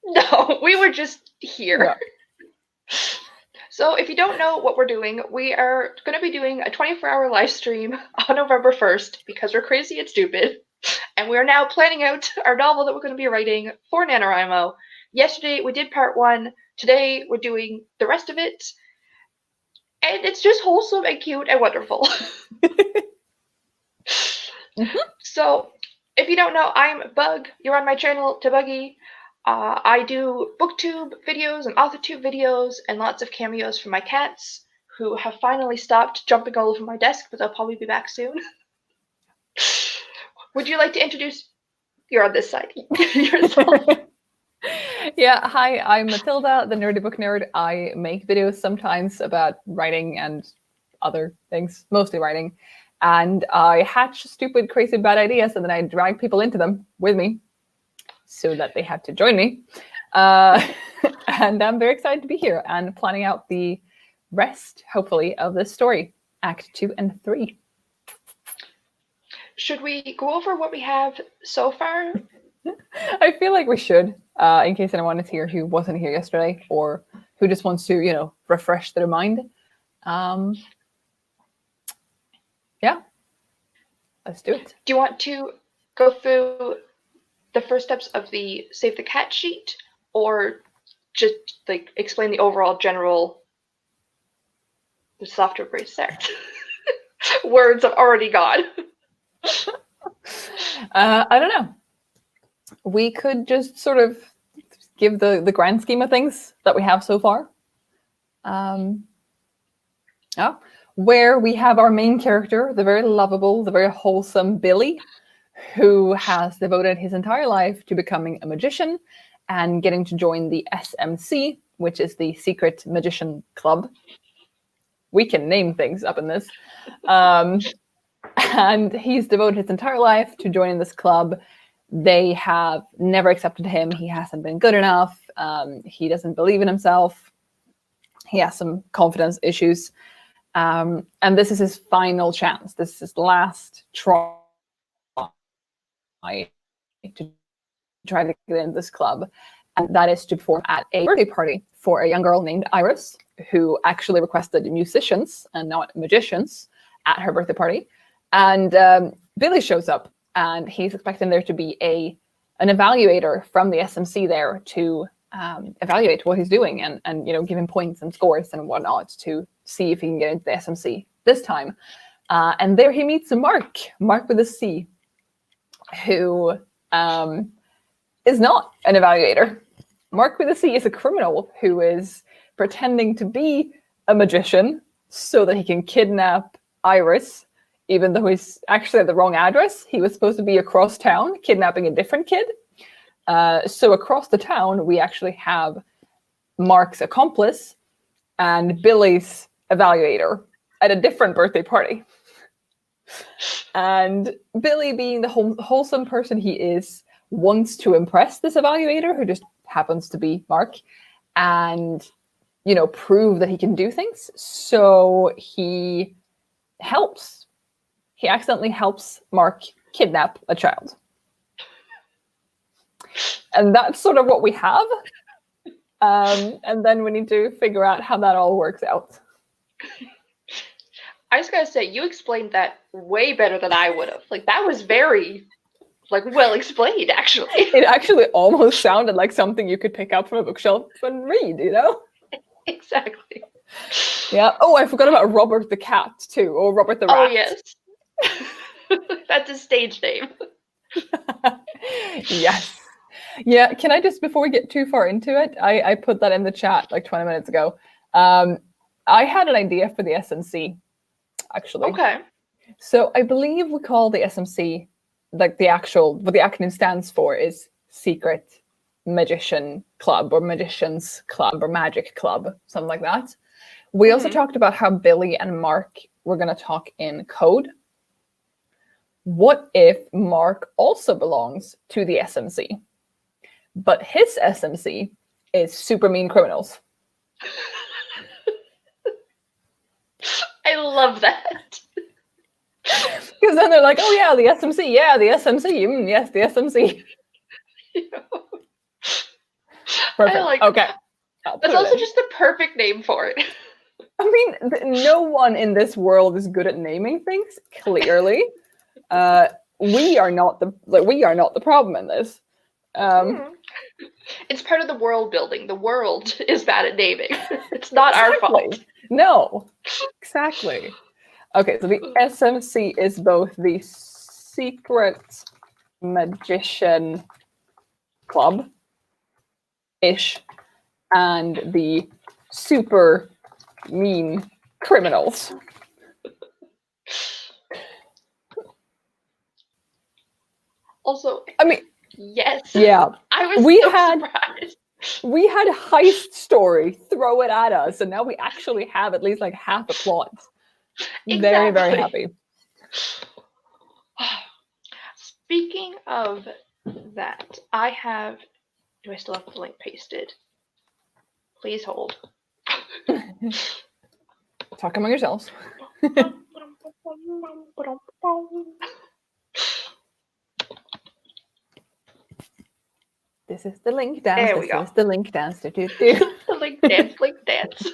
No, we were just here. Yeah. So if you don't know what we're doing, we are going to be doing a 24-hour live stream on November 1st because we're crazy and stupid. And we are now planning out our novel that we're going to be writing for Nanowrimo. Yesterday we did part 1. Today we're doing the rest of it. And it's just wholesome and cute and wonderful. Mm-hmm. So if you don't know, I'm Bug. You're on my channel, TehBuggy. I do booktube videos and authortube videos and lots of cameos from my cats, who have finally stopped jumping all over my desk, but they'll probably be back soon. Would you like to introduce? You're on this side. Yourself. Yeah, hi, I'm Matilda, the nerdy book nerd. I make videos sometimes about writing and other things, mostly writing. And I hatch stupid, crazy, bad ideas, and then I drag people into them with me so that they have to join me. And I'm very excited to be here and planning out the rest, hopefully, of this story, Act 2 and 3. Should we go over what we have so far? I feel like we should, in case anyone is here who wasn't here yesterday or who just wants to, refresh their mind. Yeah, let's do it. Do you want to go through the first steps of the Save the Cat sheet, or just like explain the overall general software brace there? Words I've already got. I don't know. We could just sort of give the grand scheme of things that we have so far. Where we have our main character, the very lovable, the very wholesome Billy, who has devoted his entire life to becoming a magician and getting to join the SMC, which is the Secret Magician Club. We can name things up in this. And he's devoted his entire life to joining this club. They have never accepted him. He hasn't been good enough. He doesn't believe in himself. He has some confidence issues. And this is his final chance. This is his last try to try to get into this club. And that is to perform at a birthday party for a young girl named Iris, who actually requested musicians and not magicians at her birthday party. And Billy shows up, and he's expecting there to be an evaluator from the SMC there to evaluate what he's doing and give him points and scores and whatnot to see if he can get into the SMC this time. And there he meets Mark with a C, who is not an evaluator. Mark with a C is a criminal who is pretending to be a magician so that he can kidnap Iris, even though he's actually at the wrong address. He was supposed to be across town kidnapping a different kid. So across the town, we actually have Mark's accomplice and Billy's evaluator at a different birthday party. And Billy, being the wholesome person he is, wants to impress this evaluator, who just happens to be Mark, and prove that he can do things. So he helps. He accidentally helps Mark kidnap a child. And that's sort of what we have. And then we need to figure out how that all works out. I just gotta say, you explained that way better than I would have. Like, that was very, well explained, actually. It actually almost sounded like something you could pick up from a bookshelf and read, Exactly. Yeah. Oh, I forgot about Robert the cat, too, or Robert the rat. Oh, yes. That's his stage name. Yes. Yeah, can I just, before we get too far into it, I put that in the chat like 20 minutes ago. I had an idea for the SMC, actually. Okay. So I believe we call the SMC, like what the acronym stands for is Secret Magician Club or Magicians Club or Magic Club, something like that. We also talked about how Billy and Mark were going to talk in code. What if Mark also belongs to the SMC, but his SMC is super mean criminals? I love that. Because then they're like, oh yeah, the SMC, yes, the SMC. Perfect. I like okay. That's also just the perfect name for it. I mean, no one in this world is good at naming things. Clearly, we are not the problem in this. It's part of the world building. The world is bad at naming. It's not our fault. No, exactly. Okay, so the SMC is both the Secret Magician Club-ish and the Super Mean Criminals. Also, I mean, yes. yeah. I was surprised. We had a heist story, throw it at us, and now we actually have at least like half a plot. Exactly. Very, very happy. Speaking of that, I have. Do I still have the link pasted? Please hold. Talk among yourselves. This is the link dance. There we go. This is the link dance. The link dance, link dance.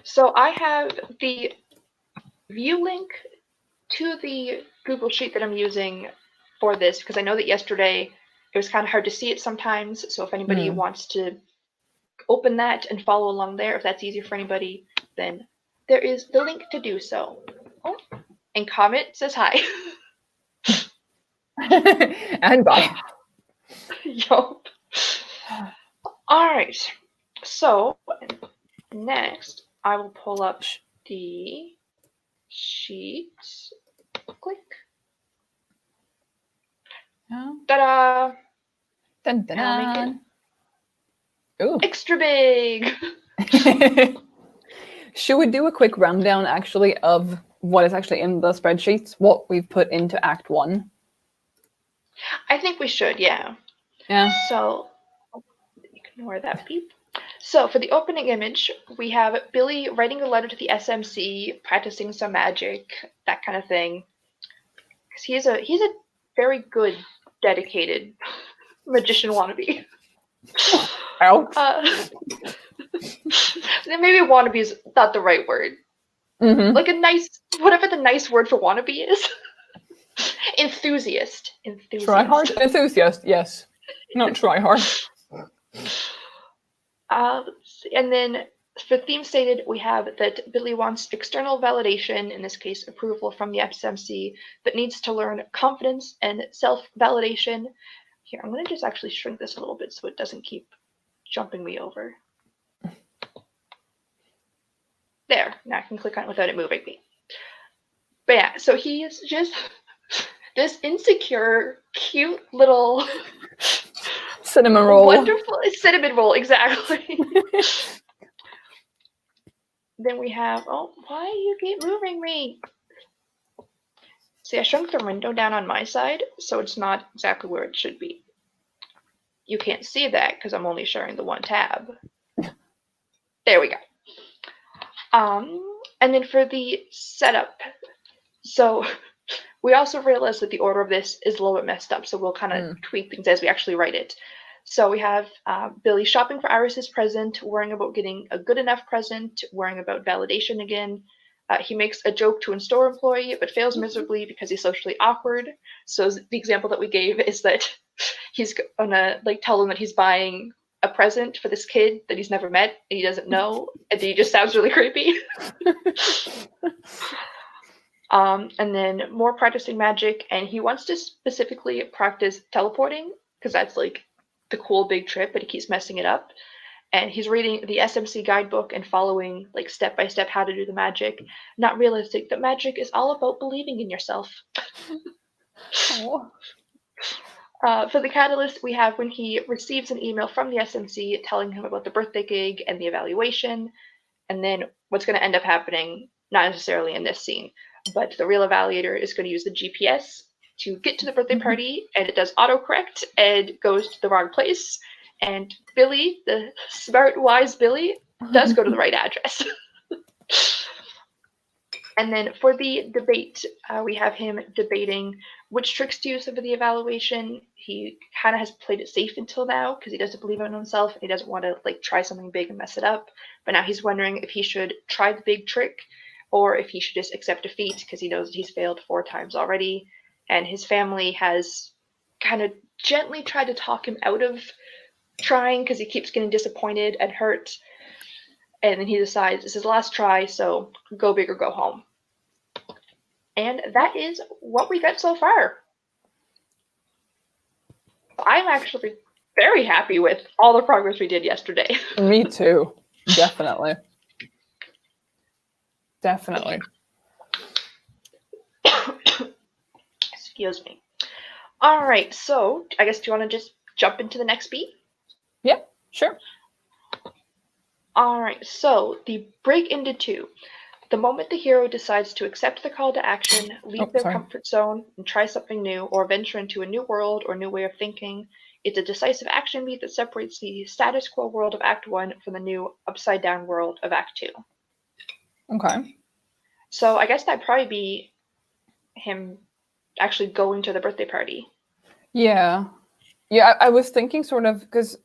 So I have the view link to the Google Sheet that I'm using for this because I know that yesterday it was kind of hard to see it sometimes. So if anybody wants to open that and follow along there, if that's easier for anybody, then there is the link to do so. Oh, and Comet says hi. And bye. Yup. All right. So next, I will pull up the sheet. Click. Ta-da! Dun, dun, I'll make it Ooh. extra big. Should we do a quick rundown, actually, of what is actually in the spreadsheets, what we've put into Act 1? I think we should, yeah. Yeah. So, ignore that beep. So, for the opening image, we have Billy writing a letter to the SMC, practicing some magic, that kind of thing. Because he's a very good, dedicated magician wannabe. Ouch. Maybe wannabe is not the right word. Mm-hmm. Like a nice, whatever the nice word for wannabe is. Enthusiast. Try hard. Enthusiast, yes. Not try hard. And then for theme stated, we have that Billy wants external validation, in this case, approval from the SMC, but needs to learn confidence and self-validation. Here, I'm going to just actually shrink this a little bit so it doesn't keep jumping me over. There, now I can click on it without it moving me. But yeah, so he is just this insecure, cute little cinnamon roll. Wonderful cinnamon roll, exactly. Then we have, oh, why do you keep moving me? See, I shrunk the window down on my side, so it's not exactly where it should be. You can't see that because I'm only sharing the one tab. There we go. And then for the setup, so we also realized that the order of this is a little bit messed up, so we'll kind of tweak things as we actually write it. So we have Billy shopping for Iris's present, worrying about getting a good enough present, worrying about validation again. He makes a joke to a store employee, but fails miserably because he's socially awkward. So the example that we gave is that he's gonna tell him that he's buying a present for this kid that he's never met and he doesn't know, and he just sounds really creepy. And then more practicing magic, and he wants to specifically practice teleporting because that's like the cool big trip, but he keeps messing it up. And he's reading the SMC guidebook and following like step by step how to do the magic, not realizing that magic is all about believing in yourself. For the catalyst, we have when he receives an email from the SMC telling him about the birthday gig and the evaluation, and then what's going to end up happening, not necessarily in this scene, but the real evaluator is going to use the GPS to get to the birthday party, and it does autocorrect and goes to the wrong place. And Billy, the smart, wise Billy, does go to the right address. And then for the debate, we have him debating which tricks to use of the evaluation. He kind of has played it safe until now because he doesn't believe in himself and he doesn't want to like try something big and mess it up. But now he's wondering if he should try the big trick or if he should just accept defeat because he knows that he's failed 4 times already. And his family has kind of gently tried to talk him out of trying because he keeps getting disappointed and hurt. And then he decides it's his last try, so go big or go home. And that is what we got so far. I'm actually very happy with all the progress we did yesterday. Me too. Definitely. Definitely. Excuse me. All right, so I guess do you want to just jump into the next beat? Yeah, sure. All right, so the break into 2. The moment the hero decides to accept the call to action, leave their comfort zone, and try something new, or venture into a new world or new way of thinking, it's a decisive action beat that separates the status quo world of Act 1 from the new upside-down world of Act 2. Okay. So I guess that'd probably be him actually going to the birthday party. Yeah. Yeah, I was thinking sort of, because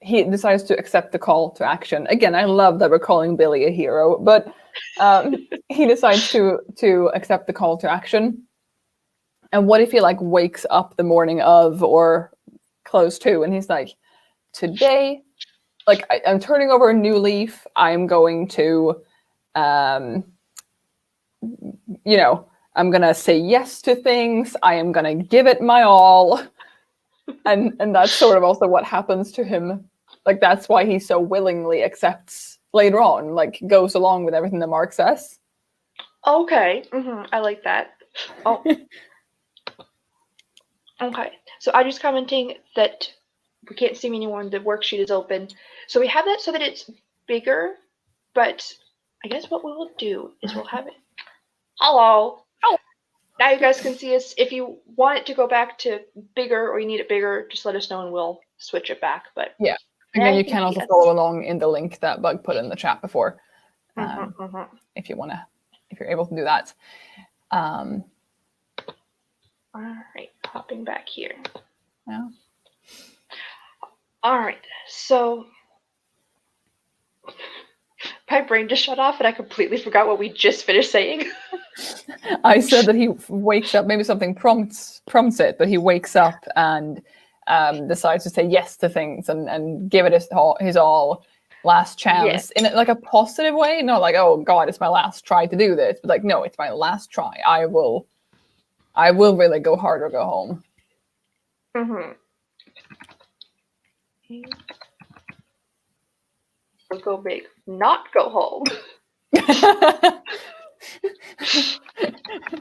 he decides to accept the call to action. Again, I love that we're calling Billy a hero, but he decides to accept the call to action. And what if he like wakes up the morning of or close to, and he's like, today, like I'm turning over a new leaf. I'm going to, I'm going to say yes to things. I am going to give it my all. And that's sort of also what happens to him. Like, that's why he so willingly accepts later on, like goes along with everything that Mark says. Okay. I like that. Oh. Okay. So I'm just commenting that we can't see anyone. The worksheet is open. So we have that so that it's bigger, but I guess what we will do is we'll have it. Hello. Now you guys can see us. If you want it to go back to bigger or you need it bigger, just let us know and we'll switch it back. But yeah, again, you can also follow along in the link that Bug put in the chat before, if you're able to do that. All right, hopping back here. Yeah. All right, so my brain just shut off and I completely forgot what we just finished saying. I said that he wakes up, maybe something prompts it, but he wakes up and decides to say yes to things and give it his all, last chance, in like a positive way, not like, oh God, it's my last try to do this, but like, no, it's my last try. I will really go hard or go home. Or go big, not go home.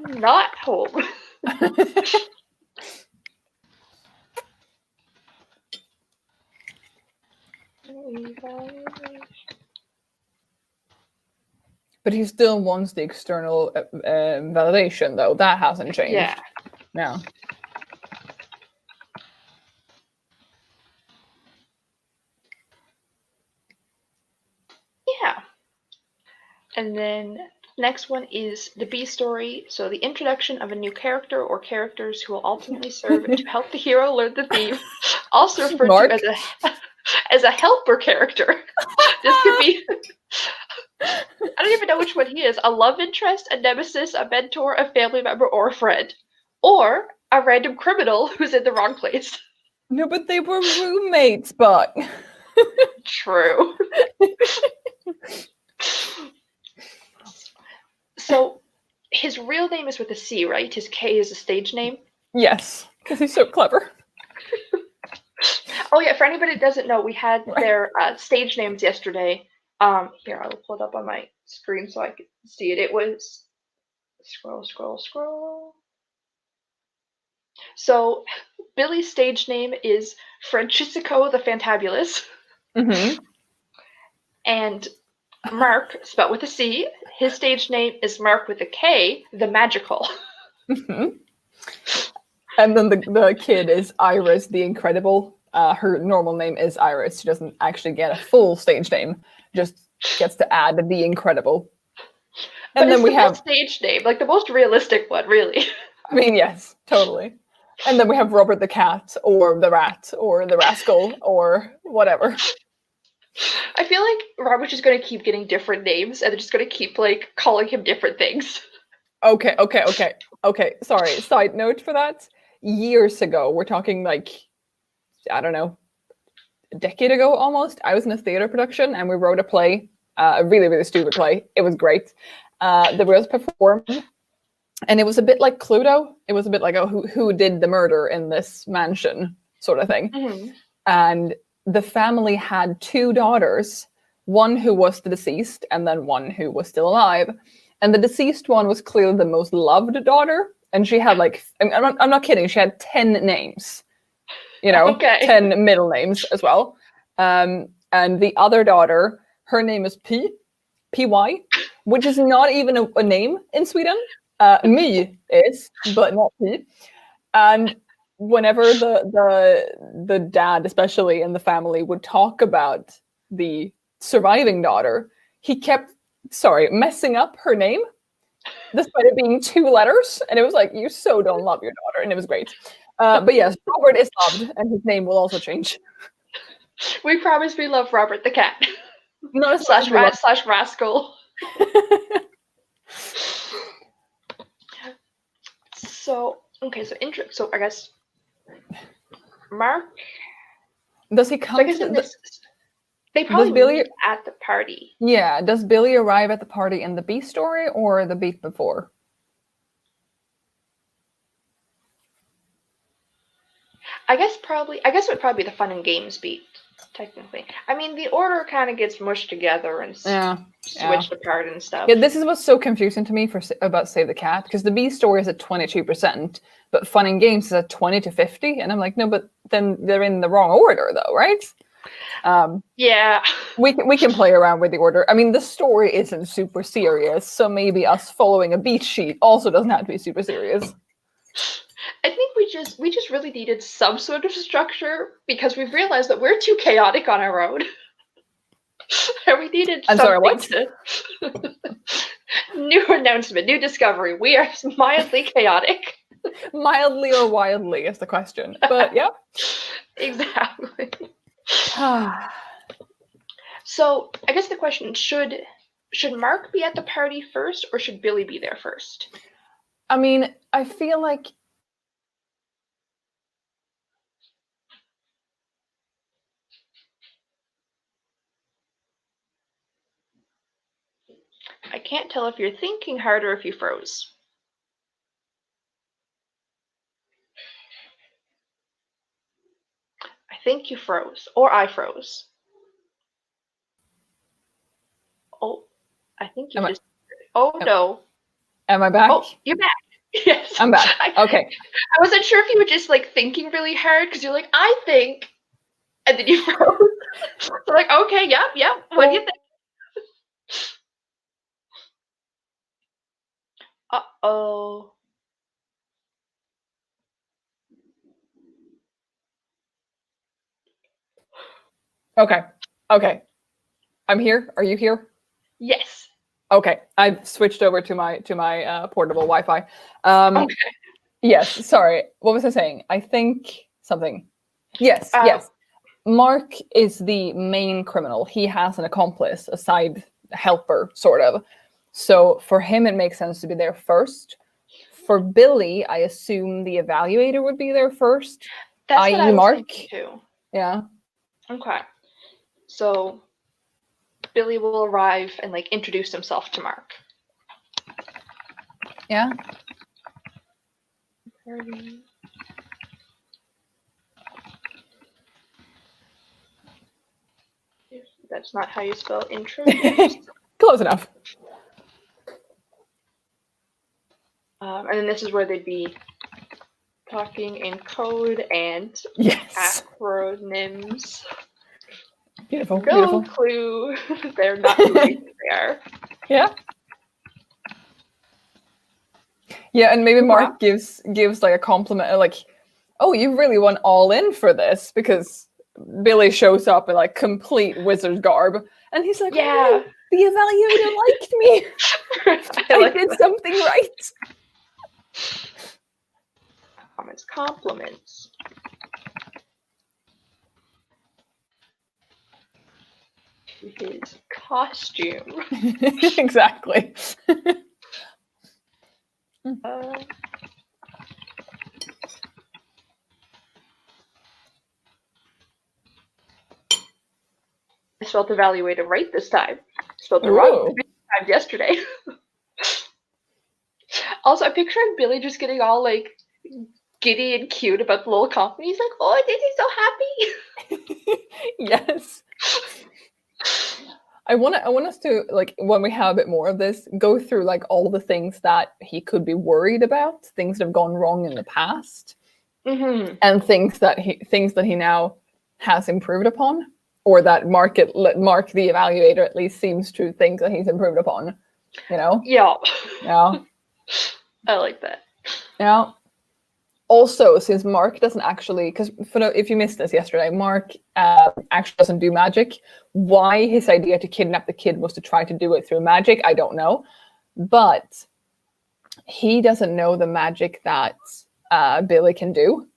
Not home. But he still wants the external validation, though. That hasn't changed. Yeah. No. Yeah. And then next one is the B story. So the introduction of a new character or characters who will ultimately serve to help the hero learn the theme. Also referred to as a helper character. This could be I don't even know which one he is. A love interest, a nemesis, a mentor, a family member, or a friend. Or a random criminal who's in the wrong place. No, but they were roommates, but... True. So, his real name is with a C, right? His K is a stage name? Yes, because he's so clever. Oh yeah, for anybody that doesn't know, we had their stage names yesterday. Here, I'll pull it up on my screen so I can see it. It was... Scroll. So, Billy's stage name is Francesco the Fantabulous. And Mark, spelled with a C, his stage name is Mark with a K, the Magical. And then the kid is Iris the Incredible. Her normal name is Iris. She doesn't actually get a full stage name, just gets to add the Incredible. And but then we have stage name, like the most realistic one, really. I mean, yes, totally. And then we have Robert the cat, or the rat, or the rascal, or whatever. I feel like Robert's just gonna keep getting different names, and they're just gonna keep like calling him different things. Okay. Sorry. Side note for that. Years ago, we're talking like, I don't know, a decade ago almost, I was in a theater production and we wrote a play, a really, really stupid play. It was great. The was performed. And it was a bit like Cluedo. It was a bit like, oh, who did the murder in this mansion sort of thing. Mm-hmm. And the family had two daughters, one who was the deceased and then one who was still alive. And the deceased one was clearly the most loved daughter. And she had like, I'm not kidding, she had 10 names, you know, Okay. 10 middle names as well. And the other daughter, her name is P-Y, which is not even a name in Sweden. My is, but not P. And whenever the dad, especially in the family, would talk about the surviving daughter, he kept messing up her name, despite it being 2 letters. And it was like, you so don't love your daughter, and it was great. But yes, Robert is loved, and his name will also change. We promise we love Robert the cat. No, slash rat slash rascal. So okay, so I guess Mark. Does he come? So I guess they probably meet at the party. Yeah. Does Billy arrive at the party in the B story or the beat before? I guess it would probably be the fun and games beat, technically. I mean, the order kind of gets mushed together and switched apart and stuff. Yeah, this is what's so confusing to me about Save the Cat, because the B story is at 22%, but fun and games is at 20 to 50, and I'm like, no, but then they're in the wrong order, though, right? Yeah. We can play around with the order. I mean, the story isn't super serious, so maybe us following a beat sheet also doesn't have to be super serious. I think we just really needed some sort of structure because we've realized that we're too chaotic on our own. And we needed New announcement, new discovery. We are mildly chaotic. Mildly or wildly is the question. But yeah. Exactly. So I guess the question, should Mark be at the party first or should Billy be there first? I mean, I feel like I can't tell if you're thinking hard or if you froze. I think you froze, or I froze. Oh, I think you just. Oh no. Am I back? Oh, you're back. Yes. I'm back. Okay. I wasn't sure if you were just like thinking really hard because you're like, I think, and then you froze. So like, okay, yep. What do you think? Uh-oh. Okay. I'm here. Are you here? Yes. Okay. I've switched over to my portable Wi-Fi. Okay. Yes. Sorry. What was I saying? I think something. Yes. Yes. Mark is the main criminal. He has an accomplice, a side helper, sort of. So for him, it makes sense to be there first. For Billy, I assume the evaluator would be there first. That's what I was Mark. thinking too. Yeah. Okay. So Billy will arrive and like introduce himself to Mark. Yeah. That's not how you spell intro. Close enough. And then this is where they'd be talking in code and acronyms. Beautiful. No clue. They're not who they are. Yeah. Yeah, and maybe Mark gives like a compliment, like, "Oh, you really went all in for this," because Billy shows up in like complete wizard garb, and he's like, "Yeah, oh, the evaluator liked me. I did something right." Comments, compliments. To his costume. Exactly. I spelled evaluated right this time. Spelled it wrong 50 times yesterday. Also, I'm picturing Billy just getting all like giddy and cute about the little compliment. He's like, "Oh, this is so happy." Yes. I want us to, like, when we have a bit more of this, go through like all the things that he could be worried about, things that have gone wrong in the past, and things that he now has improved upon, or that Mark the evaluator at least seems to think that he's improved upon. You know? Yeah. Yeah. I like that. Yeah. Also, since Mark doesn't actually, because if you missed this yesterday, Mark actually doesn't do magic. Why his idea to kidnap the kid was to try to do it through magic, I don't know. But he doesn't know the magic that Billy can do.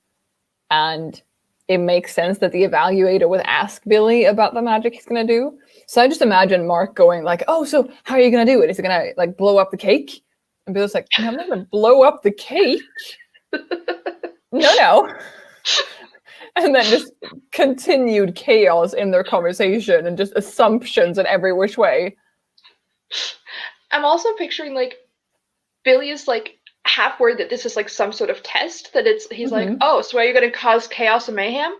And it makes sense that the evaluator would ask Billy about the magic he's going to do. So I just imagine Mark going like, "Oh, so how are you going to do it? Is it going to like blow up the cake?" And Billy's like, "No, I'm not going to blow up the cake." No. And then just continued chaos in their conversation and just assumptions in every which way. I'm also picturing like Billy is like half worried that this is like some sort of test, that he's like, "Oh, so are you going to cause chaos and mayhem?"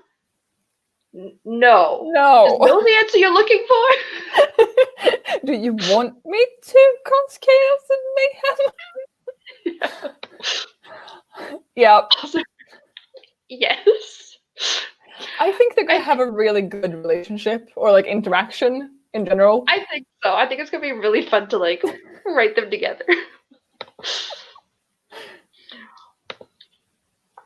No. Is those the answer you're looking for? Do you want me to cause chaos and mayhem? Yeah. Yes. I think they're going to have a really good relationship, or like interaction in general. I think so. I think it's going to be really fun to like write them together.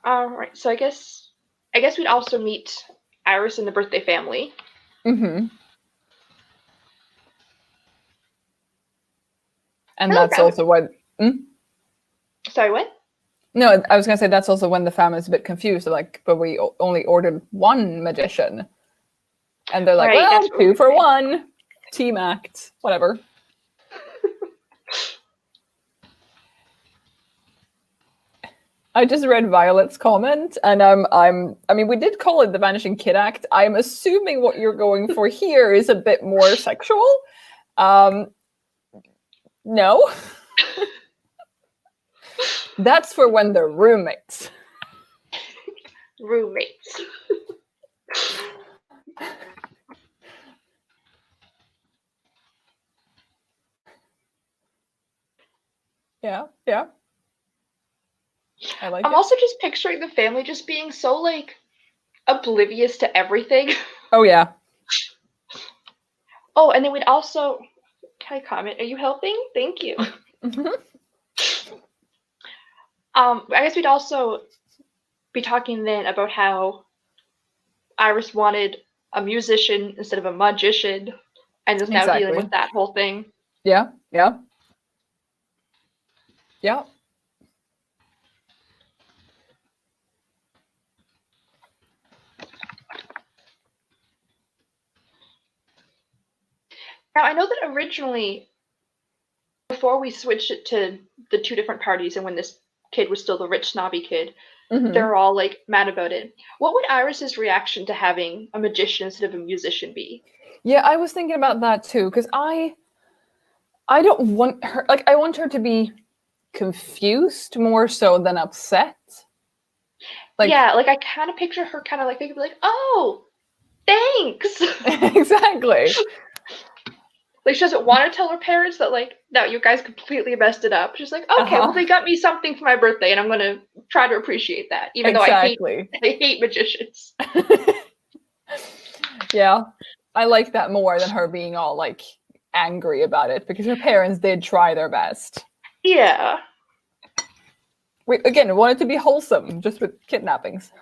All right. So I guess we'd also meet Iris and the birthday family. And that's also why. Sorry, what? No, I was going to say that's also when the family's a bit confused. They're like, "But we only ordered one magician." And they're like, Right, "Well, 2 for 1. Team act. Whatever." I just read Violet's comment, and I mean, we did call it the Vanishing Kid Act. I'm assuming what you're going for here is a bit more sexual. No. That's for when they're roommates. Roommates. Yeah. I'm also just picturing the family just being so like oblivious to everything. Oh yeah. Oh, and then we'd also, can I comment? Are you helping? Thank you. I guess we'd also be talking then about how Iris wanted a musician instead of a magician, and is now dealing with that whole thing. Yeah. Now, I know that originally, before we switched it to the 2 different parties and when this kid was still the rich snobby kid, they're all like mad about it. What would Iris's reaction to having a magician instead of a musician be? Yeah, I was thinking about that too, because I don't want her, like, I want her to be confused more so than upset. Like, yeah, like I kind of picture her kind of like, they could be like, "Oh, thanks." Exactly. Like, she doesn't want to tell her parents that, like, no, you guys completely messed it up. She's like, "Okay, well, they got me something for my birthday, and I'm going to try to appreciate that, even though I hate magicians." Yeah, I like that more than her being all, like, angry about it, because her parents did try their best. Yeah. We, again, want it to be wholesome, just with kidnappings.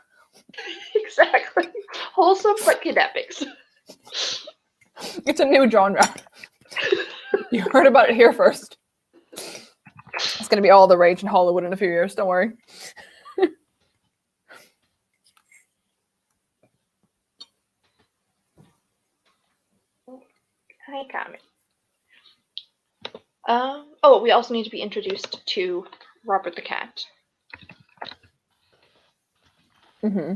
Exactly. Wholesome, but kidnappings. It's a new genre. You heard about it here first. It's going to be all the rage in Hollywood in a few years, don't worry. Hi, Comet. Oh, we also need to be introduced to Robert the cat Mm-hmm.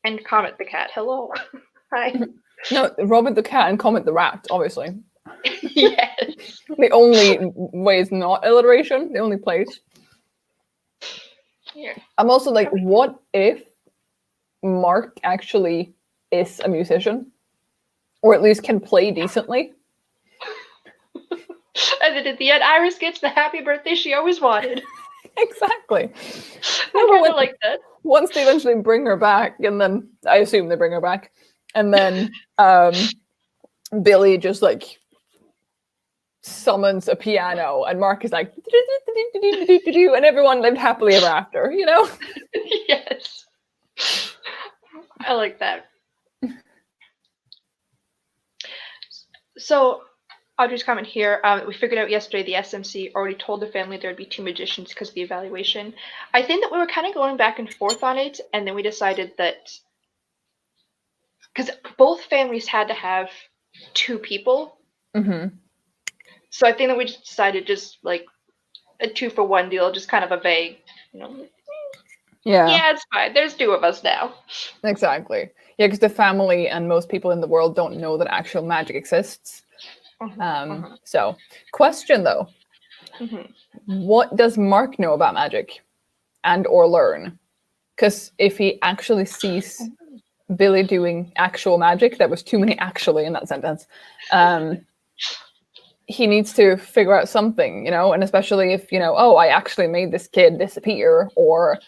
and Comet the cat. Hello. Hi. No, Robert the cat and Comet the rat, obviously. Yes. The only way is not alliteration, the only place. Here. I'm also like, what if Mark actually is a musician? Or at least can play decently? And then at the end, Iris gets the happy birthday she always wanted. Exactly. I kind of like that. Once they eventually bring her back, and then I assume they bring her back, and then Billy just like summons a piano, and Mark is like, and everyone lived happily ever after, you know? Yes. I like that. So, Audrey's comment here, we figured out yesterday the SMC already told the family there'd be 2 magicians because of the evaluation. I think that we were kind of going back and forth on it, and then we decided that, because both families had to have 2 people, Mm-hmm. so I think that we just decided just like a 2-for-1 deal, just kind of a vague, you know, yeah, it's fine, there's 2 of us now. Exactly. Yeah, because the family and most people in the world don't know that actual magic exists. So, question though. What does Mark know about magic and or learn? Because if he actually sees Billy doing actual magic, there was too many actually in that sentence, he needs to figure out something, you know, and especially if, you know, oh, I actually made this kid disappear, or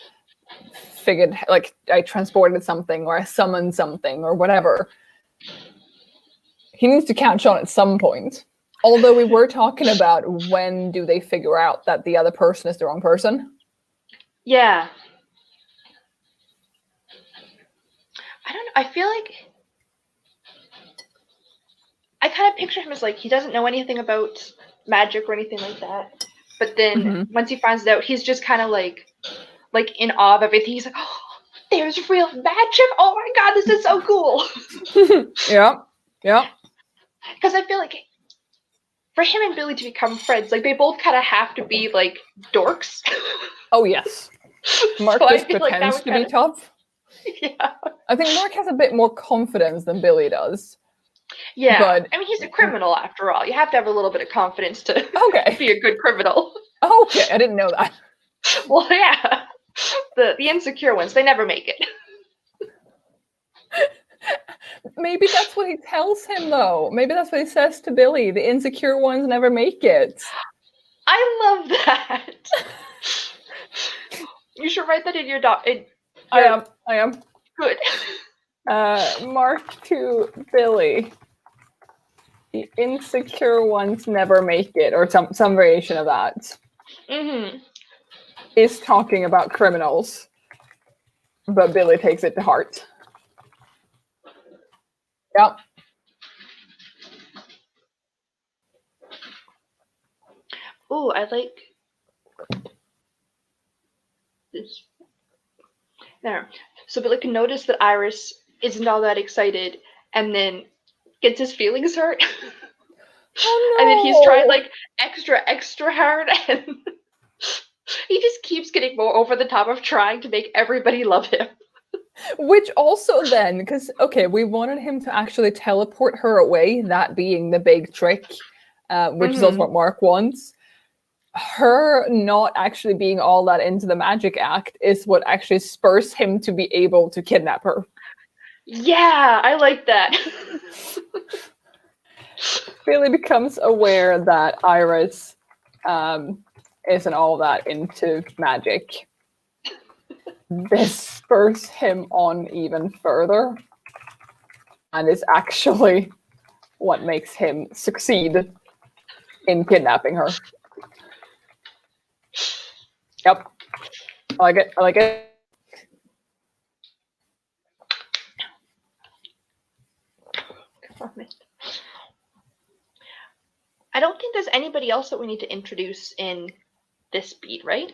figured, like, I transported something, or I summoned something, or whatever. He needs to catch on at some point. Although we were talking about when do they figure out that the other person is the wrong person. Yeah. I don't know. I feel like I kind of picture him as like he doesn't know anything about magic or anything like that. But then once he finds out, he's just kind of like in awe of everything. He's like, oh, there's real magic. Oh my god, this is so cool. Yeah. Because I feel like for him and Billy to become friends, like they both kind of have to be like dorks. Oh yes. Mark So just pretends to be tough. Yeah. I think Mark has a bit more confidence than Billy does. Yeah. But I mean, he's a criminal after all. You have to have a little bit of confidence to be a good criminal. Okay, I didn't know that. Well, yeah. The insecure ones, they never make it. Maybe that's what he tells him, though. Maybe that's what he says to Billy. The insecure ones never make it. I love that. You should write that in your doc. I am. Good. Mark to Billy. The insecure ones never make it, or some variation of that. Is talking about criminals, but Billy takes it to heart. Yep. Ooh, I like this. There. So Billy can notice that Iris isn't all that excited, and then gets his feelings hurt. Oh, no. And then he's tried like extra hard, and he just keeps getting more over the top of trying to make everybody love him. Which also then, because, okay, we wanted him to actually teleport her away, that being the big trick, which is also what Mark wants. Her not actually being all that into the magic act is what actually spurs him to be able to kidnap her. Yeah, I like that. Billy becomes aware that Iris isn't all that into magic. This spurs him on even further, and is actually what makes him succeed in kidnapping her. Yep. I like it. I don't think there's anybody else that we need to introduce in this beat, right?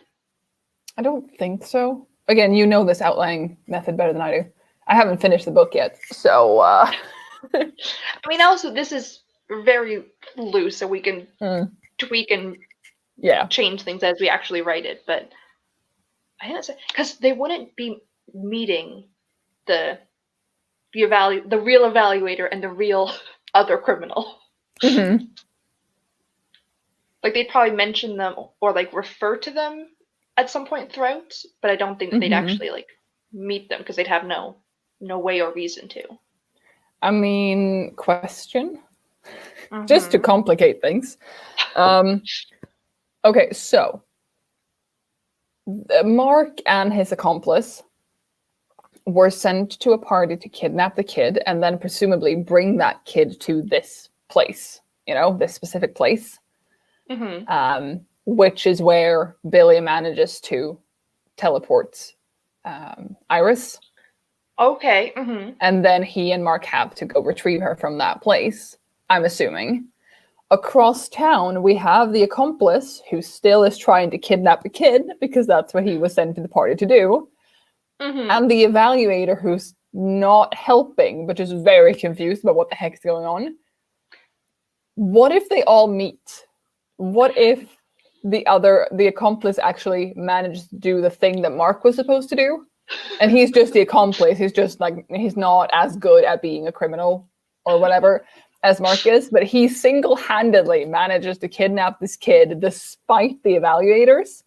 I don't think so. Again, you know this outlining method better than I do. I haven't finished the book yet, so... I mean, also, this is very loose, so we can tweak and change things as we actually write it. But I think that's because they wouldn't be meeting the real evaluator and the real other criminal. Mm-hmm. Like they'd probably mention them or like refer to them at some point throughout, but I don't think that they'd actually like meet them because they'd have no way or reason to. I mean, question, just to complicate things. Okay, so Mark and his accomplice were sent to a party to kidnap the kid and then presumably bring that kid to this place, this specific place, which is where Billy manages to teleport Iris. Okay. And then he and Mark have to go retrieve her from that place, I'm assuming. Across town, we have the accomplice who still is trying to kidnap the kid because that's what he was sent to the party to do. And the evaluator who's not helping, but just very confused about what the heck is going on. What if they all meet? What if the accomplice actually managed to do the thing that Mark was supposed to do? And he's just the accomplice. He's just like, he's not as good at being a criminal or whatever as Mark is, but he single-handedly manages to kidnap this kid despite the evaluators.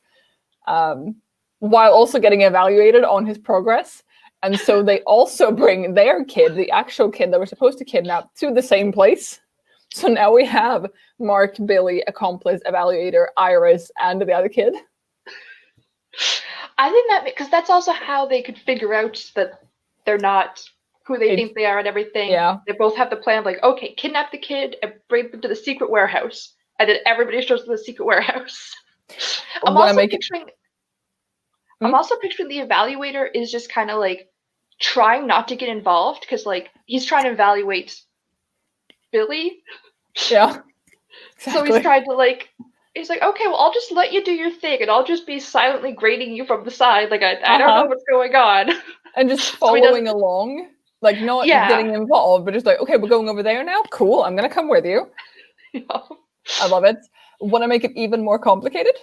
While also getting evaluated on his progress. And so they also bring their kid, the actual kid that we're supposed to kidnap, to the same place. So now we have Mark, Billy, accomplice, evaluator, Iris, and the other kid. I think that, because that's also how they could figure out that they're not who they think they are and everything. Yeah. They both have the plan of like, okay, kidnap the kid and bring them to the secret warehouse. And then everybody shows up to the secret warehouse. I'm also picturing the evaluator is just kind of like trying not to get involved because like he's trying to evaluate Billy. Yeah. Exactly. So he's trying to he's like, okay, well, I'll just let you do your thing and I'll just be silently grading you from the side. Like, I don't know what's going on. And just following along, like not getting involved, but just like, okay, we're going over there now. Cool. I'm going to come with you. Yeah. I love it. Want to make it even more complicated?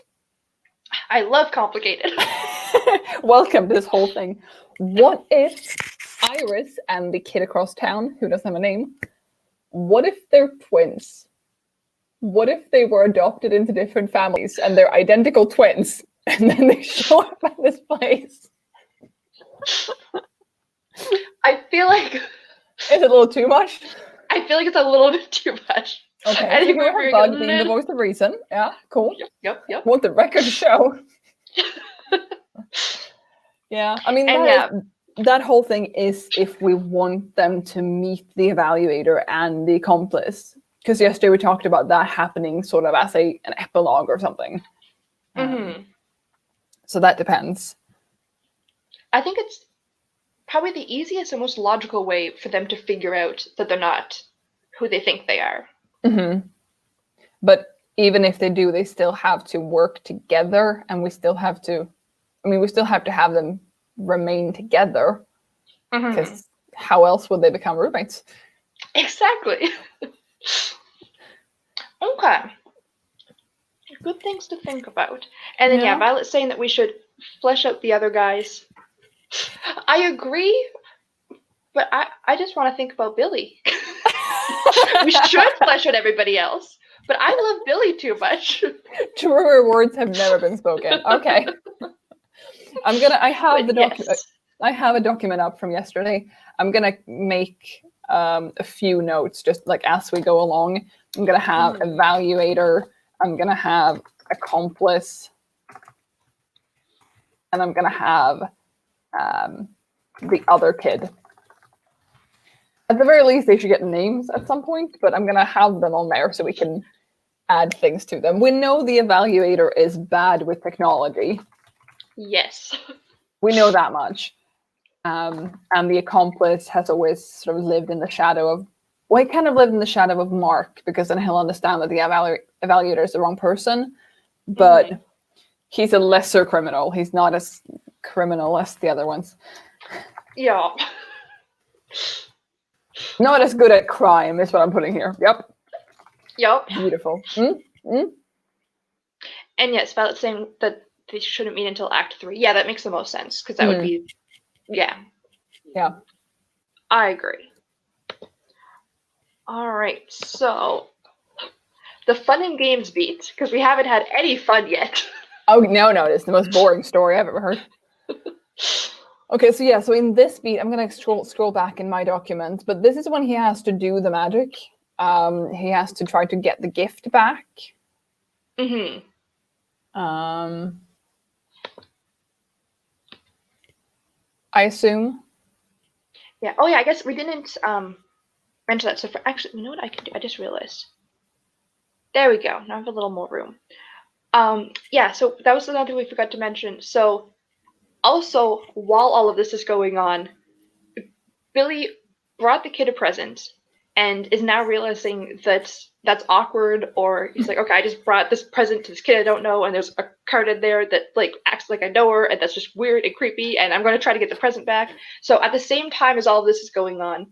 I love complicated. Welcome to this whole thing. What if Iris and the kid across town, who doesn't have a name, what if they're twins? What if they were adopted into different families and they're identical twins and then they show up at this place? I feel like... Is it a little too much? I feel like it's a little bit too much. Okay, I think we're Bug being the voice of reason. Yeah, cool. Yep. Want the record to show. Yeah, I mean, that whole thing is if we want them to meet the evaluator and the accomplice. Because yesterday we talked about that happening sort of as an epilogue or something. So that depends. I think it's probably the easiest and most logical way for them to figure out that they're not who they think they are. But even if they do, they still have to work together, and we still have to have them remain together, because how else would they become roommates? Exactly. Okay. Good things to think about. And then Violet's saying that we should flesh out the other guys. I agree, but I just want to think about Billy. We should flesh out everybody else, but I love Billy too much. Truer words have never been spoken. Okay. I have a document up from yesterday. I'm gonna make a few notes just like as we go along. I'm gonna have evaluator, I'm gonna have accomplice, and I'm gonna have the other kid. At the very least, they should get names at some point, but I'm gonna have them on there so we can add things to them. We know the evaluator is bad with technology. Yes. We know that much. And the accomplice has always sort of lived in the shadow of, well, he kind of lived in the shadow of Mark, because then he'll understand that the evaluator is the wrong person, but he's a lesser criminal. He's not as criminal as the other ones. Yeah. Not as good at crime is what I'm putting here. Yep. Yup. Beautiful. And yes, Violet's saying that they shouldn't meet until Act 3. Yeah, that makes the most sense, because that would be, yeah. Yeah. I agree. All right, so the fun and games beat, because we haven't had any fun yet. Oh, no, it's the most boring story I've ever heard. Okay, so in this beat, I'm gonna scroll back in my document, but this is when he has to do the magic. He has to try to get the gift back. Mm-hmm. I assume. Yeah. Oh, yeah. I guess we didn't mention that. So actually, you know what I can do? I just realized. There we go. Now I have a little more room. Yeah. So that was another thing we forgot to mention. So also, while all of this is going on, Billy brought the kid a present and is now realizing that that's awkward, or he's like, okay, I just brought this present to this kid I don't know, and there's a card in there that like acts like I know her, and that's just weird and creepy, and I'm going to try to get the present back. So at the same time as all of this is going on,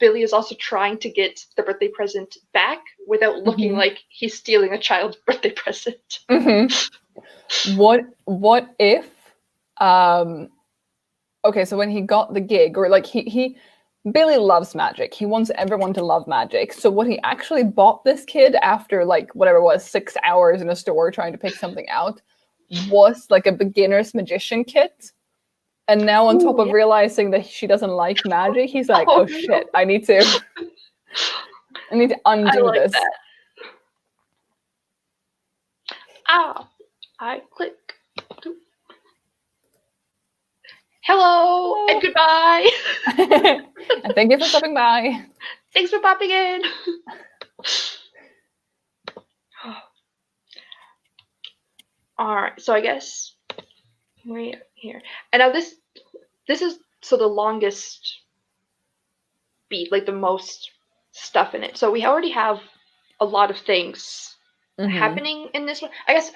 Billy is also trying to get the birthday present back without looking like he's stealing a child's birthday present. What if okay, so when he got the gig, or like Billy loves magic. He wants everyone to love magic. So what he actually bought this kid after like whatever it was, 6 hours in a store trying to pick something out was like a beginner's magician kit. And now on top of realizing that she doesn't like magic, he's like, oh shit, I need to undo this. That. Ah, I click. Hello and goodbye. And thank you for stopping by. Thanks for popping in. All right, so I guess right here. And now this is so the longest beat, like the most stuff in it. So we already have a lot of things happening in this one. I guess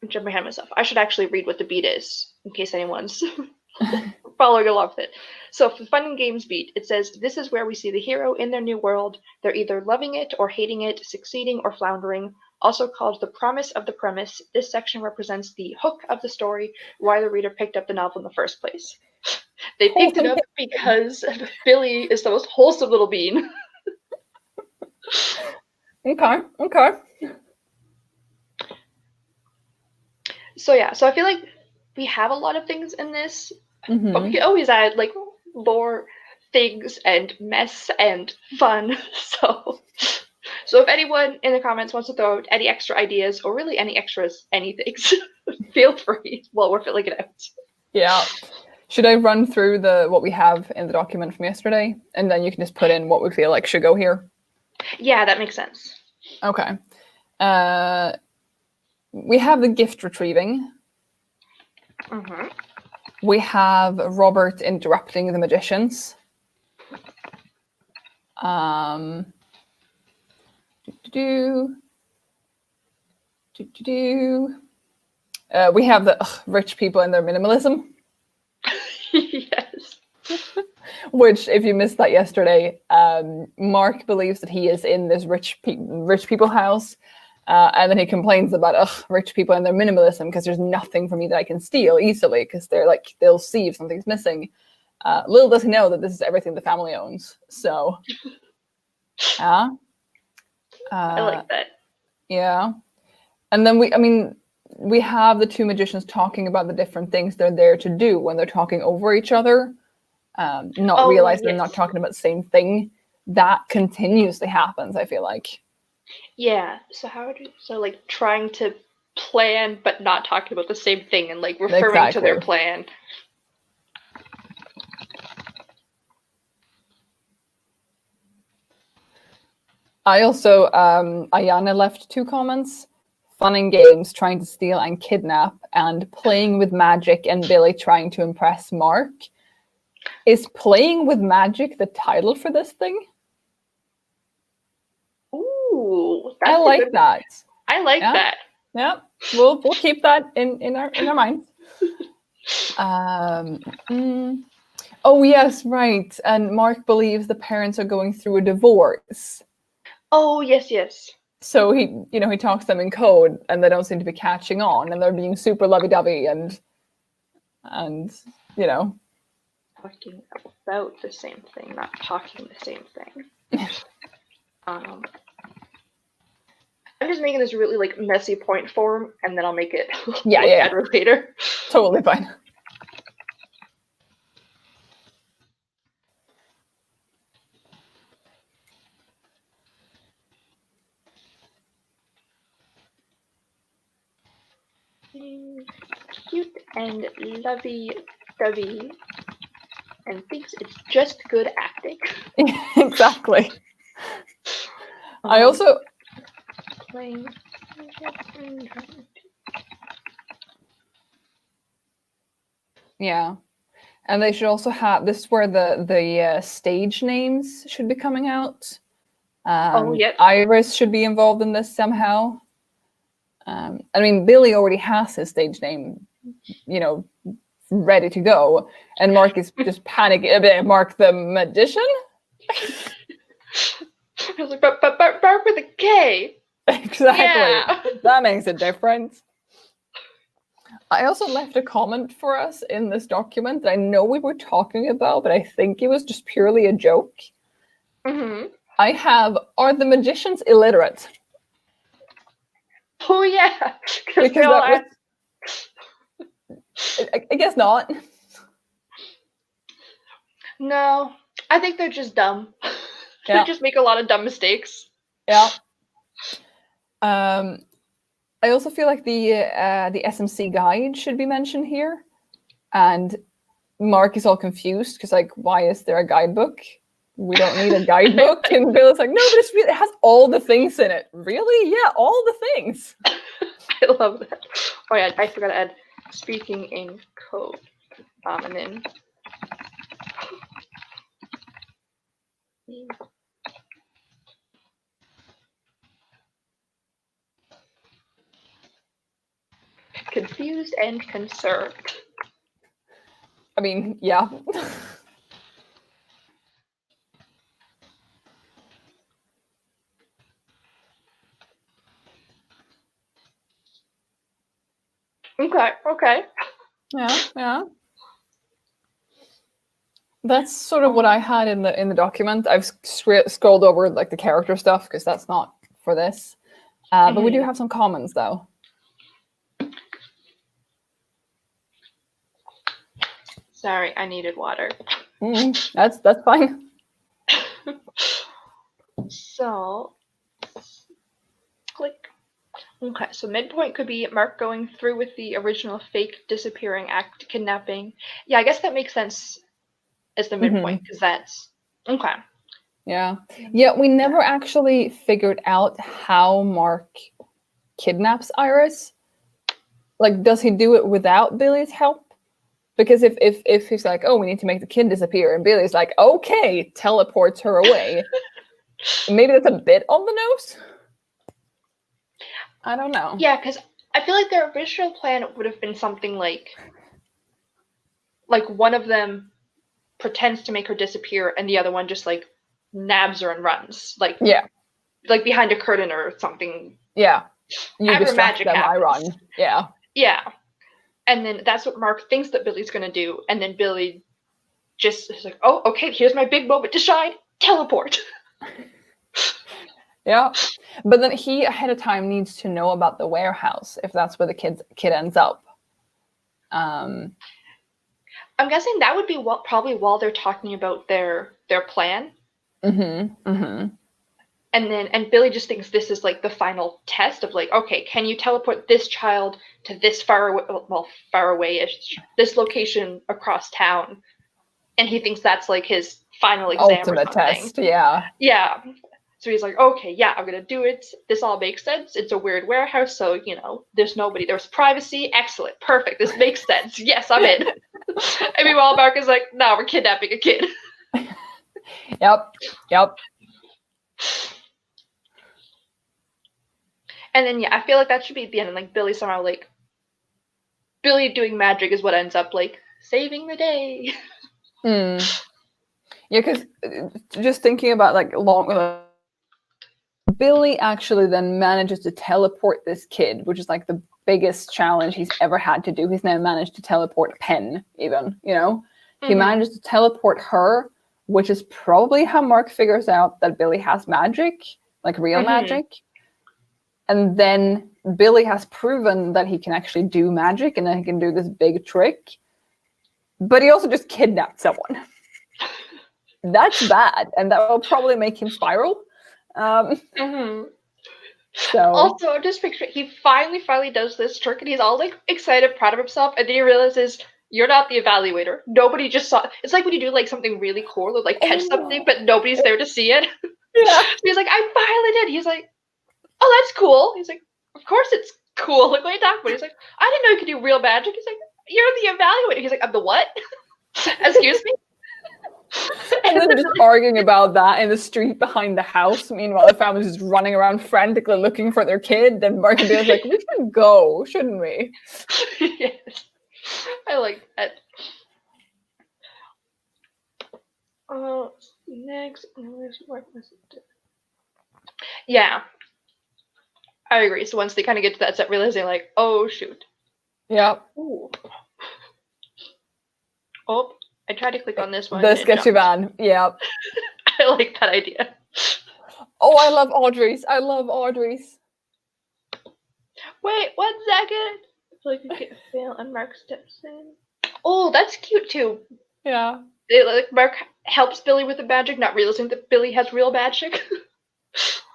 I'm jumping ahead of myself. I should actually read what the beat is in case anyone's following along with it. So for the fun and games beat, it says, this is where we see the hero in their new world. They're either loving it or hating it, succeeding or floundering. Also called the promise of the premise, this section represents the hook of the story, why the reader picked up the novel in the first place. They picked it up because Billy is the most wholesome little bean. Okay. So yeah, so I feel like we have a lot of things in this, but we can always add like more things and mess and fun. So if anyone in the comments wants to throw out any extra ideas or really any extras, anything, feel free while we're filling it out. Yeah. Should I run through what we have in the document from yesterday, and then you can just put in what we feel like should go here? Yeah, that makes sense. Okay. We have the gift retrieving. We have Robert interrupting the magicians. We have the rich people and their minimalism. Yes. Which, if you missed that yesterday, Mark believes that he is in this rich people house, and then he complains about rich people and their minimalism because there's nothing for me that I can steal easily because they'll see if something's missing. Little does he know that this is everything the family owns. So, yeah. I like that. Yeah. And then we have the two magicians talking about the different things they're there to do when they're talking over each other, not realizing they're not talking about the same thing. That continuously happens, I feel like. Yeah. So like trying to plan but not talking about the same thing and like referring to their plan. I also, Ayana left 2 comments. Fun and games, trying to steal and kidnap, and playing with magic and Billy trying to impress Mark. Is playing with magic the title for this thing? Ooh, I like that. I like that. Yeah, we'll keep that in our minds. Oh yes, right. And Mark believes the parents are going through a divorce. Oh yes. So he talks them in code, and they don't seem to be catching on, and they're being super lovey-dovey and talking about the same thing, not talking the same thing. I'm just making this really like messy point form, and then I'll make it better later. Totally fine. Cute and lovey-dovey, and thinks it's just good acting. Exactly. I also playing. Yeah, and they should also have this is where the stage names should be coming out. Yes. Iris should be involved in this somehow. I mean, Billy already has his stage name, ready to go, and Mark is just panicking a bit. Mark the Magician? I was like, but Mark with a K. Exactly. Yeah. That makes a difference. I also left a comment for us in this document that I know we were talking about, but I think it was just purely a joke. Mm-hmm. I have, are the magicians illiterate? Oh, yeah. Because I guess not. No, I think they're just dumb. They just make a lot of dumb mistakes. Yeah. I also feel like the SMC guide should be mentioned here, and Mark is all confused because like, why is there a guidebook? We don't need a guidebook. And Bill's like, no, but it has all the things in it. Really? Yeah, all the things. I love that. Oh yeah, I forgot to add speaking in code. And then confused and concerned. I mean, yeah. Okay. Yeah. That's sort of what I had in the document. I've scrolled over like the character stuff because that's not for this. But we do have some comments though. Sorry, I needed water. That's fine. So, click. Okay, so midpoint could be Mark going through with the original fake disappearing act kidnapping. Yeah, I guess that makes sense as the midpoint because that's okay. Yeah, we never actually figured out how Mark kidnaps Iris. Like, does he do it without Billy's help? Because if he's like, oh, we need to make the kid disappear, and Billy's like, okay, teleports her away. Maybe that's a bit on the nose. I don't know. Yeah, because I feel like their original plan would have been something like one of them pretends to make her disappear, and the other one just like nabs her and runs, like behind a curtain or something. Yeah, you After distract magic them, happens. I run. Yeah, and then that's what Mark thinks that Billy's gonna do, and then Billy just is like, oh, okay, here's my big moment to shine, teleport. Yeah, but then he ahead of time needs to know about the warehouse if that's where the kid ends up. I'm guessing that would be probably while they're talking about their plan. And Billy just thinks this is like the final test of like, okay, can you teleport this child to this far away-ish, this location across town? And he thinks that's like his final exam ultimate or something. Test. Yeah. So he's like, okay, yeah, I'm gonna do it. This all makes sense. It's a weird warehouse, so there's nobody. There's privacy. Excellent, perfect. This makes sense. Yes, I'm in. And meanwhile, Mark is like, no, we're kidnapping a kid. Yep. And then I feel like that should be at the end. And like Billy somehow Billy doing magic is what ends up like saving the day. Yeah, because just thinking about like Billy actually then manages to teleport this kid, which is like the biggest challenge he's ever had to do. He's now managed to teleport a pen, even, you know? He manages to teleport her, which is probably how Mark figures out that Billy has magic, like real magic. And then Billy has proven that he can actually do magic and then he can do this big trick. But he also just kidnapped someone. That's bad, and that will probably make him spiral. So also, I'm just picturing he finally does this trick, and he's all like excited, proud of himself, and then he realizes you're not the evaluator. Nobody just saw. It's like when you do like something really cool or like catch something, but nobody's there to see it. Yeah. So he's like, I finally did. He's like, oh, that's cool. He's like, of course it's cool. Like, what are you talking about? He's like, I didn't know you could do real magic. He's like, you're the evaluator. He's like, I'm the what? Excuse me? And then just arguing about that in the street behind the house. Meanwhile, the family's just running around frantically looking for their kid. And Mark and Bill's like, we should go, shouldn't we? Yes. I like that. Next. Yeah. I agree. So once they kind of get to that set, realizing like, oh, shoot. Yeah. Ooh. Oh, I tried to click on this one. The sketchy van. Yeah. I like that idea. Oh, I love Audrey's. I love Audrey's. Wait, 1 second. I feel like we get fail and Mark steps in. Oh, that's cute too. Yeah. Like Mark helps Billy with the magic, not realizing that Billy has real magic.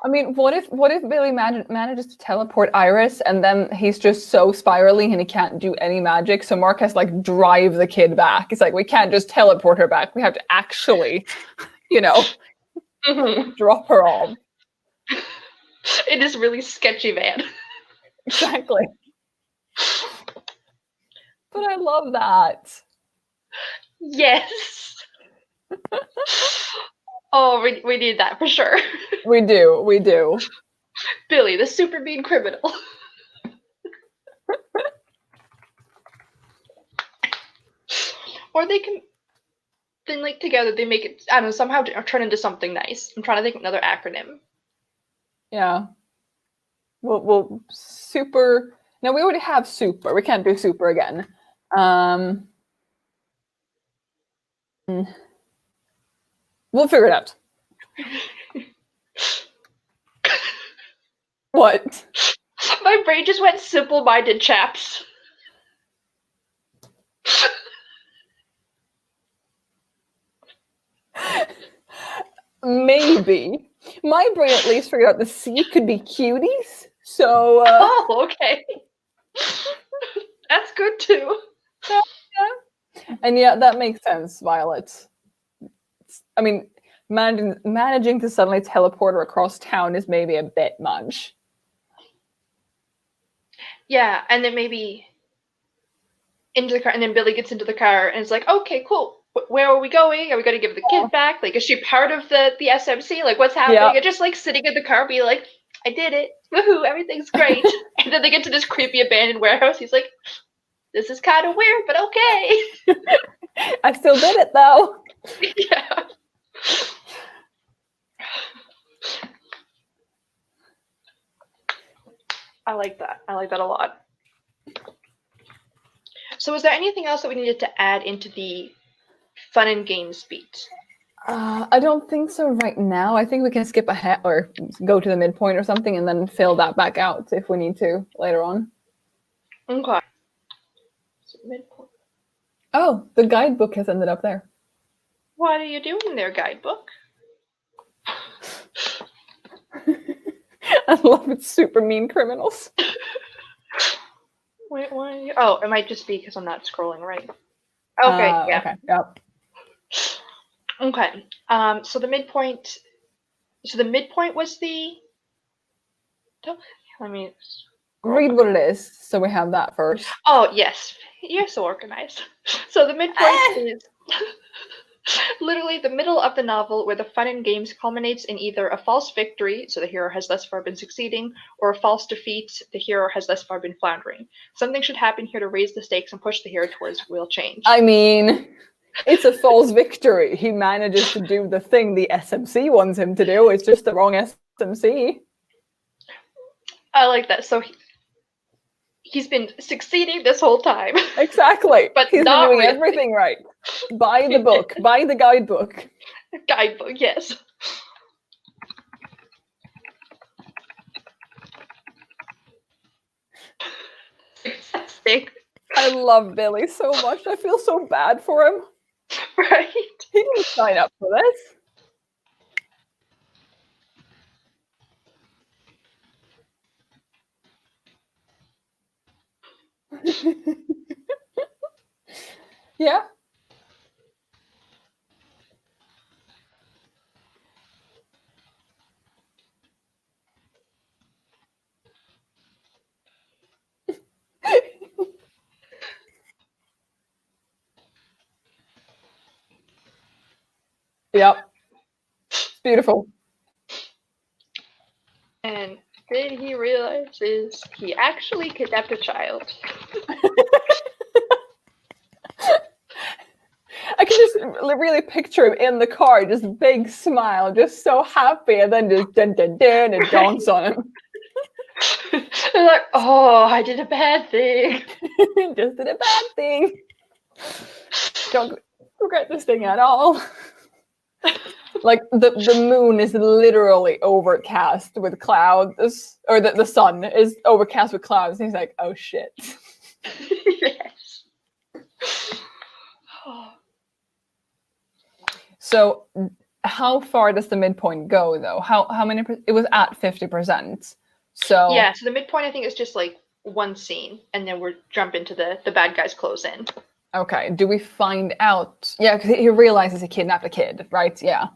I mean, what if Billy manages to teleport Iris and then he's just so spiraling and he can't do any magic, so Mark has to like drive the kid back. It's like, we can't just teleport her back. We have to actually, you know, drop her off. In this really sketchy van. Exactly. But I love that. Yes. Oh, we need that for sure. We do. Billy, the super mean criminal. Or they can, then like together they make it, I don't know, somehow turn into something nice. I'm trying to think of another acronym. Yeah. We'll super. No, we already have super. We can't do super again. We'll figure it out. What? My brain just went simple-minded chaps. Maybe. My brain at least figured out the C could be cuties. So. Oh, okay. That's good too. Yeah. And yeah, that makes sense, Violet. I mean, managing to suddenly teleport her across town is maybe a bit much. Yeah, and then maybe into the car, and then Billy gets into the car, and it's like, okay, cool. Where are we going? Are we going to give the kid back? Like, is she part of the SMC? Like, what's happening? Yeah. And just like sitting in the car, be like, I did it. Woohoo! Everything's great. And then they get to this creepy abandoned warehouse. He's like, this is kind of weird, but okay. I still did it though. Yeah. I like that. I like that a lot. So, is there anything else that we needed to add into the fun and games beat? I don't think so right now. I think we can skip ahead or go to the midpoint or something and then fill that back out if we need to later on. Okay. So midpoint. Oh, the guidebook has ended up there. What are you doing there, guidebook? I love it. Super mean criminals. Wait, why? Oh, it might just be because I'm not scrolling right. Okay, yeah. Okay, yep. Okay. So the midpoint. So the midpoint was the. Let me read what it is, so we have that first. Oh yes, you're so organized. So the midpoint is literally the middle of the novel, where the fun and games culminates in either a false victory, so the hero has thus far been succeeding, or a false defeat, the hero has thus far been floundering. Something should happen here to raise the stakes and push the hero towards real change. I mean, it's a false victory. He manages to do the thing the SMC wants him to do. It's just the wrong SMC. I like that. So he's been succeeding this whole time. Exactly. But He's been not doing really. everything right. Buy the book. Buy the guidebook. Guidebook, yes. Exhausting. I love Billy so much. I feel so bad for him. Right? He didn't sign up for this. Yeah. Yep. It's beautiful. And then he realizes he actually kidnapped a child. I can just really picture him in the car, just big smile, just so happy, and then just dun dun dun, it dawns on him. They're like, oh, I did a bad thing. Just did a bad thing. Don't regret this thing at all. Like the moon is literally overcast with clouds, or the sun is overcast with clouds. And he's like, oh shit. Yes. So how far does the midpoint go though? How many? It was at 50%. So yeah. So the midpoint, I think, is just like one scene, and then we're jump into the bad guys close in. Okay. Do we find out? Yeah, because he realizes he kidnapped a kid, right? Yeah.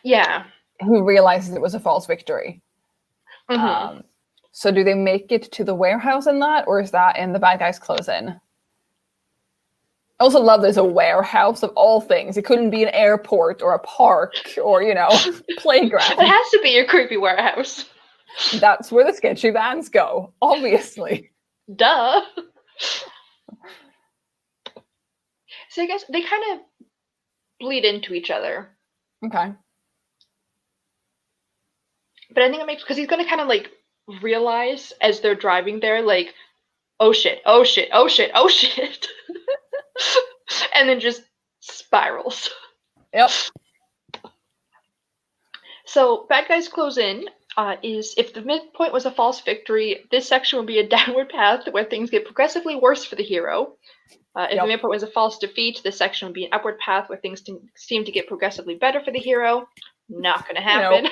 Yeah. He realizes it was a false victory. Mm-hmm. So do they make it to the warehouse in that, or is that in the bad guys close in? I also love there's a warehouse of all things. It couldn't be an airport or a park or, playground. It has to be a creepy warehouse. That's where the sketchy vans go, obviously. Duh. So I guess they kind of bleed into each other. Okay. But I think it makes, because he's going to kind of like realize as they're driving there, like, oh shit, oh shit, oh shit, oh shit. And then just spirals. Yep. So bad guys close in is if the midpoint was a false victory, this section will be a downward path where things get progressively worse for the hero. If the midpoint was a false defeat, this section would be an upward path where things seem to get progressively better for the hero. Not going to happen.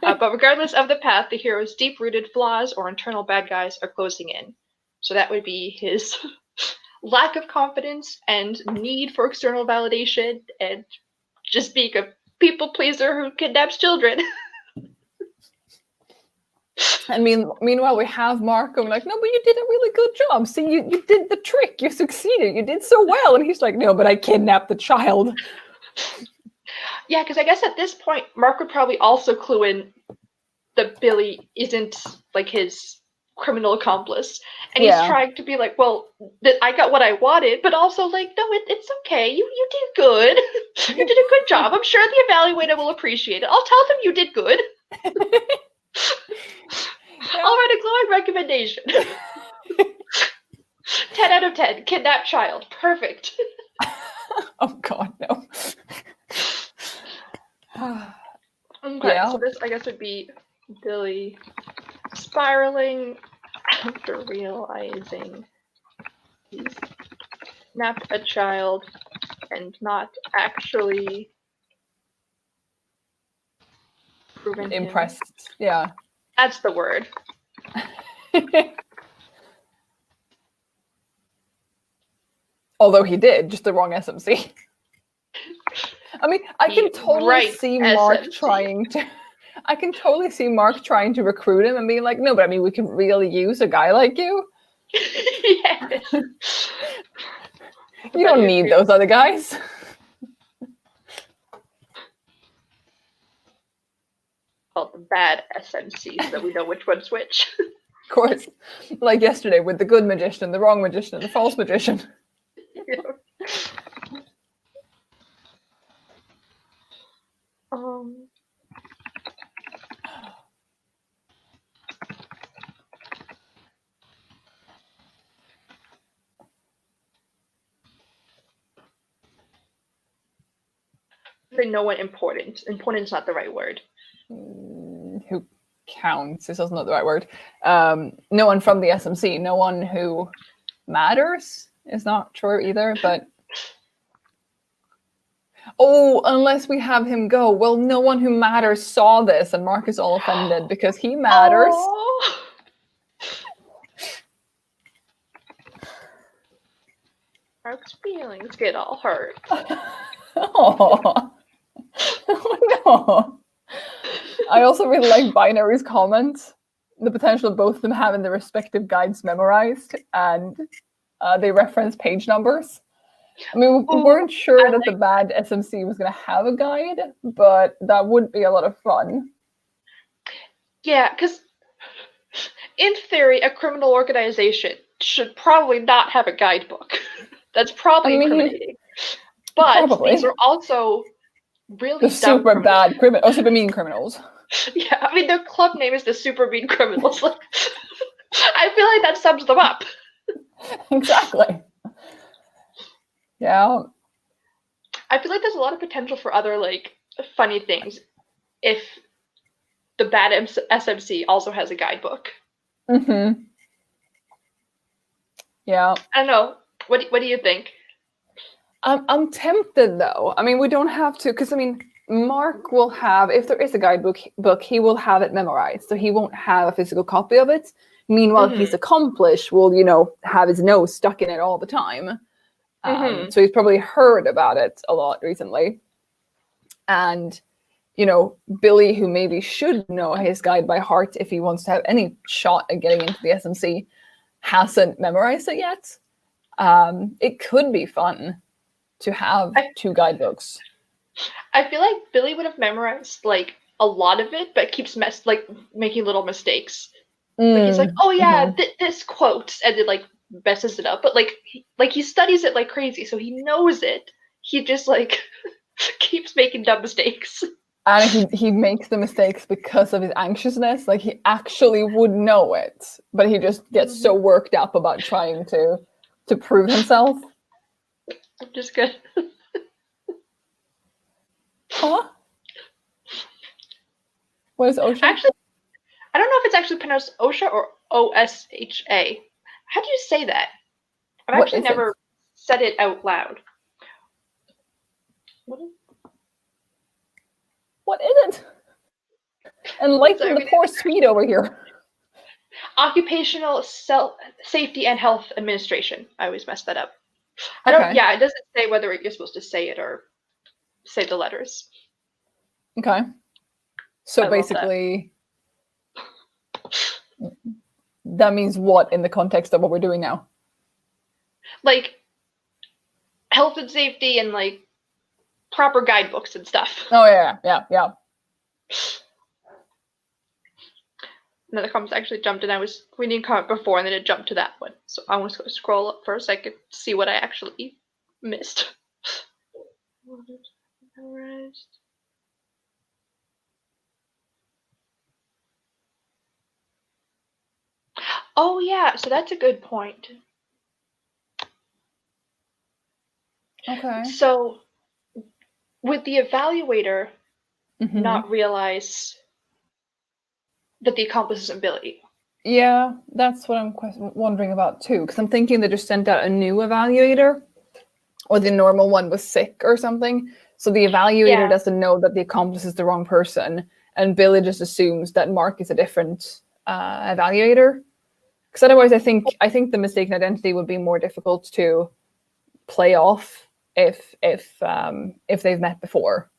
But regardless of the path, the hero's deep-rooted flaws or internal bad guys are closing in. So that would be his lack of confidence and need for external validation and just being a people pleaser who kidnaps children. And meanwhile, we have Mark going like, no, but you did a really good job. See, you did the trick. You succeeded. You did so well. And he's like, no, but I kidnapped the child. Yeah, because I guess at this point, Mark would probably also clue in that Billy isn't like his criminal accomplice. And he's trying to be like, well, I got what I wanted, but also like, no, it's okay. You did good. You did a good job. I'm sure the evaluator will appreciate it. I'll tell them you did good. I'll write a glowing recommendation. 10 out of 10. Kidnapped child. Perfect. Oh God, no. Okay, so this I guess would be Billy spiraling after realizing he's kidnapped a child and not actually proven impressed. him. Yeah. That's the word. Although he did, just the wrong SMC. I mean, I can totally see Mark trying to. I can totally see Mark trying to recruit him and being like, no, but I mean, we can really use a guy like you. Yes. You don't need those other guys. Called the bad SMC, so we know which one's which. Of course. Like yesterday with the good magician, the wrong magician, and the false magician. Yeah. even no one important. Important's not the right word. Who counts? This is not the right word. No one from the SMC. No one who matters is not true either, but unless we have him go. Well, no one who matters saw this, and Mark is all offended because he matters. Oh. Mark's feelings get all hurt. Oh no. I also really like Binary's comment. The potential of both of them having their respective guides memorized, and they reference page numbers. I mean, we weren't sure that the bad SMC was going to have a guide, but that would be a lot of fun. Yeah, because in theory, a criminal organization should probably not have a guidebook. That's probably incriminating. But probably. These are also really the super dumb bad criminals, super mean criminals. Yeah, I mean, their club name is the Super Mean Criminals. Like, I feel like that sums them up. Exactly. Yeah. I feel like there's a lot of potential for other, like, funny things if the bad SMC also has a guidebook. Mm-hmm. Yeah. I don't know. What do you think? I'm tempted, though. I mean, we don't have to, because, I mean, Mark will have, if there is a guidebook, he will have it memorized, so he won't have a physical copy of it. Meanwhile, his accomplice will, have his nose stuck in it all the time. So he's probably heard about it a lot recently. And, Billy, who maybe should know his guide by heart if he wants to have any shot at getting into the SMC, hasn't memorized it yet. It could be fun to have two guidebooks. I feel like Billy would have memorized like a lot of it, but keeps making little mistakes. Like he's like, oh yeah, this quote, and it like messes it up. But he studies it like crazy, so he knows it. He just like keeps making dumb mistakes. And he makes the mistakes because of his anxiousness. Like he actually would know it, but he just gets so worked up about trying to prove himself. I'm just good. Huh? What is OSHA? Actually, I don't know if it's actually pronounced OSHA or OSHA. How do you say that? I've actually never said it out loud. What is it? Enlighten the poor Swede over here. Occupational Safety and Health Administration. I always mess that up. I don't. Yeah, it doesn't say whether you're supposed to say it or say the letters. Okay. So basically, that means what in the context of what we're doing now? Like health and safety and like proper guidebooks and stuff. Oh yeah. Another comment actually jumped in. I was reading a comment before and then it jumped to that one. So I want to scroll up for a second to see what I actually missed. Oh yeah, so that's a good point. Okay. So would the evaluator not realize that the accomplice isn't Billy? Yeah, that's what I'm wondering about too, because I'm thinking they just sent out a new evaluator, or the normal one was sick or something. So the evaluator doesn't know that the accomplice is the wrong person, and Billy just assumes that Mark is a different evaluator. Because otherwise, I think the mistaken identity would be more difficult to play off if they've met before.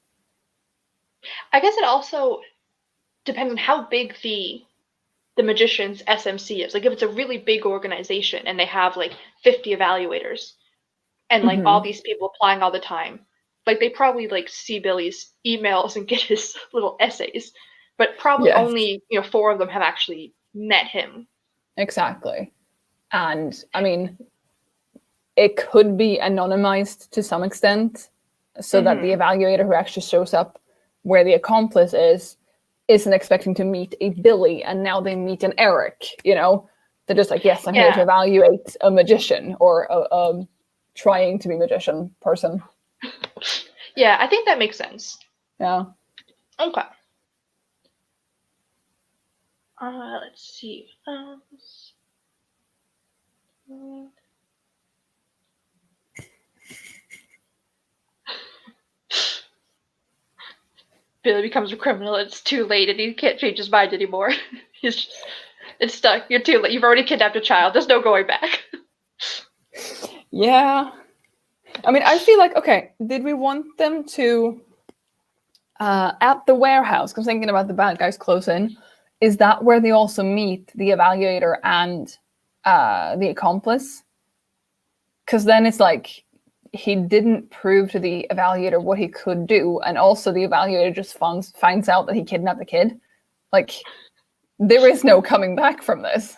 I guess it also depends on how big the magician's SMC is. Like if it's a really big organization and they have like 50 evaluators and like all these people applying all the time, like they probably like see Billy's emails and get his little essays, but probably only 4 of them have actually met him. Exactly. And I mean, it could be anonymized to some extent so that the evaluator who actually shows up where the accomplice isn't expecting to meet a Billy, and now they meet an Eric, They're just like, yes, I'm here to evaluate a magician or a trying to be magician person. Yeah, I think that makes sense. Yeah. Okay. Let's see. Billy becomes a criminal. It's too late, and he can't change his mind anymore. It's stuck. You're too late. You've already kidnapped a child. There's no going back. Yeah. I mean, I feel like, okay, did we want them to, at the warehouse, because I'm thinking about the bad guys close in, is that where they also meet the evaluator and the accomplice? Because then it's like, he didn't prove to the evaluator what he could do, and also the evaluator just finds out that he kidnapped the kid. Like, there is no coming back from this.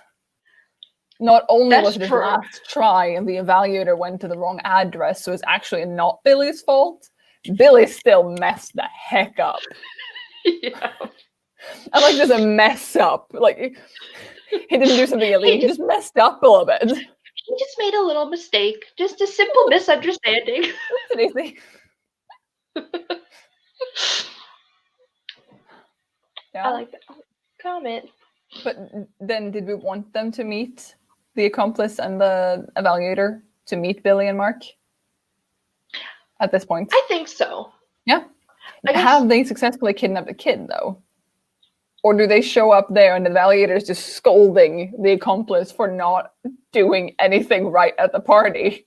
Not only That's was it his true. last try and the evaluator went to the wrong address, so it's actually not Billy's fault, Billy still messed the heck up. Yeah. And like, just a mess up. Like, he didn't do something illegal, he just messed up a little bit. He just made a little mistake. Just a simple misunderstanding. That's easy. Yeah. I like that comment. But then did we want them to meet the accomplice and the evaluator, to meet Billy and Mark at this point? I think so. Yeah. I guess... Have they successfully kidnapped the kid, though? Or do they show up there and the evaluator is just scolding the accomplice for not doing anything right at the party?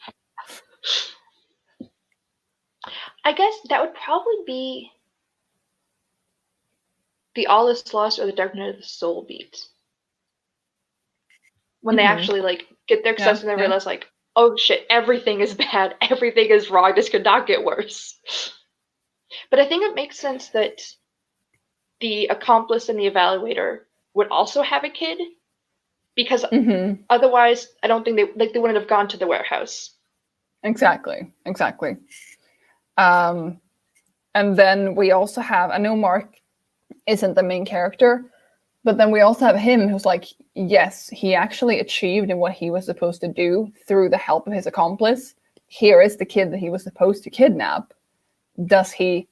I guess that would probably be the All Is Lost or the Dark Night of the Soul beat. When they actually like get their success and they realize like, oh shit, everything is bad, everything is wrong, this could not get worse. But I think it makes sense that the accomplice and the evaluator would also have a kid, because otherwise I don't think they wouldn't have gone to the warehouse. Exactly. And then we also have, I know Mark isn't the main character, but then we also have him who's like, yes, he actually achieved in what he was supposed to do through the help of his accomplice. Here is the kid that he was supposed to kidnap. Does he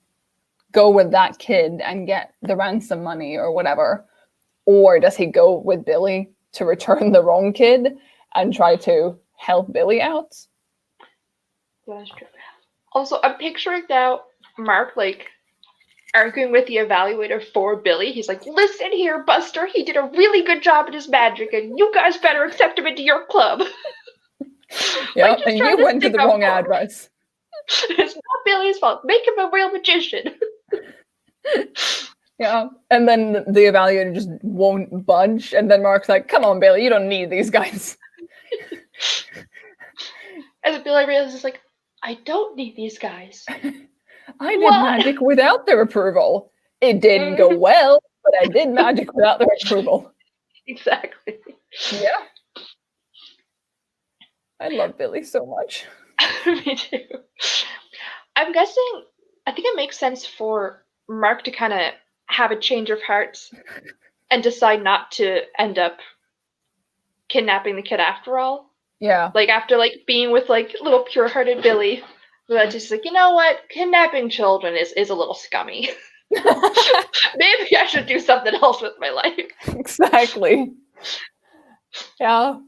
go with that kid and get the ransom money or whatever? Or does he go with Billy to return the wrong kid and try to help Billy out? That's true. Also, I'm picturing now Mark like arguing with the evaluator for Billy. He's like, listen here, Buster, he did a really good job at his magic, and you guys better accept him into your club. Yeah, like, and you went to the wrong address. It's not Billy's fault. Make him a real magician. Yeah, and then the evaluator just won't budge, and then Mark's like, come on, Billy, you don't need these guys. And then Billy realizes, like, I don't need these guys. I did magic without their approval. It didn't go well, but I did magic without their approval. Exactly. Yeah. I love Billy so much. Me too. I'm guessing, I think it makes sense for Mark to kind of have a change of heart and decide not to end up kidnapping the kid after all. Yeah. Like, after, like, being with, like, little pure-hearted Billy, but just like, you know what? Kidnapping children is a little scummy. Maybe I should do something else with my life. Exactly. Yeah.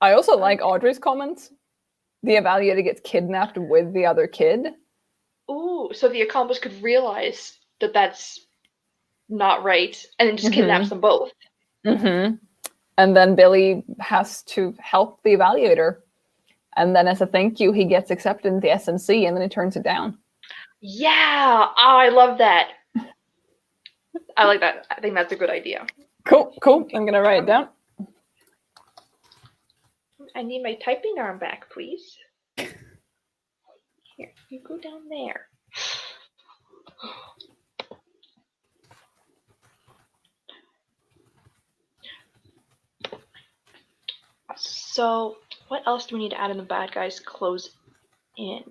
I also like Audrey's comments. The evaluator gets kidnapped with the other kid. Ooh, so the accomplice could realize that that's not right and then just kidnaps them both. And then Billy has to help the evaluator. And then as a thank you, he gets accepted into the SNC and then he turns it down. Yeah! Oh, I love that. I like that. I think that's a good idea. Cool. I'm going to write it down. I need my typing arm back, please. Here, you go down there. So, what else do we need to add in the bad guys close in?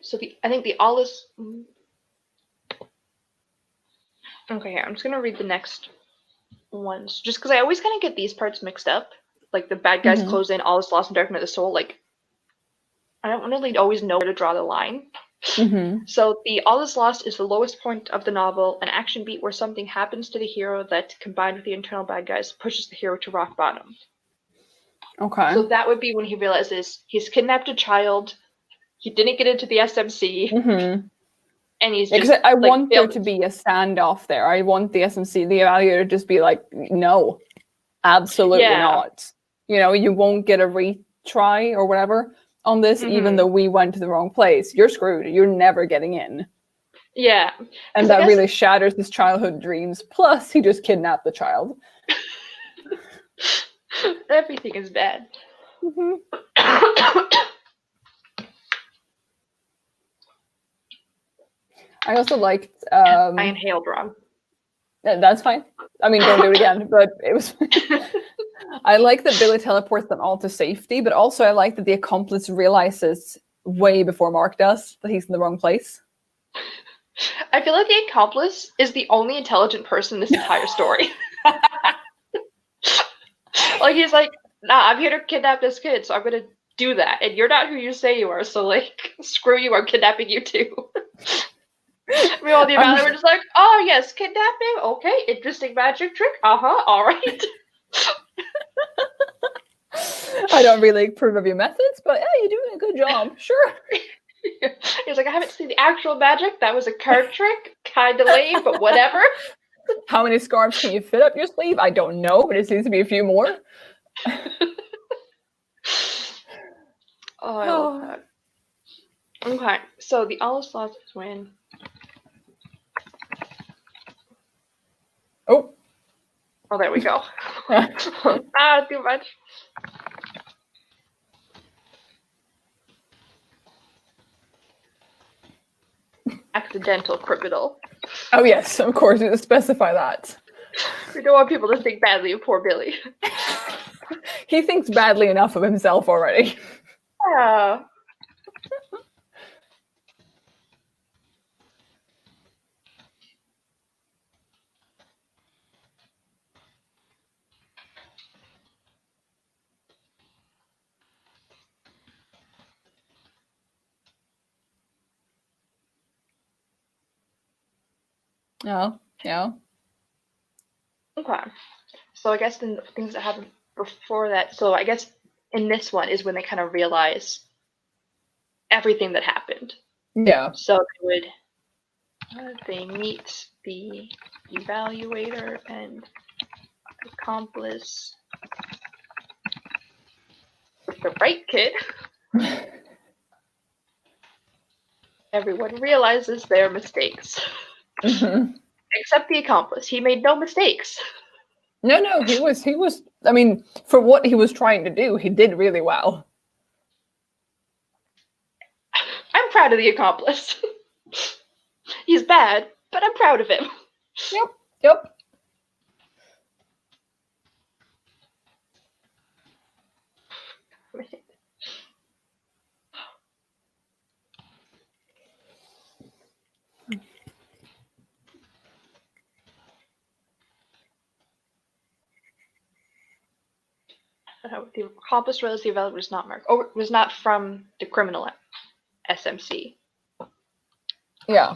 So I think the all is. Okay, I'm just gonna read the next ones, just because I always kind of get these parts mixed up. Like the bad guys close in, all is lost in darkness of the soul. Like I don't really always know where to draw the line. So the all is lost is the lowest point of the novel, an action beat where something happens to the hero that, combined with the internal bad guys, pushes the hero to rock bottom. Okay. So that would be when he realizes he's kidnapped a child, he didn't get into the SMC, and he's just I want there to be a standoff there. I want the SMC, the evaluator, to just be like, no, absolutely not. You know, you won't get a retry or whatever on this, even though we went to the wrong place. You're screwed. You're never getting in. Yeah. And that really shatters his childhood dreams. Plus, he just kidnapped the child. Everything is bad. I also liked... I inhaled wrong. That's fine. I mean, don't do it again, but it was... I like that Billy teleports them all to safety, but also I like that the accomplice realizes way before Mark does that he's in the wrong place. I feel like the accomplice is the only intelligent person in this entire story. Like, he's like, nah, I'm here to kidnap this kid, so I'm gonna do that. And you're not who you say you are, so, like, screw you, I'm kidnapping you too. Meanwhile, the evaluator were just like, oh, yes, kidnapping? Okay, interesting magic trick. Uh-huh, all right. I don't really approve of your methods, but yeah, you're doing a good job. Sure. He's like, I haven't seen the actual magic. That was a card trick. Kind of lame, but whatever. How many scarves can you fit up your sleeve? I don't know, but it seems to be a few more. Oh, I love that. Okay, so the all is lost is when... Oh, there we go. Too much. Accidental criminal. Oh yes, of course, you specify that. We don't want people to think badly of poor Billy. He thinks badly enough of himself already. Yeah. Yeah. Okay. So I guess the things that happened before that, so I guess in this one is when they kind of realize everything that happened. Yeah. So they meet the evaluator and accomplice with the right kid. Everyone realizes their mistakes. Except the accomplice. He made no mistakes. No, he was, I mean, for what he was trying to do, he did really well. I'm proud of the accomplice. He's bad, but I'm proud of him. Yep. The accomplice realized the evaluator was not Mark. Oh, was not from the criminal SMC. Yeah.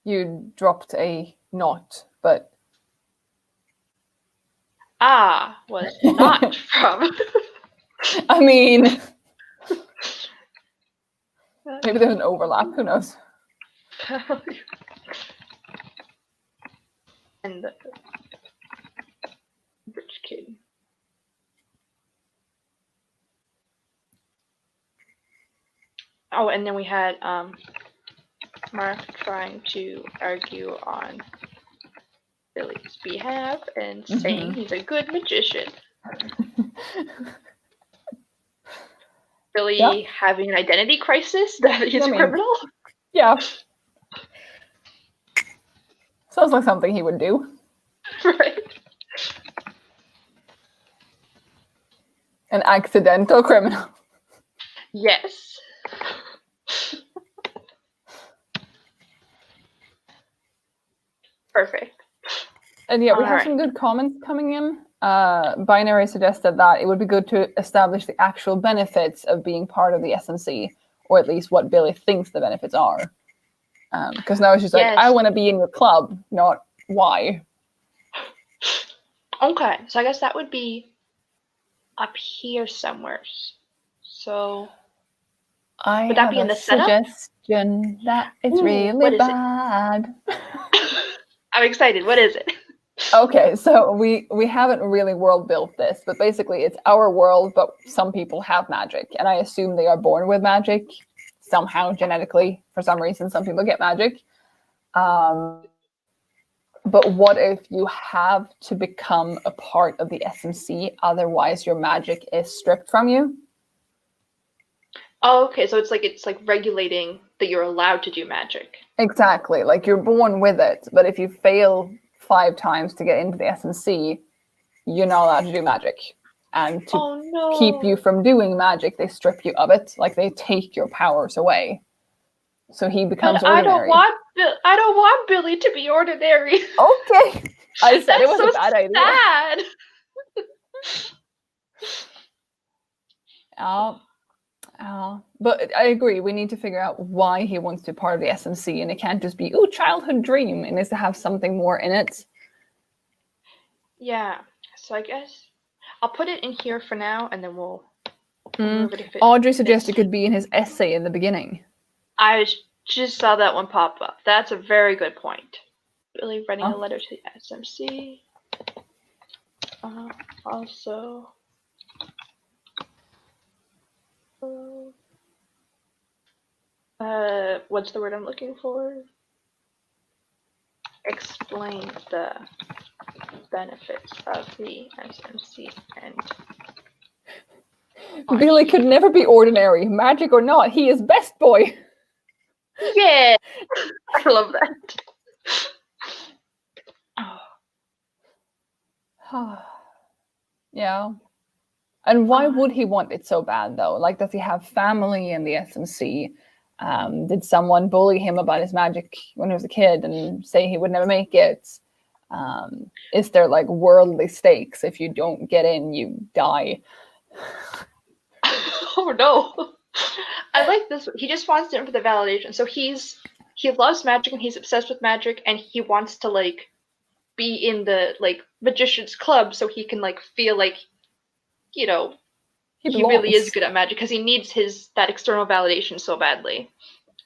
You dropped a not, but... Was not from... I mean... Maybe there's an overlap, who knows? And the rich kid. Oh, and then we had Mark trying to argue on Billy's behalf and saying he's a good magician. Billy having an identity crisis that he's a criminal. Yeah. Sounds like something he would do. Right. An accidental criminal. Yes. Perfect. And yeah, we All have right. some good comments coming in. Binary suggested that it would be good to establish the actual benefits of being part of the SMC, or at least what Billy thinks the benefits are. Because now she's like, Yes. I want to be in your club, not why. Okay, so I guess that would be up here somewhere. So I would that have be in a the setup? suggestion that it's Ooh, really what is it? bad. I'm excited. What is it? Okay, so we haven't really world built this, but basically it's our world, but some people have magic, and I assume they are born with magic somehow genetically. For some reason, some people get magic. But what if you have to become a part of the SMC, otherwise your magic is stripped from you? Oh, okay, so it's like regulating that you're allowed to do magic. Exactly, like you're born with it, but if you fail 5 times to get into the SMC, you're not allowed to do magic. And to keep you from doing magic, they strip you of it, like they take your powers away. So he becomes But I don't ordinary. want Billy to be ordinary. Okay, I said it was so a bad idea. Sad. But I agree, we need to figure out why he wants to be part of the SMC, and it can't just be, childhood dream. It needs to have something more in it. Yeah, so I guess I'll put it in here for now, and then we'll move it if it Audrey suggested fits. it could be in his essay in the beginning. I just saw that one pop up. That's a very good point. Billy writing a letter to the SMC. Also, what's the word I'm looking for? Explain the benefits of the SMC and Billy could never be ordinary, magic or not. He is best boy. Yeah, I love that. Yeah. And why would he want it so bad, though? Like, does he have family in the SMC? Did someone bully him about his magic when he was a kid and say he would never make it? Is there like worldly stakes? If you don't get in, you die. Oh no. I like this. He just wants it for the validation. So he loves magic and he's obsessed with magic, and he wants to like be in the like magician's club so he can like feel like, you know, he really is good at magic, because he needs that external validation so badly.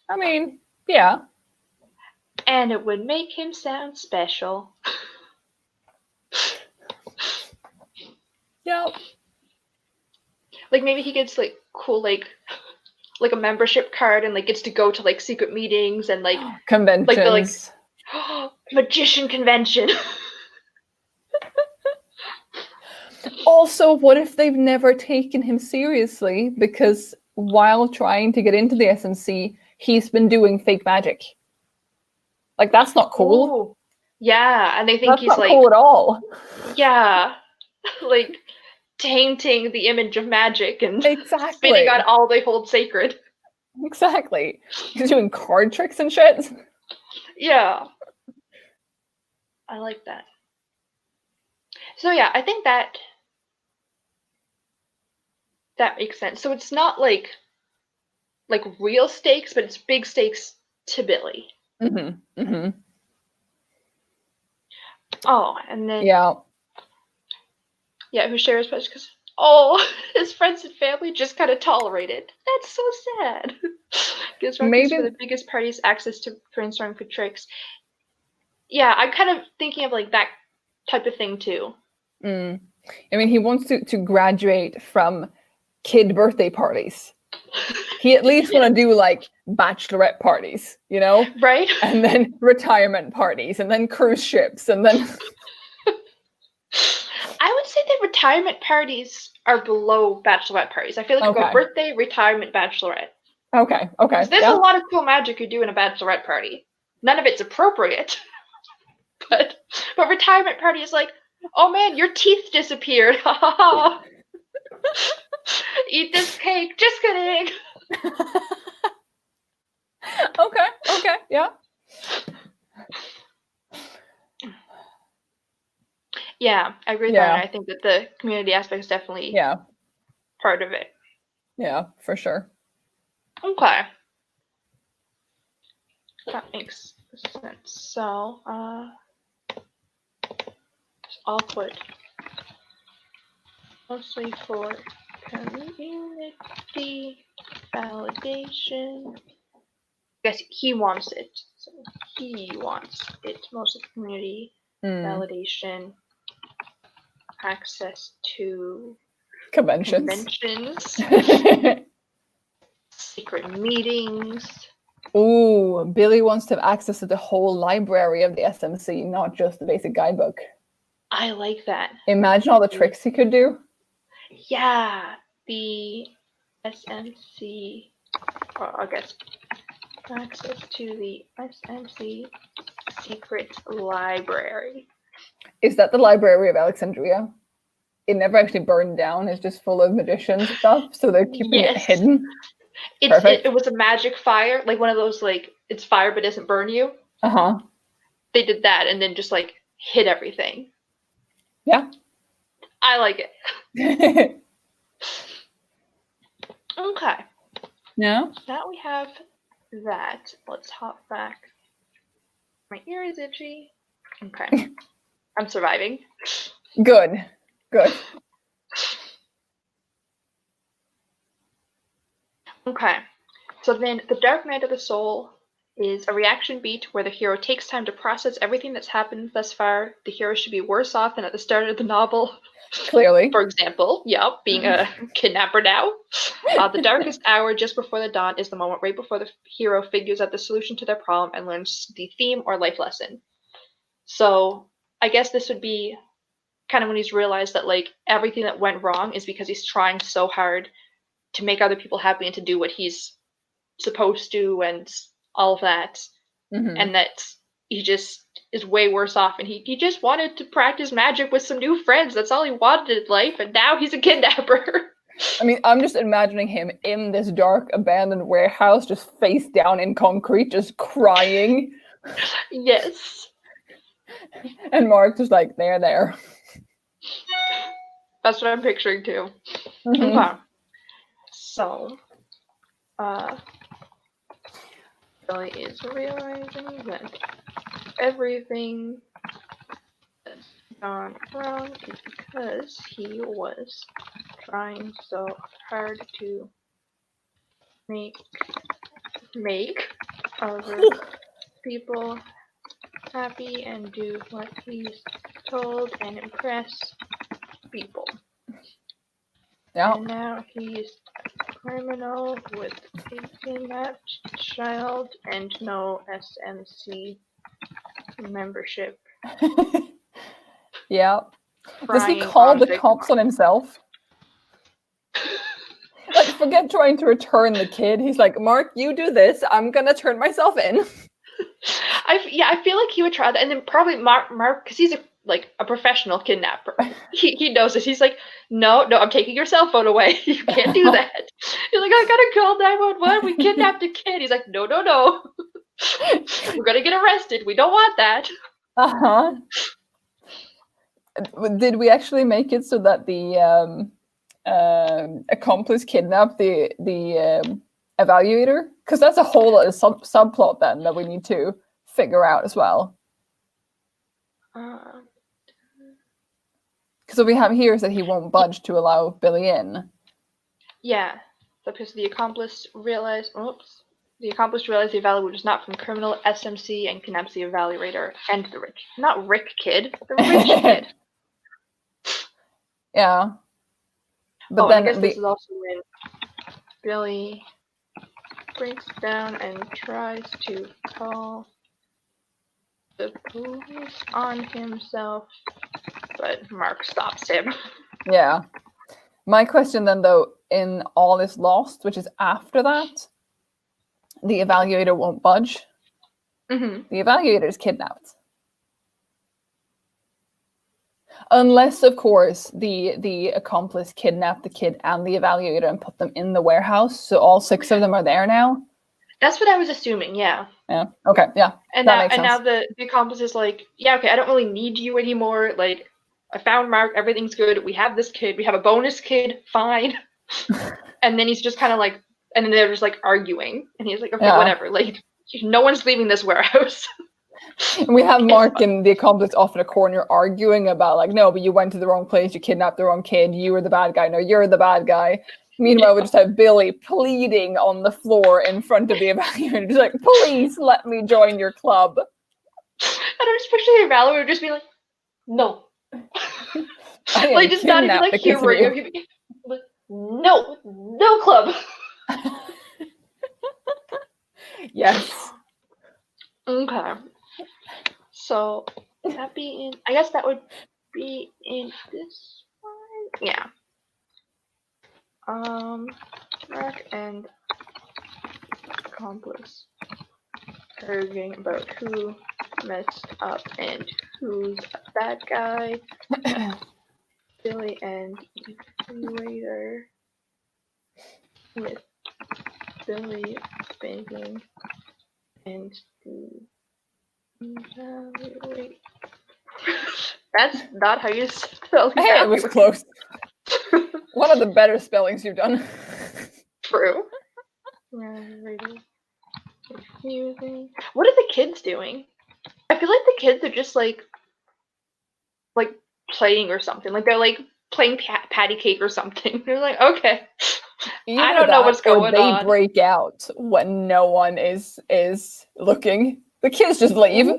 I mean, yeah. And it would make him sound special. Yeah. Like maybe he gets like cool like a membership card and like gets to go to like secret meetings and like conventions. Like the magician convention. Also, what if they've never taken him seriously because while trying to get into the SMC, he's been doing fake magic? Like, that's not cool. Ooh. Yeah, and they think that's he's not like cool at all. Yeah, like tainting the image of magic and exactly. spitting out all they hold sacred. Exactly. He's doing card tricks and shit. Yeah. I like that. So yeah, I think that makes sense. So it's not like real stakes, but it's big stakes to Billy. Mm-hmm. Mm-hmm. Oh, and then yeah, who shares much because his friends and family just kind of tolerate it. That's so sad. Gives Ruckus for the biggest parties access to brainstorming for tricks. Yeah, I'm kind of thinking of like that type of thing too. I mean, he wants to graduate from kid birthday parties. He at least want to do like bachelorette parties, you know? Right? And then retirement parties, and then cruise ships, and then... I would say that retirement parties are below bachelorette parties. I feel like you go birthday, retirement, bachelorette. Okay. Because there's a lot of cool magic you do in a bachelorette party. None of it's appropriate. but retirement party is like, oh man, your teeth disappeared. Eat this cake. Just kidding. Okay, yeah. Yeah, I agree with that. And I think that the community aspect is definitely part of it. Yeah, for sure. Okay. That makes sense. So, I'll put mostly for community validation. I guess he wants it. So he wants it. Mostly community validation. Access to Conventions. Secret meetings. Ooh, Billy wants to have access to the whole library of the SMC, not just the basic guidebook. I like that. Imagine all the tricks he could do. Yeah, the SMC, or I guess access to the SMC secret library. Is that the Library of Alexandria? It never actually burned down. It's just full of magicians and stuff, so they're keeping it hidden. It was a magic fire, like one of those, like, it's fire but doesn't burn you. They did that and then just like hid everything. Yeah. I like it. Okay. Yeah. Now we have that. Let's hop back. My ear is itchy. Okay. I'm surviving. Good. Okay. So then the Dark Night of the Soul is a reaction beat where the hero takes time to process everything that's happened thus far. The hero should be worse off than at the start of the novel. Clearly. For example, being a kidnapper now. The darkest hour just before the dawn is the moment right before the hero figures out the solution to their problem and learns the theme or life lesson. So I guess this would be kind of when he's realized that like everything that went wrong is because he's trying so hard to make other people happy and to do what he's supposed to and all of that. And that he just is way worse off, and he just wanted to practice magic with some new friends. That's all he wanted in life, and now he's a kidnapper. I mean, I'm just imagining him in this dark, abandoned warehouse, just face down in concrete, just crying. Yes. And Mark just like, there. That's what I'm picturing too. Okay. So, Billy is realizing that everything that's gone wrong is because he was trying so hard to make other people happy and do what he's told and impress people. Yeah. And now he's a criminal with a kidnapped child and no SMC membership. Yeah. Does he call the cops on himself? Like, forget trying to return the kid. He's like, Mark, you do this. I'm gonna turn myself in. I feel like he would try that, and then probably Mark, because he's a professional kidnapper. He knows this. He's like, no, I'm taking your cell phone away. You can't do that. He's like, I gotta call 911. We kidnapped a kid. He's like, no. We're gonna get arrested. We don't want that. Did we actually make it so that the accomplice kidnapped the evaluator? Because that's a whole other subplot then that we need to figure out as well. Because what we have here is that he won't budge to allow Billy in. Yeah, because the accomplice realized the evaluator is not from criminal SMC and kidnaps the evaluator and the rich, not Rick kid, the rich kid. Yeah. But then I guess this is also when Billy breaks down and tries to call the police on himself, but Mark stops him. Yeah. My question then, though, in All Is Lost, which is after that, the evaluator won't budge. The evaluator is kidnapped. Unless, of course, the accomplice kidnapped the kid and the evaluator and put them in the warehouse, so all 6 of them are there now. That's what I was assuming. Yeah. Yeah. Okay. Yeah. And now the accomplice is like, yeah, okay, I don't really need you anymore. Like, I found Mark, everything's good. We have this kid, we have a bonus kid, fine. And then he's just kind of like, and then they're just like arguing, and he's like, okay, whatever, like no one's leaving this warehouse. And we have Mark and the accomplice off in a corner arguing about like, no, but you went to the wrong place, you kidnapped the wrong kid, you were the bad guy, no, you're the bad guy. Meanwhile, we just have Billy pleading on the floor in front of the evaluator, just like, please let me join your club. And I'm just picturing the evaluator just be like, no. Like, just not even like humoring him. Like, no, no club. Yes. Okay. So that be in, I guess that would be in this one. Yeah. Mark and accomplice arguing about who messed up and who's a bad guy. Billy and evaluator with Billy begging and the evaluate. That's not how you spell evaluate. Hey, it was close. One of the better spellings you've done. True. Confusing. What are the kids doing? I feel like the kids are just like playing or something. Like they're like playing patty cake or something. They're like, okay. I don't know what's going on. They break out when no one is looking. The kids just leave.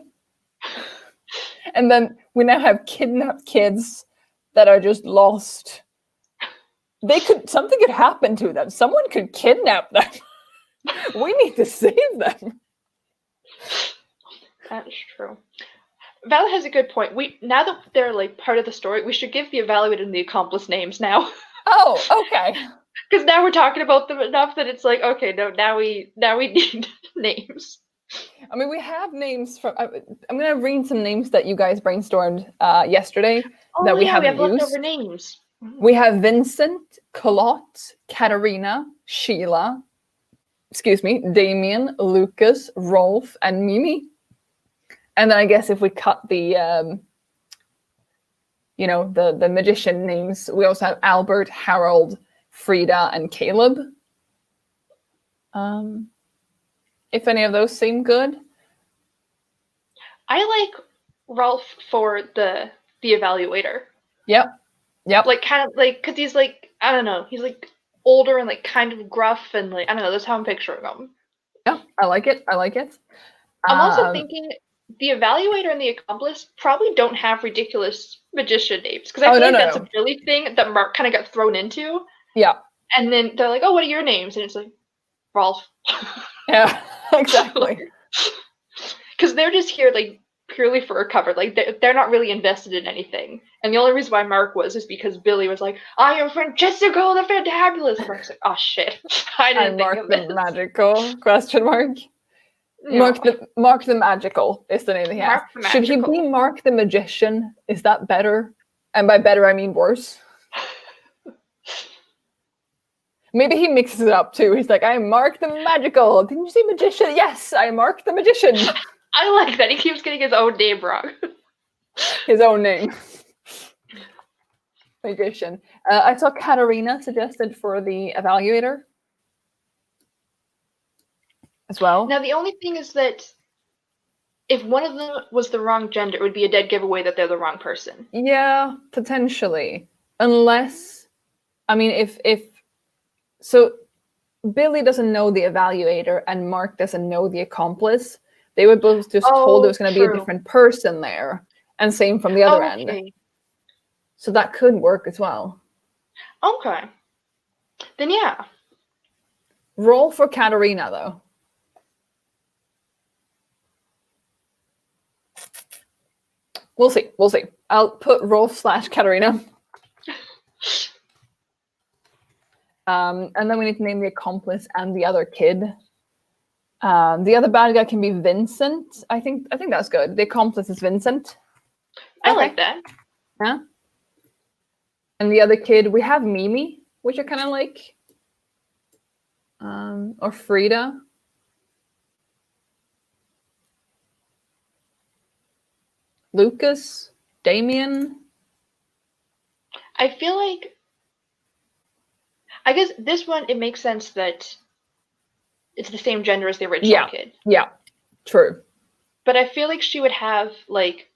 And then we now have kidnapped kids that are just lost. Something could happen to them. Someone could kidnap them. We need to save them. That's true. Val has a good point. Now that they're like part of the story, we should give the evaluator and the accomplice names now. Oh, okay. Because now we're talking about them enough that it's like, okay, no, now we need names. I mean, we have names from. I'm gonna read some names that you guys brainstormed yesterday that we haven't used. Leftover names. We have Vincent, Colette, Katerina, Sheila, Damien, Lucas, Rolf, and Mimi. And then I guess if we cut the, the magician names, we also have Albert, Harold, Frida, and Caleb. If any of those seem good. I like Rolf for the evaluator. Yep. Like kind of like, cause he's like, I don't know, he's like older and like kind of gruff and like, I don't know, that's how I'm picturing him. Yeah, I like it. I'm also thinking the evaluator and the accomplice probably don't have ridiculous magician names, because I feel like that's a Billy thing that Mark kind of got thrown into. Yeah. And then they're like, oh, what are your names? And it's like, Rolf. Yeah, exactly. Because they're just here like purely for a cover. Like they're not really invested in anything. And the only reason why Mark is because Billy was like, I am Francesco the Fantabulous. And Mark's like, oh shit. I didn't think of this. Magical question mark. No. Mark the Magical is the name that he has. Should he be Mark the Magician? Is that better? And by better I mean worse. Maybe he mixes it up too. He's like, I'm Mark the Magical. Didn't you say magician? Yes, I'm Mark the Magician. I like that. He keeps getting his own name wrong. His own name. Magician. I saw Katerina suggested for the evaluator as well. Now, the only thing is that if one of them was the wrong gender, it would be a dead giveaway that they're the wrong person. Yeah, potentially. Unless, I mean, so Billy doesn't know the evaluator and Mark doesn't know the accomplice. They were both just told there was going to be a different person there. And same from the other end. So that could work as well. Okay. Then yeah. Roll for Katerina, though. We'll see. I'll put Rolf/Katerina. And then we need to name the accomplice and the other kid. The other bad guy can be Vincent. I think that's good. The accomplice is Vincent. I like that. Yeah. And the other kid, we have Mimi, which I kind of like. Or Frida. Lucas, Damien. I feel like, I guess this one, it makes sense that it's the same gender as the original kid. Yeah, true. But I feel like she would have like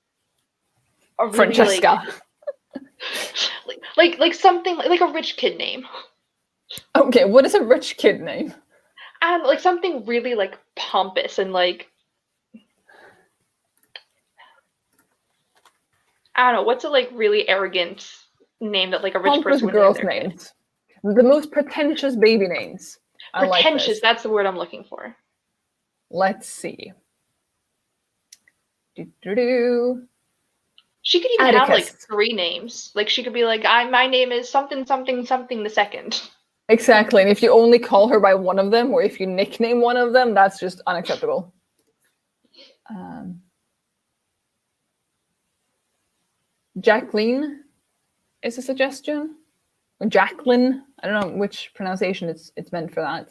a really Francesca. like something like a rich kid name. Okay, what is a rich kid name? And like something really like pompous and like, I don't know, what's a like really arrogant name that like a rich Pompous person would name girls' their kid? names. The most pretentious baby names. I like Pretentious, this. that's the word I'm looking for. Let's see. Do-do-do. She could even have like Atticus. 3 names. Like she could be like, my name is something something something the second. Exactly, and if you only call her by one of them, or if you nickname one of them, that's just unacceptable. Jacqueline is a suggestion. Or Jacqueline. I don't know which pronunciation it's meant for that.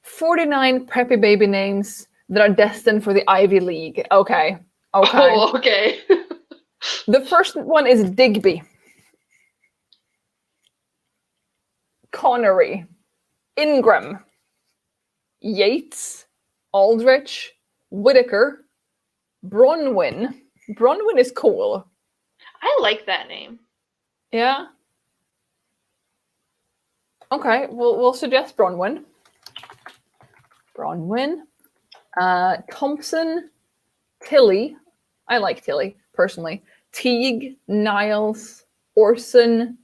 49 preppy baby names that are destined for the Ivy League. Okay. Oh, okay. The first one is Digby. Connery. Ingram. Yates. Aldrich. Whitaker. Bronwyn. Bronwyn is cool. I like that name. Yeah. Okay, we'll suggest Bronwyn. Bronwyn. Thompson. Tilly. I like Tilly, personally. Teague. Niles. Orson.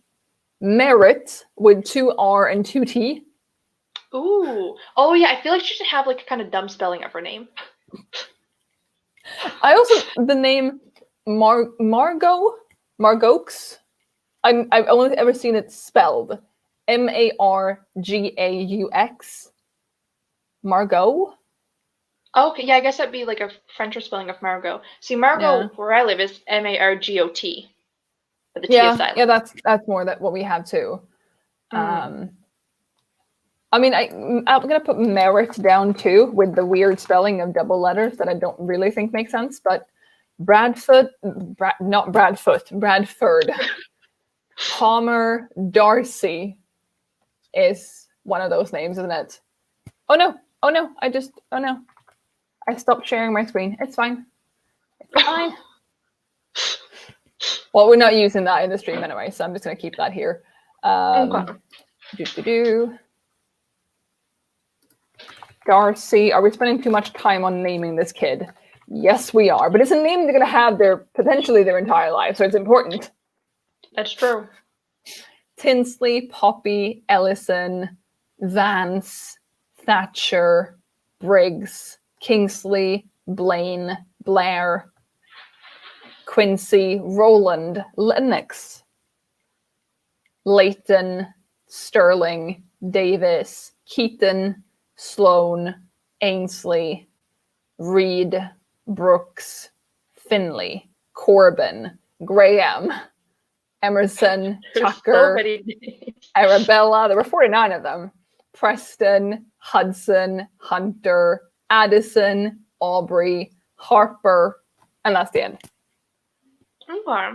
Merritt with 2 R and 2 T. Ooh. Oh yeah, I feel like she should have like a kind of dumb spelling of her name. I also, the name Margaux? I've only ever seen it spelled. Margaux. Margot? Okay, yeah, I guess that'd be like a French spelling of Margot. See, Margot, where I live, is Margot, with the T is silent. Yeah, that's more that what we have too. I mean, I'm gonna put Merritt down too, with the weird spelling of double letters that I don't really think make sense. But Bradford. Palmer Darcy is one of those names, isn't it? Oh no! I stopped sharing my screen. It's fine. It's fine. Well, we're not using that in the stream anyway, so I'm just gonna keep that here. Darcy, are we spending too much time on naming this kid? Yes, we are. But it's a name they're going to have potentially their entire life, so it's important. That's true. Tinsley, Poppy, Ellison, Vance, Thatcher, Briggs, Kingsley, Blaine, Blair, Quincy, Roland, Lennox, Leighton, Sterling, Davis, Keaton, Sloan, Ainsley, Reed, Brooks, Finley, Corbin, Graham, Emerson, Tucker, Arabella. There were 49 of them. Preston, Hudson, Hunter, Addison, Aubrey, Harper, and that's the end. Okay.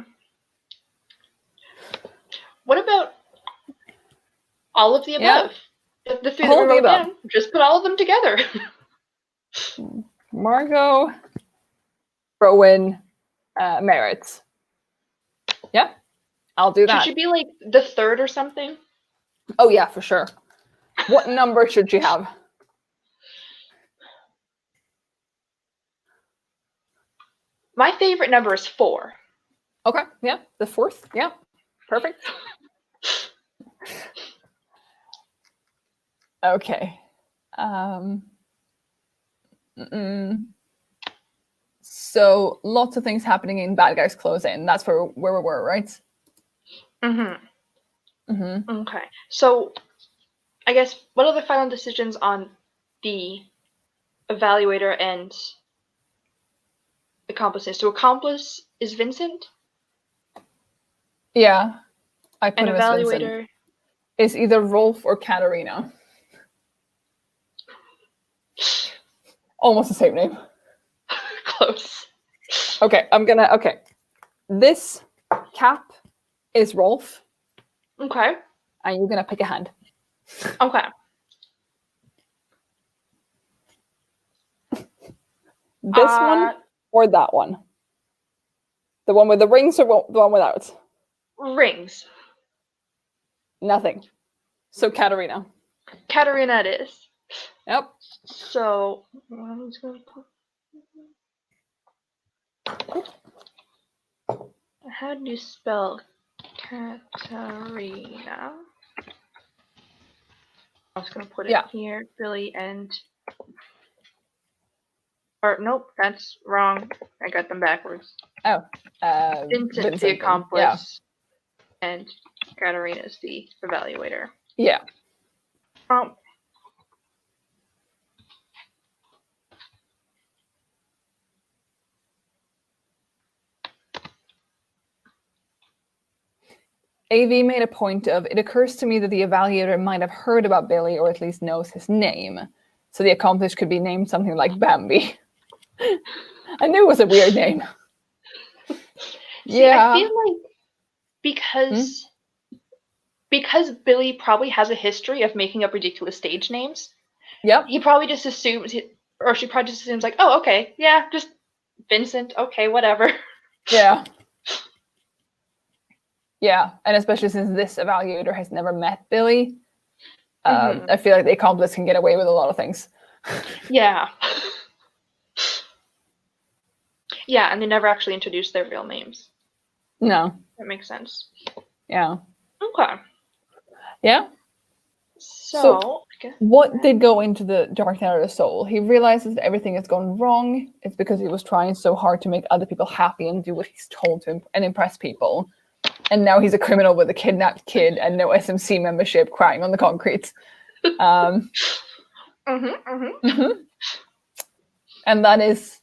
What about all of the above? Yeah. The few that we wrote down, just put all of them together. Margot, Rowan, Merritt. Yeah, I'll do that. Should she be like the 3rd or something? Oh yeah, for sure. What number should she have? My favorite number is 4. Okay, yeah, the 4th. Yeah, perfect. Okay. So lots of things happening in Bad Guys Close In. That's where we were, right? Okay. So I guess what are the final decisions on the evaluator and accomplices? So accomplice is Vincent? Yeah. I put an him as evaluator Vincent. Is either Rolf or Katarina. Almost the same name. Close. Okay, okay. This Cap is Rolf, Okay. and you're gonna pick a hand. Okay. This one or that one? The one with the rings or the one without? Rings. Nothing. So Katarina. Katarina it is. Yep. So, how do you spell Katarina? I was going to put it here, Billy and... Or, nope, that's wrong. I got them backwards. Oh. Vincent, the accomplice, and Katarina is the evaluator. Yeah. AV made a point of, it occurs to me that the evaluator might have heard about Billy or at least knows his name. So the accomplice could be named something like Bambi. I knew it was a weird name. See, I feel like because Billy probably has a history of making up ridiculous stage names, he probably just assumes, or she probably just assumes like, oh, okay, yeah, just Vincent, okay, whatever. Yeah. Yeah, and especially since this evaluator has never met Billy, I feel like the accomplice can get away with a lot of things. Yeah. Yeah, and they never actually introduced their real names. No. That makes sense. Yeah. Okay. Yeah? So what did go into the dark night of the soul? He realizes that everything has gone wrong. It's because he was trying so hard to make other people happy and do what he's told to and impress people. And now he's a criminal with a kidnapped kid and no SMC membership crying on the concrete. And that is,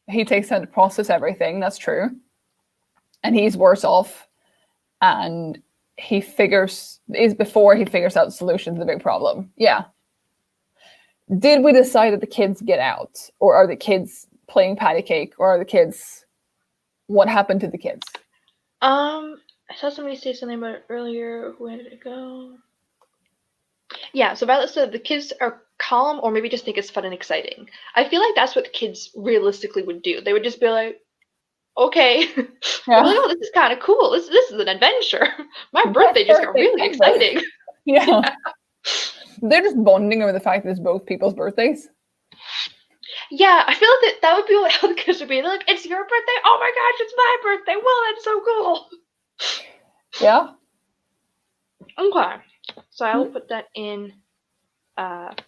he takes time to process everything. That's true. And he's worse off. And he before he figures out the solution to the big problem. Yeah. Did we decide that the kids get out? Or are the kids playing patty cake? Or are the kids... What happened to the kids? I saw somebody say something about it earlier. Where did it go? Yeah, so Violet said the kids are calm or maybe just think it's fun and exciting. I feel like that's what the kids realistically would do. They would just be like, okay, well, no, this is kind of cool. This is an adventure. My birthday just got really exciting. Yeah. They're just bonding over the fact that it's both people's birthdays. Yeah, I feel like that would be what the kids would be. They're like, it's your birthday? Oh my gosh, it's my birthday. Well, that's so cool. Yeah. Okay. So I will put that in Bad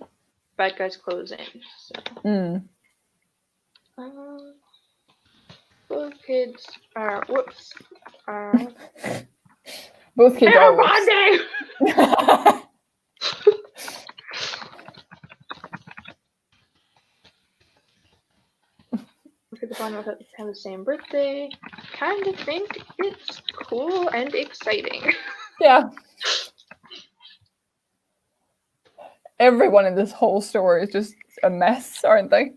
Guys Closing. So. Both kids are both kids are bonding. The bond have the same birthday. Kind of think it's cool and exciting. Yeah. Everyone in this whole story is just a mess, aren't they?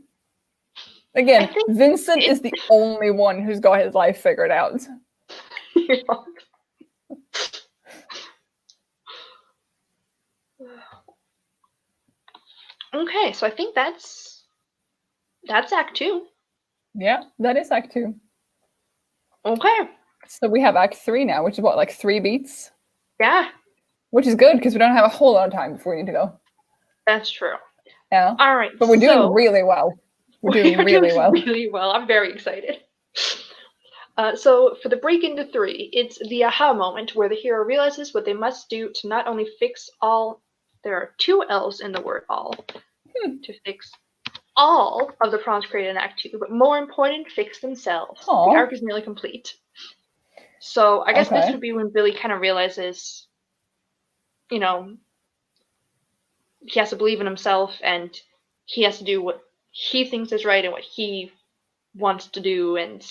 Again, Vincent is the only one who's got his life figured out. Yeah. Okay, so I think that's Act 2. Yeah, that is Act 2. Okay. So we have Act 3 now, which is what, like 3 beats? Yeah. Which is good, because we don't have a whole lot of time before we need to go. That's true. Yeah. All right. But we're doing really well. We're doing really well. Really well. I'm very excited. So for the break into 3, it's the aha moment where the hero realizes what they must do to not only fix all, there are 2 L's in the word all, to fix all of the problems created in Act 2, but more important, fix themselves. Aww. The arc is nearly complete. So I guess this would be when Billy kind of realizes, you know, he has to believe in himself and he has to do what he thinks is right and what he wants to do and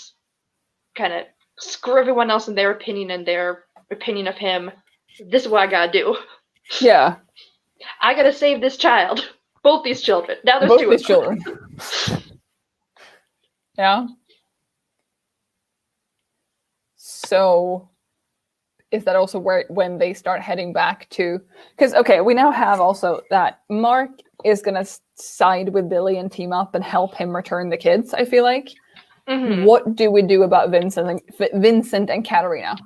kind of screw everyone else in their opinion and their opinion of him. This is what I gotta do. Yeah. I gotta save this child. Both these children. Now there's Both 2 these of them. children. Yeah. So is that also where when they start heading back to, because okay, we now have also that Mark is gonna side with Billy and team up and help him return the kids, I feel like. Mm-hmm. What do we do about Vincent and Katerina?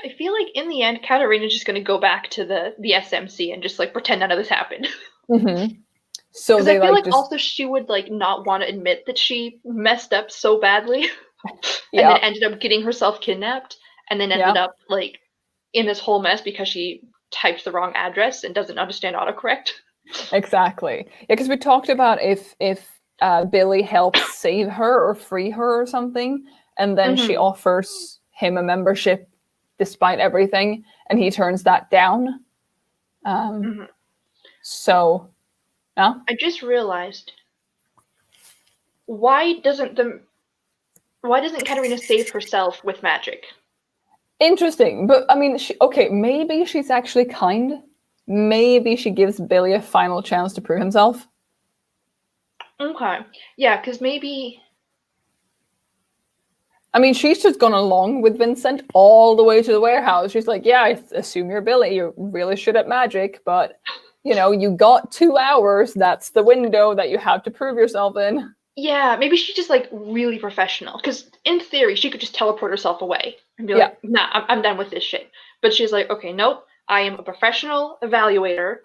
I feel like in the end, Katarina's just going to go back to the SMC and just like pretend none of this happened. Mm-hmm. So Because they I feel like just also she would like not want to admit that she messed up so badly, and yeah then ended up getting herself kidnapped, and then ended up like in this whole mess because she typed the wrong address and doesn't understand autocorrect. exactly. Yeah, because we talked about if Billy helps save her or free her or something, and then she offers him a membership despite everything, and he turns that down. So, yeah. I just realized why doesn't Katarina save herself with magic? Interesting, but I mean, okay, maybe she's actually kind. Maybe she gives Billy a final chance to prove himself. Okay, yeah, because maybe. I mean, she's just gone along with Vincent all the way to the warehouse. She's like, yeah, I assume you're Billy. You're really shit at magic, but, you know, you got 2 hours. That's the window that you have to prove yourself in. Yeah, maybe she's just like really professional. Because in theory, she could just teleport herself away and be like, nah, I'm done with this shit. But she's like, okay, nope, I am a professional evaluator.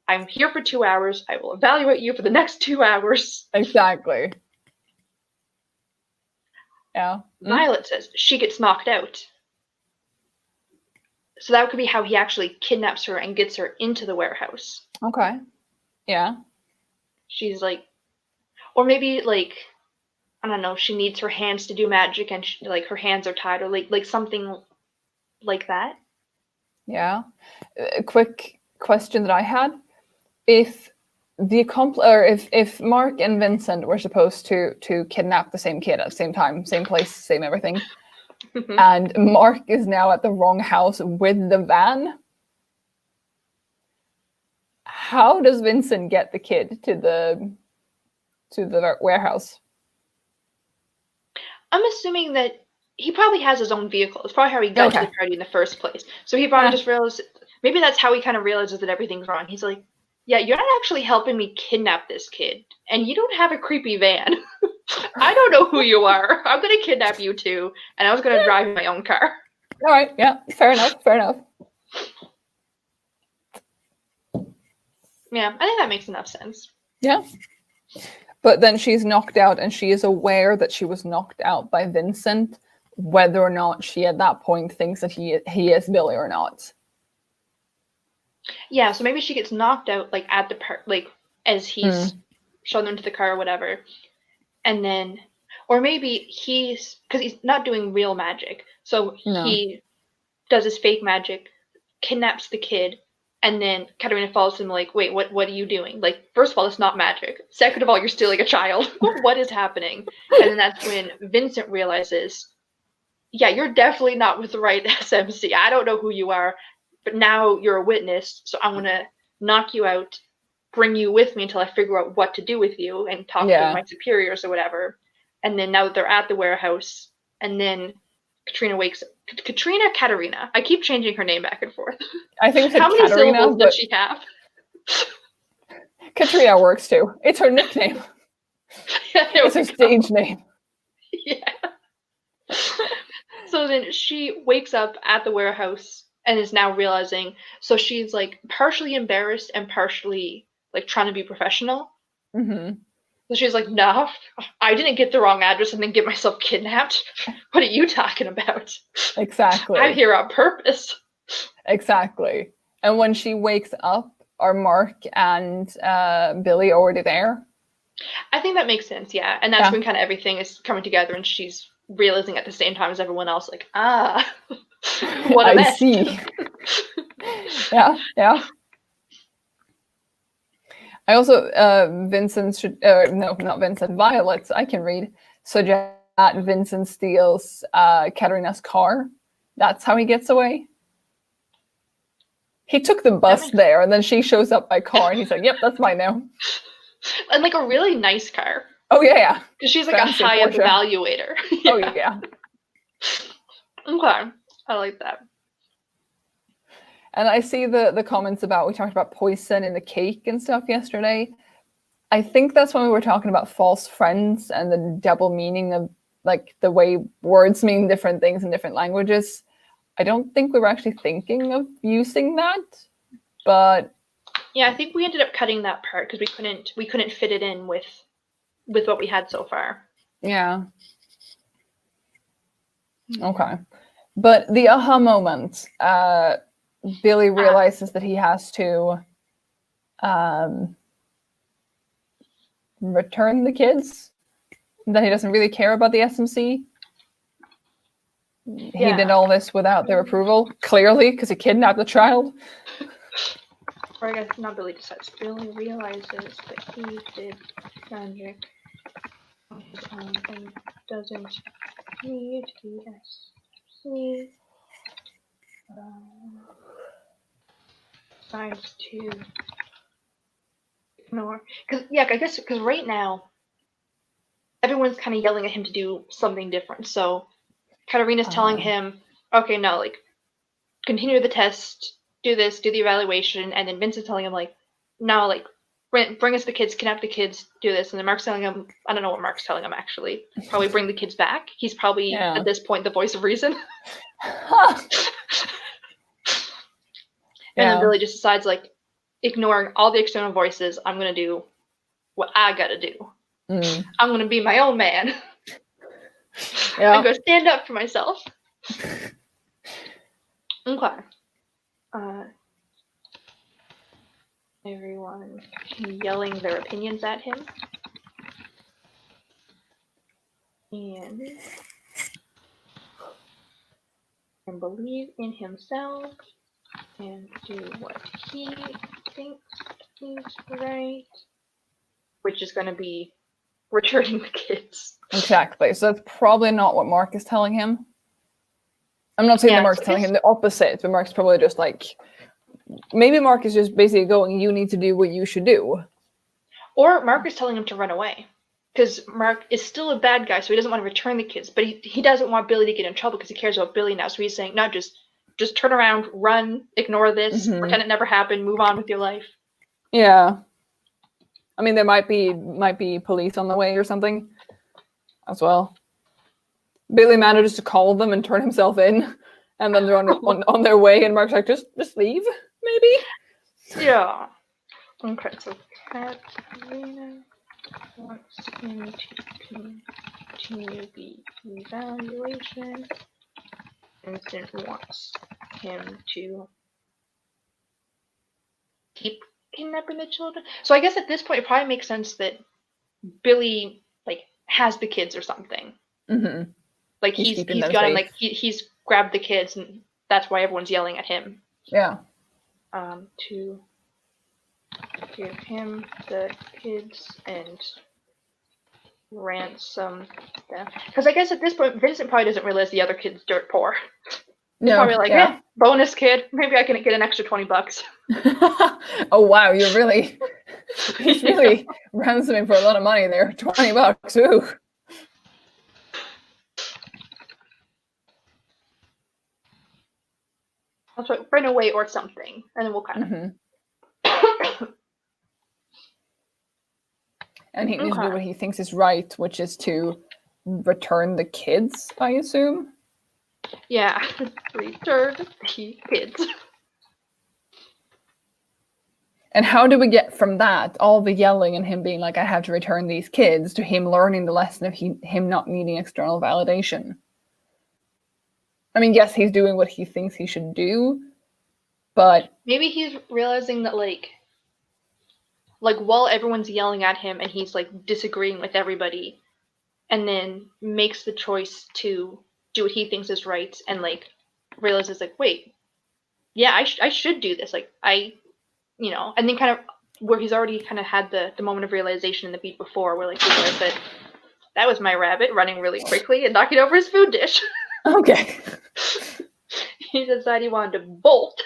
I'm here for 2 hours. I will evaluate you for the next 2 hours. Exactly. Yeah. Violet says she gets knocked out. So that could be how he actually kidnaps her and gets her into the warehouse. Okay. Yeah. She's like, or maybe like, I don't know, she needs her hands to do magic and like her hands are tied or like something like that. Yeah. A quick question that I had. If if Mark and Vincent were supposed to kidnap the same kid at the same time, same place, same everything, and Mark is now at the wrong house with the van, how does Vincent get the kid to the warehouse? I'm assuming that he probably has his own vehicle. It's probably how he got to the party in the first place. So he probably just realized, maybe that's how he kind of realizes that everything's wrong. He's like, yeah, you're not actually helping me kidnap this kid, and you don't have a creepy van. I don't know who you are. I'm going to kidnap you too, and I was going to drive my own car. All right, yeah, fair enough. Yeah, I think that makes enough sense. Yeah. But then she's knocked out, and she is aware that she was knocked out by Vincent, whether or not she at that point thinks that he is Billy or not. Yeah, so maybe she gets knocked out like at the like as he's shown them to the car or whatever, and then, or maybe because he's not doing real magic, so he does his fake magic, kidnaps the kid. And then Katarina follows him like, wait, what are you doing? Like, first of all, it's not magic. Second of all, you're stealing a child. What is happening? And then that's when Vincent realizes, yeah, you're definitely not with the right SMC. I don't know who you are, but now you're a witness, so I'm going to knock you out, bring you with me until I figure out what to do with you and talk to my superiors or whatever. And then now that they're at the warehouse, and then Katarina wakes up. Katarina. I keep changing her name back and forth. I think it's how many Katarina, syllables does she have? Katrina works too. It's her nickname. It's her stage name. Yeah. So then she wakes up at the warehouse and is now realizing. So she's like partially embarrassed and partially like trying to be professional. So she's like, no, I didn't get the wrong address and then get myself kidnapped. What are you talking about? Exactly. I'm here on purpose. Exactly. And when she wakes up, are Mark and Billy already there? I think that makes sense, yeah. And that's when kind of everything is coming together and she's realizing at the same time as everyone else, like, what a mess. I see. Yeah. I also, Vincent should, no, not Vincent, Violet, I can read, suggest that Vincent steals Katarina's car. That's how he gets away. He took the bus there, and then she shows up by car, and he's like, yep, that's mine now. And like a really nice car. Oh, yeah. Because she's like fancy a high-up evaluator. Oh, yeah. Okay. I like that. And I see the comments about, we talked about poison in the cake and stuff yesterday. I think that's when we were talking about false friends and the double meaning of like the way words mean different things in different languages. I don't think we were actually thinking of using that, but yeah, I think we ended up cutting that part because we couldn't fit it in with what we had so far. Yeah. Okay. But the aha moment, Billy realizes that he has to return the kids, that he doesn't really care about the SMC. He did all this without their approval, clearly, because he kidnapped the child. Or I guess not Billy decides. Billy realizes that he did magic on his own and doesn't need the SMC. Decides to ignore. I guess because right now everyone's kind of yelling at him to do something different. So Katarina's telling him, okay, no, like, continue the test, do this, do the evaluation, and then Vince is telling him, like, no, like, bring us the kids, kidnap the kids, do this, and then Mark's telling him, I don't know what Mark's telling him, actually, probably bring the kids back. He's probably, at this point, the voice of reason. And then Billy just decides, like, ignoring all the external voices, I'm going to do what I got to do. I'm going to be my own man. I'm going to stand up for myself. Okay. Everyone yelling their opinions at him. And believe in himself and do what he thinks is right. Which is going to be returning the kids. Exactly. So that's probably not what Mark is telling him. I'm not saying that Mark's telling him the opposite, but Mark's probably just like, maybe Mark is just basically going, you need to do what you should do. Or Mark is telling him to run away. Because Mark is still a bad guy, so he doesn't want to return the kids. But he doesn't want Billy to get in trouble because he cares about Billy now. So he's saying, no, just turn around, run, ignore this, pretend it never happened, move on with your life. Yeah. I mean, there might be police on the way or something as well. Billy manages to call them and turn himself in, and then they're on their way, and Mark's like, just leave, maybe? Yeah. Okay, so Katarina wants him to continue the evaluation. Vincent wants him to keep kidnapping the children. So I guess at this point it probably makes sense that Billy like has the kids or something. Like he's got him, like he's grabbed the kids, and that's why everyone's yelling at him. Yeah. To give him the kids and ransom them. Because I guess at this point Vincent probably doesn't realize the other kid's dirt poor. He's probably like, bonus kid. Maybe I can get an extra $20. Oh wow, he's really ransoming for a lot of money there. $20. Ooh. I'll try run away or something, and then we'll kind of. And he needs to do what he thinks is right, which is to return the kids, I assume. Yeah, return the kids. And how do we get from that, all the yelling and him being like, I have to return these kids, to him learning the lesson of him not needing external validation? I mean, yes, he's doing what he thinks he should do, but... Maybe he's realizing that, like while everyone's yelling at him and he's, like, disagreeing with everybody, and then makes the choice to do what he thinks is right, and, like, realizes, like, wait, yeah, I should do this, like, and then kind of, where he's already kind of had the moment of realization in the beat before, where, like, he said, that was my rabbit running really quickly and knocking over his food dish. Okay. He decided he wanted to bolt.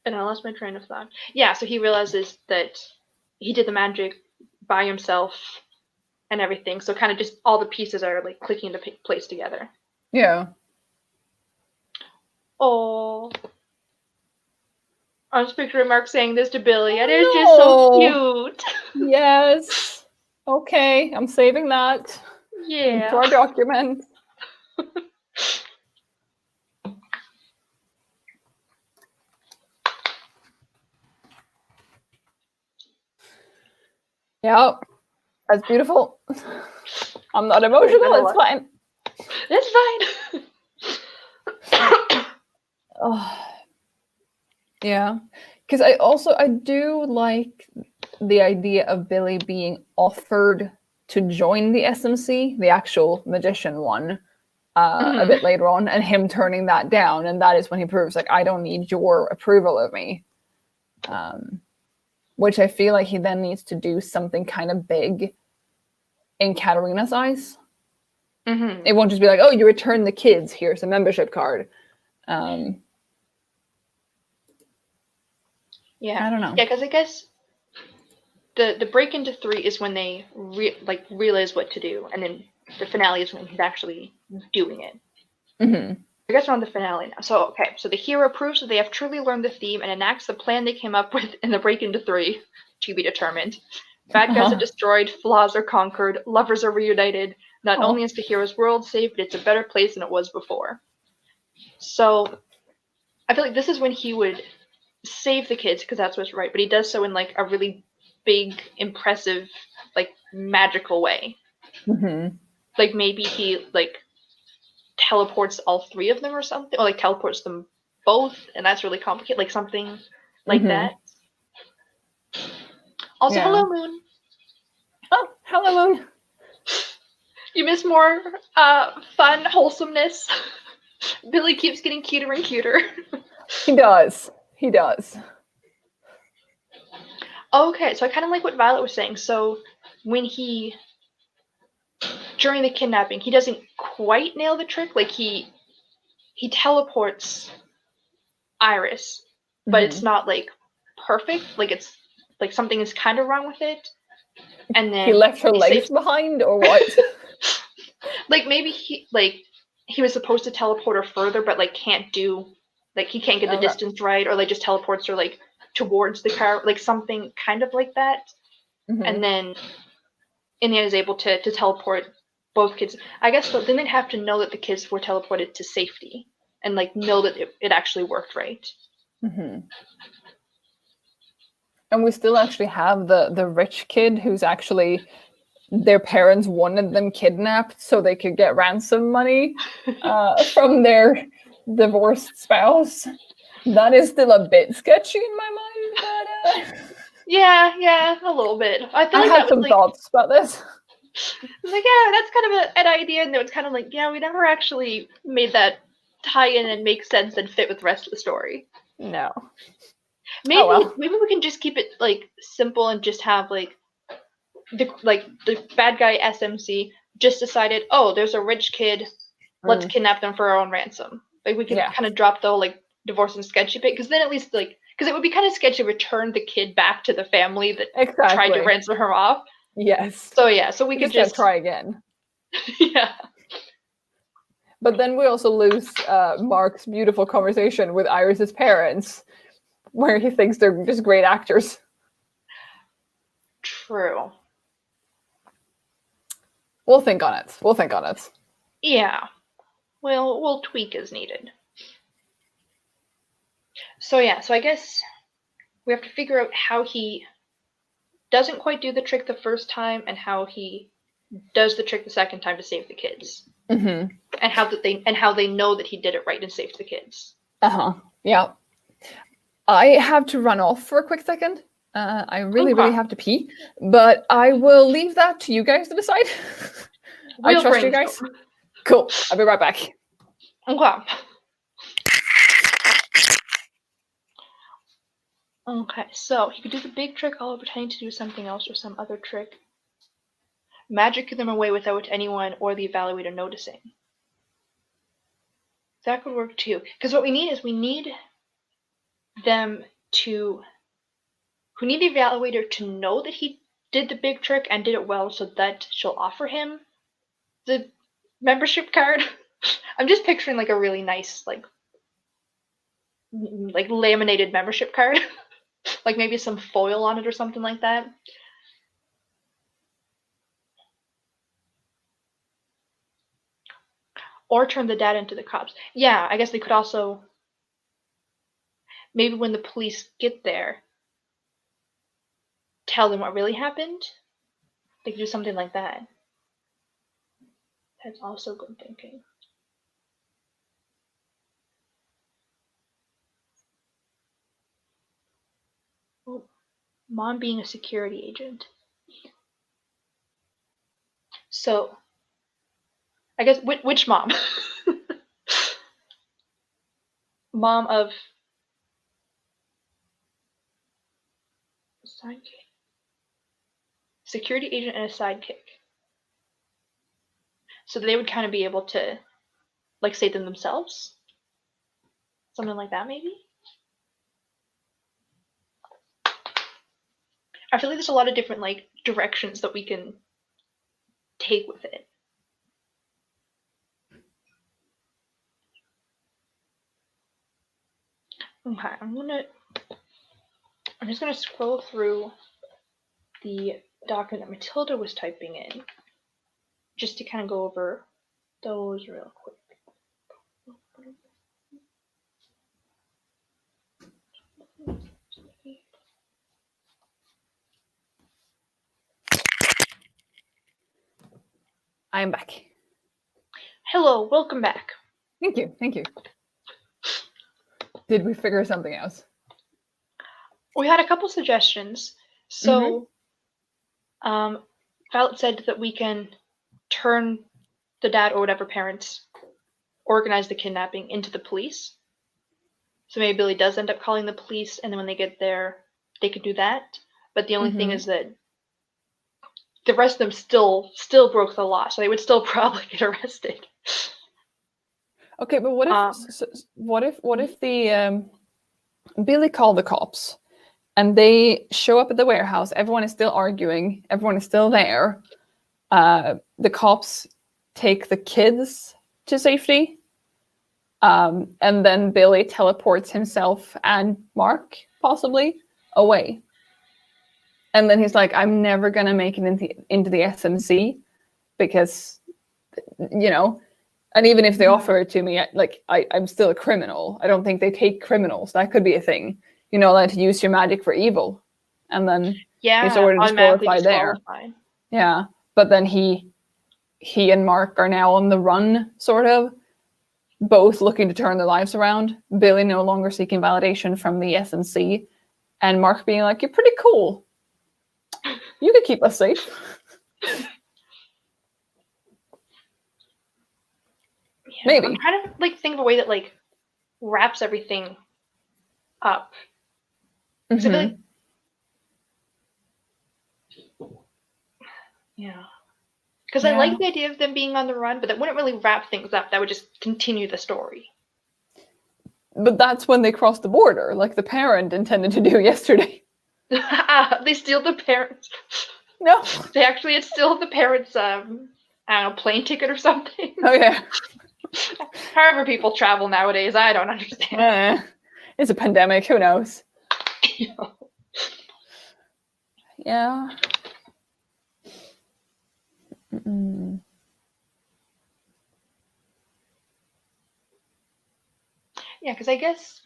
And I lost my train of thought. Yeah, so he realizes that he did the magic by himself and everything. So kind of just all the pieces are like clicking into place together. Yeah. Oh. I'm just picturing Mark saying this to Billy, and it's No. just so cute. Yes. Okay, I'm saving that. Yeah. To our document. Yep. That's beautiful. I'm not emotional, it's fine. It's fine. Oh. Yeah. Because I do like the idea of Billy being offered to join the SMC, the actual magician one, a bit later on, and him turning that down, and that is when he proves, like, I don't need your approval of me. Which I feel like he then needs to do something kind of big in Katarina's eyes. It won't just be like, oh, you return the kids, here's a membership card. Yeah. I don't know. Yeah, because I guess the break into 3 is when they realize what to do, and then the finale is when he's actually doing it. I guess we're on the finale now. So, okay, so the hero proves that they have truly learned the theme and enacts the plan they came up with in the break into 3, to be determined. Bad guys are destroyed, flaws are conquered, lovers are reunited. Not only is the hero's world safe, but it's a better place than it was before. So, I feel like this is when he would save the kids, because that's what's right, but he does so in, like, a really big, impressive, like, magical way. Like, maybe he, like, teleports all 3 of them or something, or like teleports them both, and that's really complicated, like something like that. Also, hello Moon. Oh, hello Moon. You miss more fun wholesomeness. Billy keeps getting cuter and cuter. He does. Okay, so I kind of like what Violet was saying. So when he, during the kidnapping, he doesn't quite nail the trick. Like he teleports Iris, but it's not like perfect. Like it's like something is kind of wrong with it. And then he left her legs behind, or what? Like maybe he was supposed to teleport her further, but like can't do, like he can't get the distance right, or like just teleports her like towards the car, like something kind of like that. And then in the end is able to teleport both kids. I guess then they'd have to know that the kids were teleported to safety, and like know that it actually worked right. And we still actually have the rich kid who's actually, their parents wanted them kidnapped so they could get ransom money from their divorced spouse. That is still a bit sketchy in my mind, but yeah, a little bit. I feel like had some thoughts about this. Like, yeah, that's kind of an idea, and it's kind of like, yeah, we never actually made that tie in and make sense and fit with the rest of the story. No. Maybe we can just keep it like simple and just have like the bad guy SMC just decided, oh, there's a rich kid, let's kidnap them for our own ransom. Like we could kind of drop the whole like divorce and sketchy bit, because then at least like, because it would be kind of sketchy to return the kid back to the family that tried to ransom her off. Yes. So yeah, so we could just try again. Yeah. But then we also lose Mark's beautiful conversation with Iris's parents, where he thinks they're just great actors. True. We'll think on it. Yeah. We'll tweak as needed. So yeah, so I guess we have to figure out how he doesn't quite do the trick the first time, and how he does the trick the second time to save the kids. And how they know that he did it right and saved the kids. Yeah. I have to run off for a quick second. I really have to pee, but I will leave that to you guys to decide. I trust you guys. Cool. I'll be right back. Okay, so he could do the big trick all pretending to do something else or some other trick. Magic them away without anyone or the evaluator noticing. That could work too. Because what we need them to... We need the evaluator to know that he did the big trick and did it well, so that she'll offer him the membership card. I'm just picturing like a really nice, like, like laminated membership card, like maybe some foil on it or something like that. Or turn the dad into the cops. Yeah, I guess they could also, maybe when the police get there, tell them what really happened. They could do something like that. That's also good thinking. Oh, mom being a security agent. So, I guess which mom? Mom of sidekick. Security agent and a sidekick. So they would kind of be able to, like, say them themselves. Something like that, maybe? I feel like there's a lot of different, like, directions that we can take with it. Okay, I'm just gonna scroll through the document that Matilda was typing in, just to kind of go over those real quick. I am back. Hello, welcome back. Thank you. Thank you. Did we figure something out? We had a couple suggestions. So, Violet said that we can turn the dad or whatever parents organize the kidnapping into the police. So maybe Billy does end up calling the police, and then when they get there, they could do that. But the only thing is that the rest of them still broke the law, so they would still probably get arrested. Okay, but what if the Billy called the cops and they show up at the warehouse, everyone is still arguing, everyone is still there. The cops take the kids to safety, and then Billy teleports himself and Mark possibly away. And then he's like, I'm never gonna make it into the SMC because, you know, and even if they offer it to me, like I'm still a criminal. I don't think they take criminals. That could be a thing. You're not allowed to use your magic for evil. And then he's sort of disqualified there. Yeah. But then he and Mark are now on the run, sort of, both looking to turn their lives around. Billy no longer seeking validation from the SMC, and Mark being like, you're pretty cool. You could keep us safe. Yeah, maybe. I'm trying to like think of a way that like wraps everything up. I feel like, yeah. Because I like the idea of them being on the run, but that wouldn't really wrap things up. That would just continue the story. But that's when they cross the border, like the parent intended to do yesterday. They steal the parents. No. They actually had steal the parents' I don't know, plane ticket or something. Oh yeah. However people travel nowadays, I don't understand. It's a pandemic, who knows? Yeah. Mm-mm. Yeah, because I guess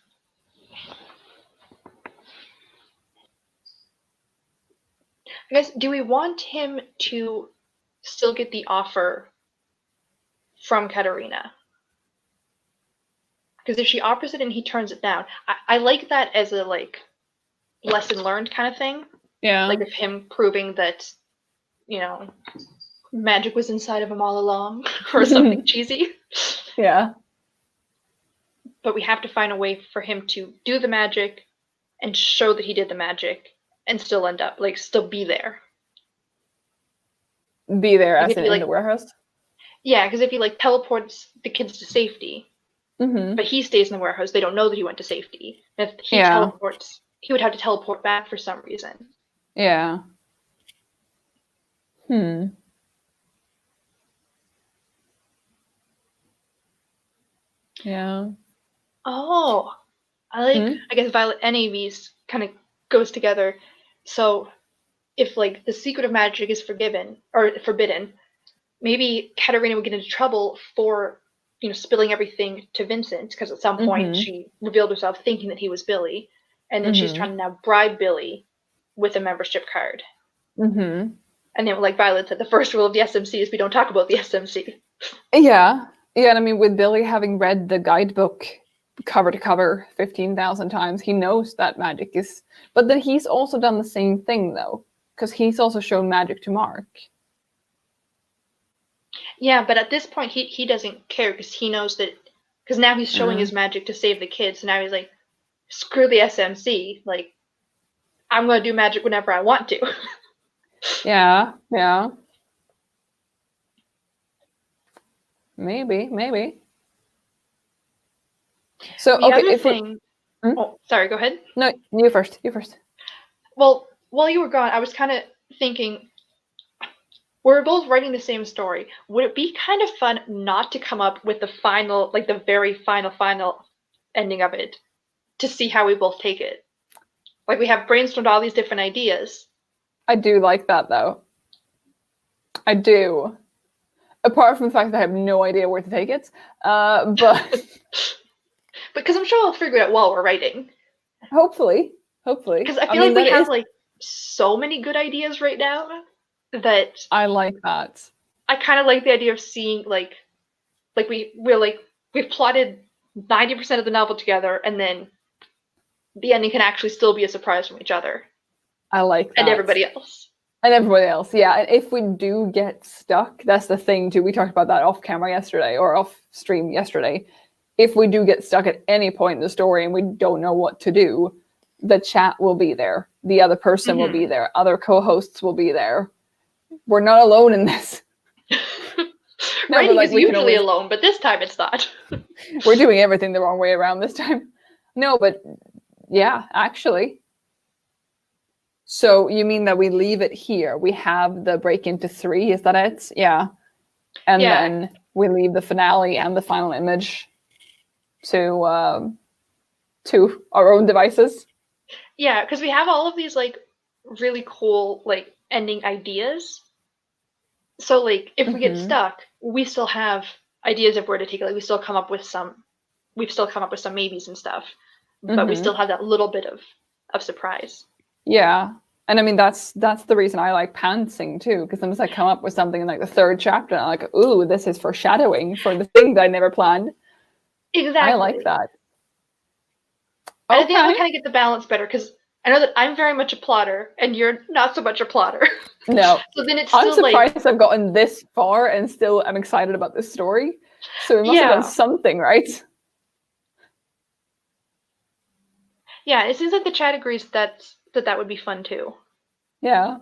do we want him to still get the offer from Katerina? Because if she offers it and he turns it down, I like that as a like lesson learned kind of thing. Yeah. Like of him proving that, you know, magic was inside of him all along, or something cheesy. Yeah. But we have to find a way for him to do the magic and show that he did the magic and still end up, like, still be there. Be there Like as in like, the warehouse? Yeah, because if he, like, teleports the kids to safety, but he stays in the warehouse, they don't know that he went to safety. If he teleports, he would have to teleport back for some reason. Yeah. Yeah. Oh, I like, I guess Violet and Aves kind of goes together. So if like the secret of magic is forbidden, maybe Katerina would get into trouble for, spilling everything to Vincent, because at some point she revealed herself thinking that he was Billy, and then she's trying to now bribe Billy with a membership card. And then, like Violet said, the first rule of the SMC is we don't talk about the SMC. Yeah. And I mean, with Billy having read the guidebook cover to cover 15,000 times, he knows that magic is... But then he's also done the same thing, though, because he's also shown magic to Mark. Yeah, but at this point, he doesn't care, because he knows that... Because now he's showing his magic to save the kids, so now he's like, screw the SMC, like, I'm going to do magic whenever I want to. Yeah. Maybe. So, the okay, other thing... Oh, sorry, go ahead. No, you first. Well, while you were gone, I was kind of thinking, we're both writing the same story. Would it be kind of fun not to come up with the final, like the very final ending of it, to see how we both take it? Like, we have brainstormed all these different ideas. I do like that, though. I do. Apart from the fact that I have no idea where to take it. But... Because I'm sure I'll figure it out while we're writing. Hopefully. Because I feel like we have like so many good ideas right now that I like that. I kind of like the idea of seeing we've plotted 90% of the novel together, and then the ending can actually still be a surprise from each other. I like that. And everybody else. Yeah. And if we do get stuck, that's the thing too. We talked about that off camera yesterday, or off stream yesterday. If we do get stuck at any point in the story and we don't know what to do, the chat will be there. The other person will be there. Other co-hosts will be there. We're not alone in this. Writing is usually alone, but this time it's not. We're doing everything the wrong way around this time. No, but yeah, actually. So you mean that we leave it here? We have the break into 3, is that it? Yeah. And then we leave the finale and the final image to our own devices. Yeah, because we have all of these like really cool like ending ideas. So like if we get stuck, we still have ideas of where to take it. Like we've still come up with some maybes and stuff, but we still have that little bit of surprise. Yeah. And I mean, that's the reason I like pantsing too, because sometimes I come up with something in like the 3rd chapter and I'm like, ooh, this is foreshadowing for the thing that I never planned. Exactly. I like that. And I think we kind of get the balance better, because I know that I'm very much a plotter and you're not so much a plotter. No. So then it's I'm still surprised I've gotten this far and still I'm excited about this story. So we must have done something, right? Yeah, it seems like the chat agrees that would be fun too. Yeah.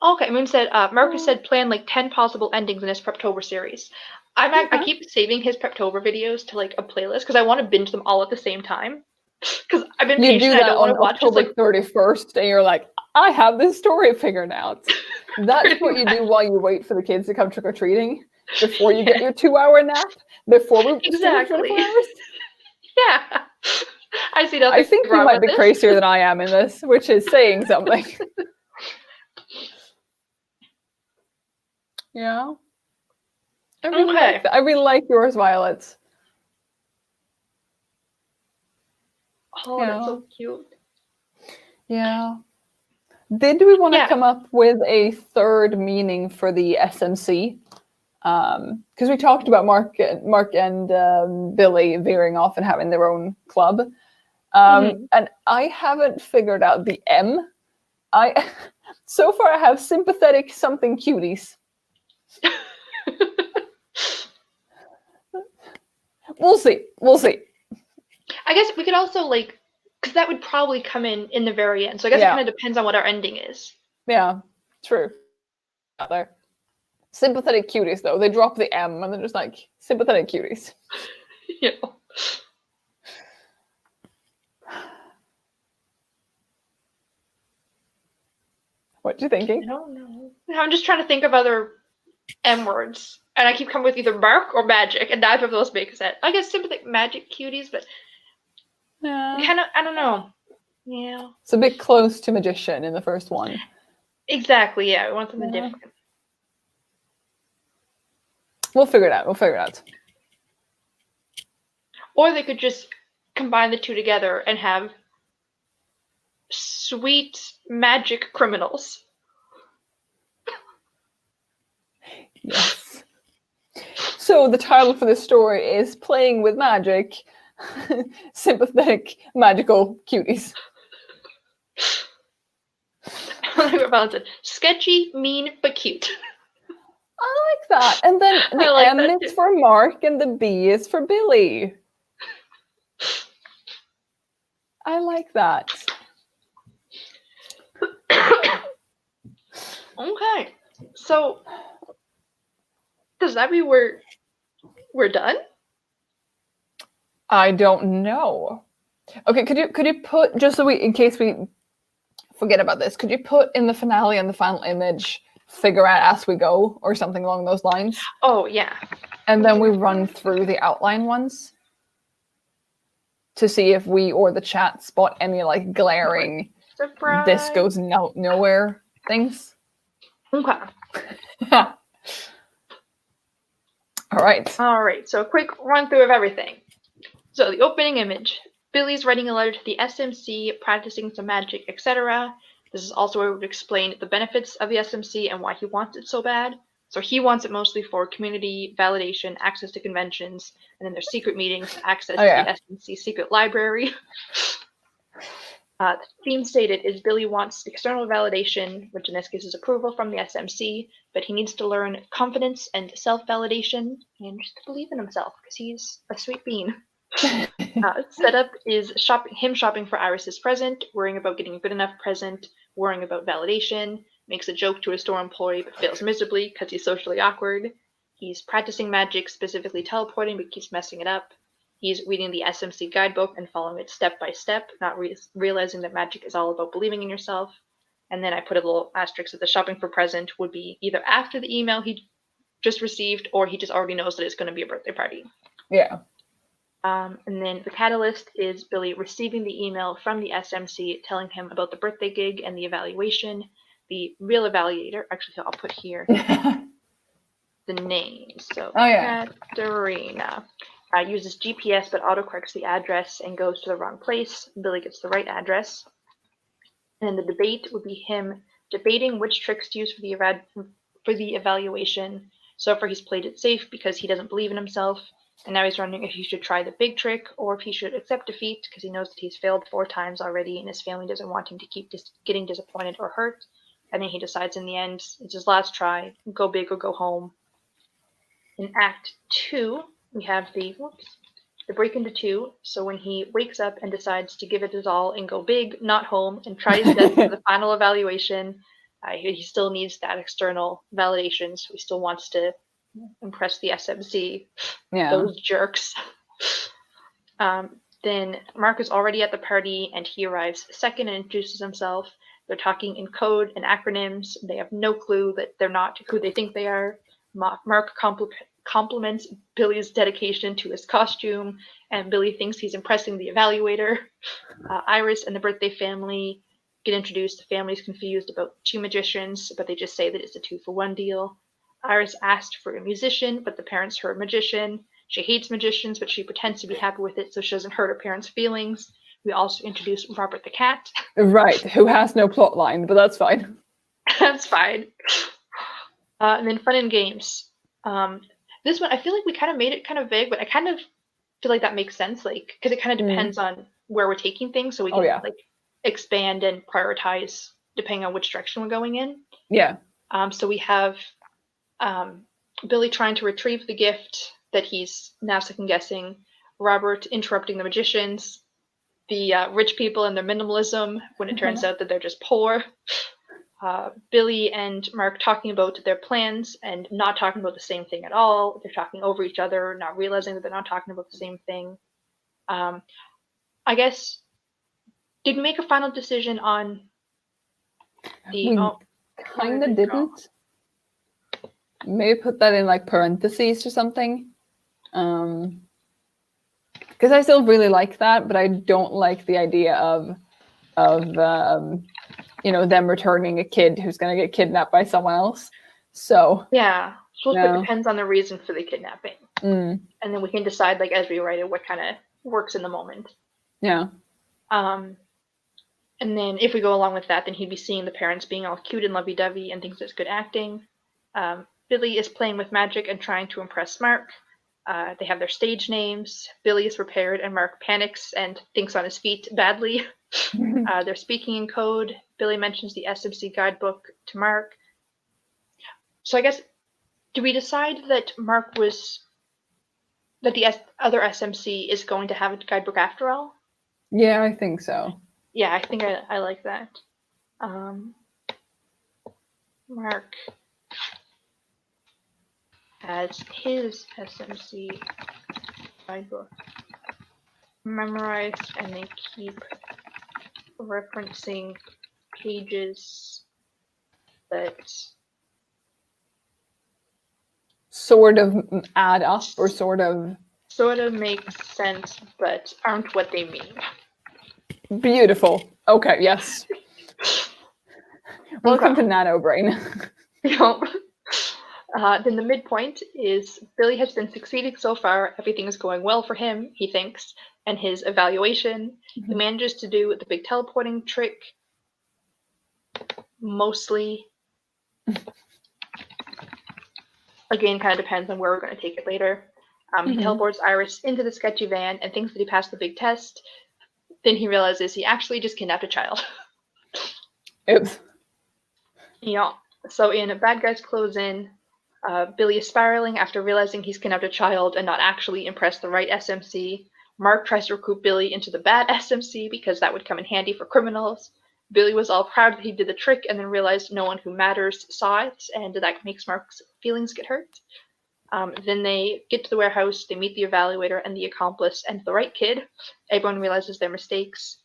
Okay, Moon said, Marcus said plan like 10 possible endings in his Preptober series. I keep saving his Preptober videos to like a playlist because I want to binge them all at the same time. Because I've been patient, I don't want to watch October 31st, and you're like, I have this story figured out. That's what you do while you wait for the kids to come trick or treating, before you get your 2-hour nap, before we exactly. 24 hours. Yeah, I see nothing. I think you might be crazier than I am in this, which is saying something. Yeah. I really like yours, Violet. Oh, that's so cute. Yeah. Did we want to come up with a 3rd meaning for the SMC? Because we talked about Mark and Billy veering off and having their own club. And I haven't figured out the M. So far I have sympathetic something cuties. We'll see. I guess we could also because that would probably come in the very end. So I guess it kind of depends on what our ending is. Yeah, true. Out there. Sympathetic cuties, though. They drop the M and they're just like, sympathetic cuties. Yeah. What you thinking? I don't know. I'm just trying to think of other M words. And I keep coming with either Mark or magic, and neither of those make sense. I guess sympathetic magic cuties, but Yeah. Kind of, I don't know. Yeah. It's a bit close to magician in the first one. Exactly, yeah. We want something Yeah. different. We'll figure it out. Or they could just combine the two together and have sweet magic criminals. Yes. So the title for this story is Playing with Magic, Sympathetic Magical Cuties. Sketchy, mean, but cute. I like that. And then the like M that is too. for Mark and the B is for Billy. I like that. Okay. So does that mean we're done? I don't know. Okay, could you put, just so we, in case we forget about this, could you put in the finale and the final image, figure out as we go, or something along those lines? Oh yeah. And then we run through the outline ones to see if we or the chat spot any like glaring Surprise. this goes nowhere things. Okay. All right. All right. So a quick run through of everything. So the opening image. Billy's writing a letter to the SMC, practicing some magic, etc. This is also where we would explain the benefits of the SMC and why he wants it so bad. So he wants it mostly for community validation, access to conventions, and then their secret meetings, access to the SMC secret library. The theme stated is Billy wants external validation, which in this case is approval from the SMC, but he needs to learn confidence and self-validation and just to believe in himself because he's a sweet bean. Setup is him shopping for Iris's present, worrying about getting a good enough present, worrying about validation, makes a joke to a store employee but fails miserably because he's socially awkward. He's practicing magic, specifically teleporting, but keeps messing it up. He's reading the SMC guidebook and following it step by step, not realizing that magic is all about believing in yourself. And then I put a little asterisk that the shopping for present would be either after the email he just received or he just already knows that it's going to be a birthday party. Yeah. And then the catalyst is Billy receiving the email from the SMC telling him about the birthday gig and the evaluation. The real evaluator, actually, I'll put here the name. So Katerina uses GPS but autocorrects the address and goes to the wrong place. Billy gets the right address. And the debate would be him debating which tricks to use for the evaluation. So far, he's played it safe because he doesn't believe in himself. And now he's wondering if he should try the big trick or if he should accept defeat because he knows that he's failed 4 times already and his family doesn't want him to keep getting disappointed or hurt. And then he decides in the end it's his last try, go big or go home. In Act 2, we have the break into 2. So when he wakes up and decides to give it his all and go big, not home, and try his best for the final evaluation, he still needs that external validation. So he still wants to impress the SMC. Yeah. Those jerks. Then Mark is already at the party and he arrives second and introduces himself. They're talking in code and acronyms. They have no clue that they're not who they think they are. Mark compliments Billy's dedication to his costume, and Billy thinks he's impressing the evaluator. Iris and the birthday family get introduced. The family's confused about 2 magicians, but they just say that it's a 2-for-1 deal. Iris asked for a musician, but the parents her magician. She hates magicians, but she pretends to be happy with it so she doesn't hurt her parents' feelings. We also introduce Robert the cat. Right, who has no plot line, but that's fine. That's fine. And then fun and games. This one, I feel like we kind of made it kind of vague, but I kind of feel like that makes sense, like because it kind of depends on where we're taking things, so we can like expand and prioritize depending on which direction we're going in. Yeah. So we have Billy trying to retrieve the gift that he's now second guessing. Robert interrupting the magicians. The rich people and their minimalism when it turns out that they're just poor. Billy and Mark talking about their plans and not talking about the same thing at all. They're talking over each other, not realizing that they're not talking about the same thing. I guess, did we make a final decision on the... We kind of didn't. Maybe put that in like parentheses or something. Because I still really like that, but I don't like the idea of them returning a kid who's going to get kidnapped by someone else. So yeah, so it no. depends on the reason for the kidnapping, and then we can decide, like, as we write it, what kind of works in the moment. Yeah. And then if we go along with that, then he'd be seeing the parents being all cute and lovey-dovey and thinks it's good acting. Billy is playing with magic and trying to impress Mark. They have their stage names. Billy is prepared and Mark panics and thinks on his feet badly. They're speaking in code. Billy mentions the SMC guidebook to Mark. So I guess, do we decide that that the other SMC is going to have a guidebook after all? Yeah, I think so. Yeah, I think I like that. Mark has his SMC guidebook memorized, and they keep referencing pages that sort of add up or sort of make sense but aren't what they mean. Beautiful. Okay, yes. Welcome to Nano Brain. Then the midpoint is Billy has been succeeding so far. Everything is going well for him, he thinks, and his evaluation. He manages to do the big teleporting trick. Mostly. Again, kind of depends on where we're going to take it later. He teleports Iris into the sketchy van and thinks that he passed the big test. Then he realizes he actually just kidnapped a child. Oops. Yeah. So in Bad Guys Close In, Billy is spiraling after realizing he's kidnapped a child and not actually impressed the right SMC. Mark tries to recruit Billy into the bad SMC because that would come in handy for criminals. Billy was all proud that he did the trick and then realized no one who matters saw it, and that makes Mark's feelings get hurt. Then they get to the warehouse, they meet the evaluator and the accomplice and the right kid. Everyone realizes their mistakes.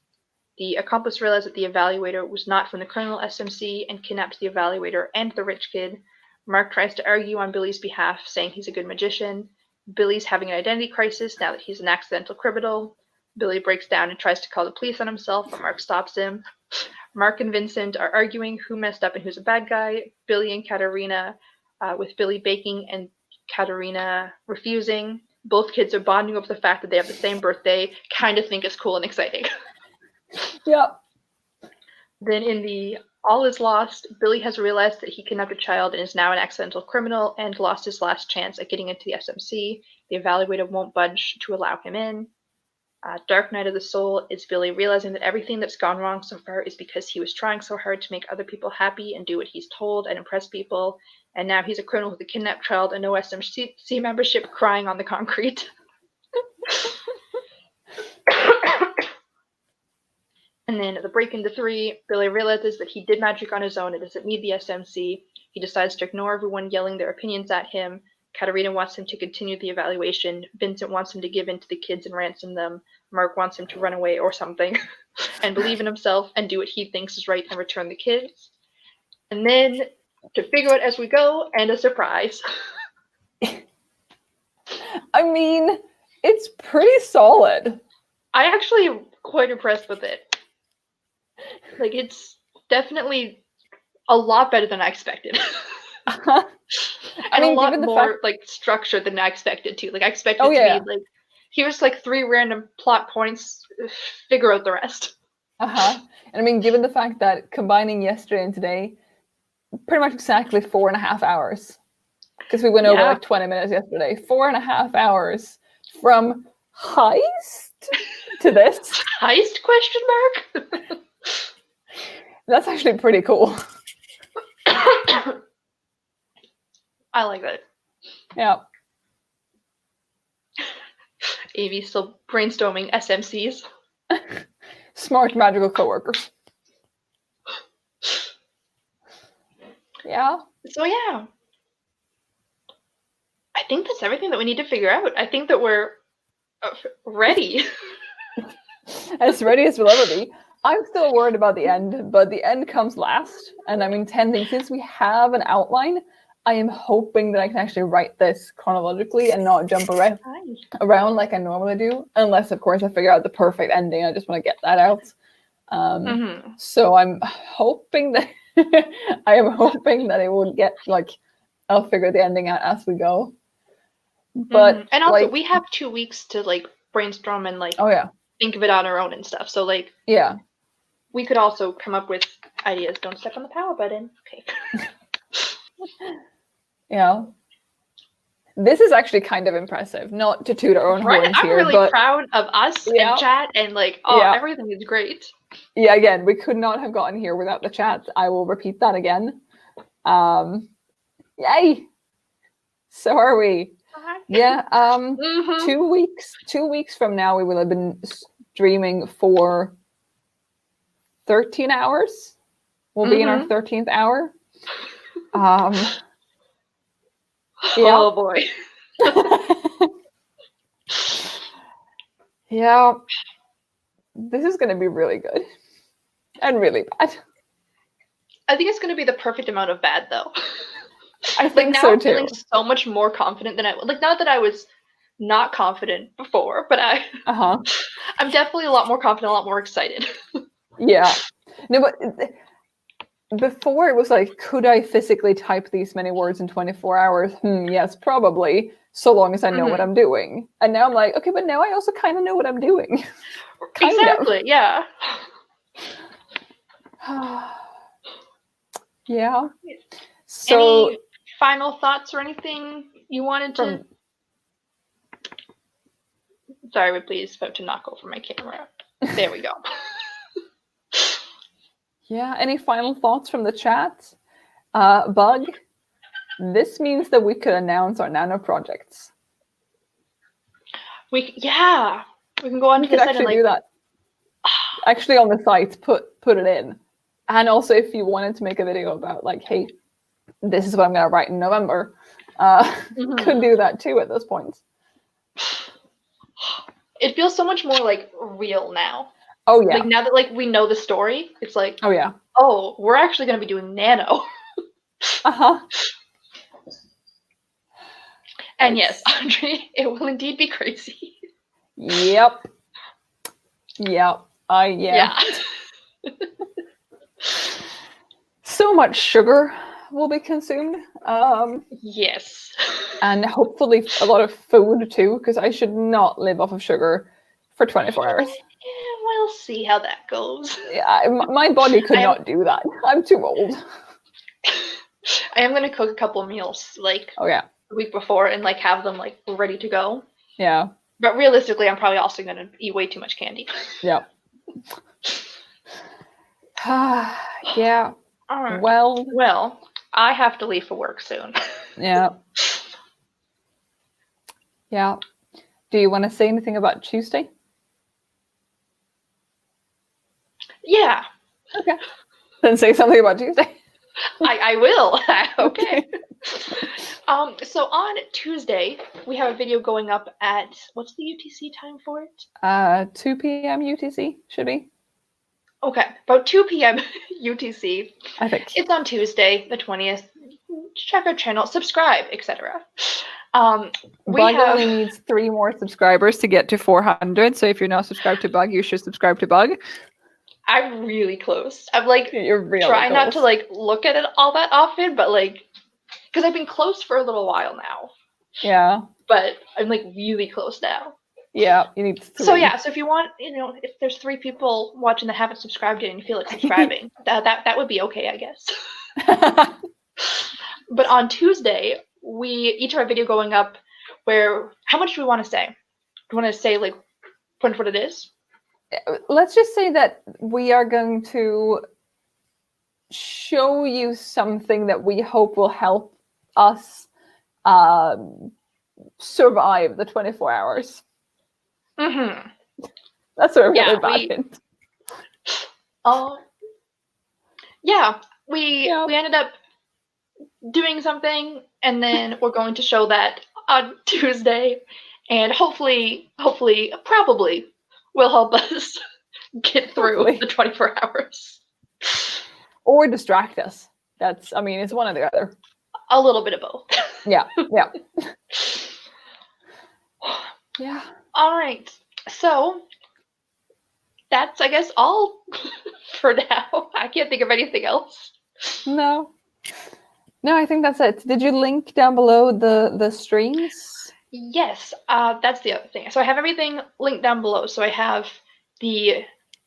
The accomplice realized that the evaluator was not from the criminal SMC and kidnapped the evaluator and the rich kid. Mark tries to argue on Billy's behalf, saying he's a good magician. Billy's having an identity crisis now that he's an accidental criminal. Billy breaks down and tries to call the police on himself, but Mark stops him. Mark and Vincent are arguing who messed up and who's a bad guy. Billy and Katarina, with Billy baking and Katarina refusing. Both kids are bonding over the fact that they have the same birthday, kind of think it's cool and exciting. Yep. Then in the All Is Lost, Billy has realized that he kidnapped a child and is now an accidental criminal and lost his last chance at getting into the SMC. The evaluator won't budge to allow him in. Dark Night of the Soul is Billy realizing that everything that's gone wrong so far is because he was trying so hard to make other people happy and do what he's told and impress people, and now he's a criminal with a kidnapped child and no SMC membership crying on the concrete. And then the break into 3, Billy realizes that he did magic on his own and doesn't need the SMC. He decides to ignore everyone yelling their opinions at him. Katarina wants him to continue the evaluation. Vincent wants him to give in to the kids and ransom them. Mark wants him to run away or something and believe in himself and do what he thinks is right and return the kids. And then to figure out as we go, and a surprise. I mean, it's pretty solid. I actually am quite impressed with it. Like, it's definitely a lot better than I expected. And a lot more like structured than I expected to. Like, I expected it to be like, here's like 3 random plot points, figure out the rest. And I mean, given the fact that combining yesterday and today, pretty much exactly 4.5 hours. Because we went over like 20 minutes yesterday. 4.5 hours from heist to this. Heist question mark? That's actually pretty cool. I like that. Yeah. Amy's still brainstorming SMCs. Smart magical coworkers. Yeah. So yeah. I think that's everything that we need to figure out. I think that we're ready. As ready as we'll ever be. I'm still worried about the end, but the end comes last. And I'm intending, since we have an outline, I am hoping that I can actually write this chronologically and not jump around like I normally do, unless of course I figure out the perfect ending. I just want to get that out. So I'm hoping that I am hoping that it will get like I'll figure the ending out as we go. But and also like, we have 2 weeks to like brainstorm and like oh yeah, think of it on our own and stuff. So like yeah, we could also come up with ideas. Don't step on the power button. Okay. yeah. This is actually kind of impressive. Not to toot our own horns I'm here, really but proud of us and chat and like everything is great. Yeah, again, we could not have gotten here without the chat. I will repeat that again. Yay! So are we. Yeah. 2 weeks. 2 weeks from now, we will have been streaming for 13 hours. We'll be in our 13th hour. Oh boy. Yeah. This is going to be really good and really bad. I think it's going to be the perfect amount of bad, though. I think so too. I'm feeling so much more confident than not that I was not confident before, but I'm definitely a lot more confident, a lot more excited. Yeah. No, but before it was like, could I physically type these many words in 24 hours? Yes, probably, so long as I know what I'm doing. And now I'm like, okay, but now I also kind of know what I'm doing. Exactly, yeah. Yeah. So, any final thoughts or anything you wanted to? Sorry, Ripley about to knock over my camera. There we go. Yeah, any final thoughts from the chat? Bug, this means that we could announce our nano projects. We can go on to the site and do that. Actually, on the site, put it in. And also, if you wanted to make a video about like, hey, this is what I'm going to write in November, could do that too at this point. It feels so much more like real now. Oh yeah. Like now that like we know the story, it's like, oh yeah. Oh, we're actually going to be doing nano. And yes, Andre, it will indeed be crazy. Yep. Yep. Yeah. So much sugar will be consumed. Yes. And hopefully a lot of food too, because I should not live off of sugar for 24 hours. Yeah, we'll see how that goes. Yeah, my body could not do that. I'm too old. I am going to cook a couple of meals like the week before and like have them like ready to go. Yeah. But realistically, I'm probably also going to eat way too much candy. Yeah. Yeah. Well, I have to leave for work soon. Yeah. Yeah. Do you want to say anything about Tuesday? Yeah. Okay. Then say something about Tuesday. I will. Okay. So on Tuesday, we have a video going up at, what's the UTC time for it? 2 p.m. UTC, should be. Okay, about 2 p.m. UTC. I think. It's on Tuesday, the 20th. Check our channel, subscribe, etc. Bug only needs 3 more subscribers to get to 400, so if you're not subscribed to Bug, you should subscribe to Bug. I'm really close. I'm like You're really trying close. not to like look at it all that often, but like, because I've been close for a little while now. Yeah. But I'm like really close now. Yeah, you need 3. So yeah, so if you want, if there's 3 people watching that haven't subscribed yet and you feel like subscribing, that would be okay, I guess. But on Tuesday, we each have a video going up where, how much do we want to say? Do you want to say like what it is? Let's just say that we are going to show you something that we hope will help us survive the 24 hours. That's a really bad hint. We ended up doing something, and then we're going to show that on Tuesday, and hopefully, probably will help us get through the 24 hours. Or distract us. It's one or the other. a little bit of both. Yeah. Yeah. All right. So that's, I guess, all for now. I can't think of anything else. No, I think that's it. Did you link down below the streams? Yes, that's the other thing. So I have everything linked down below. So I have the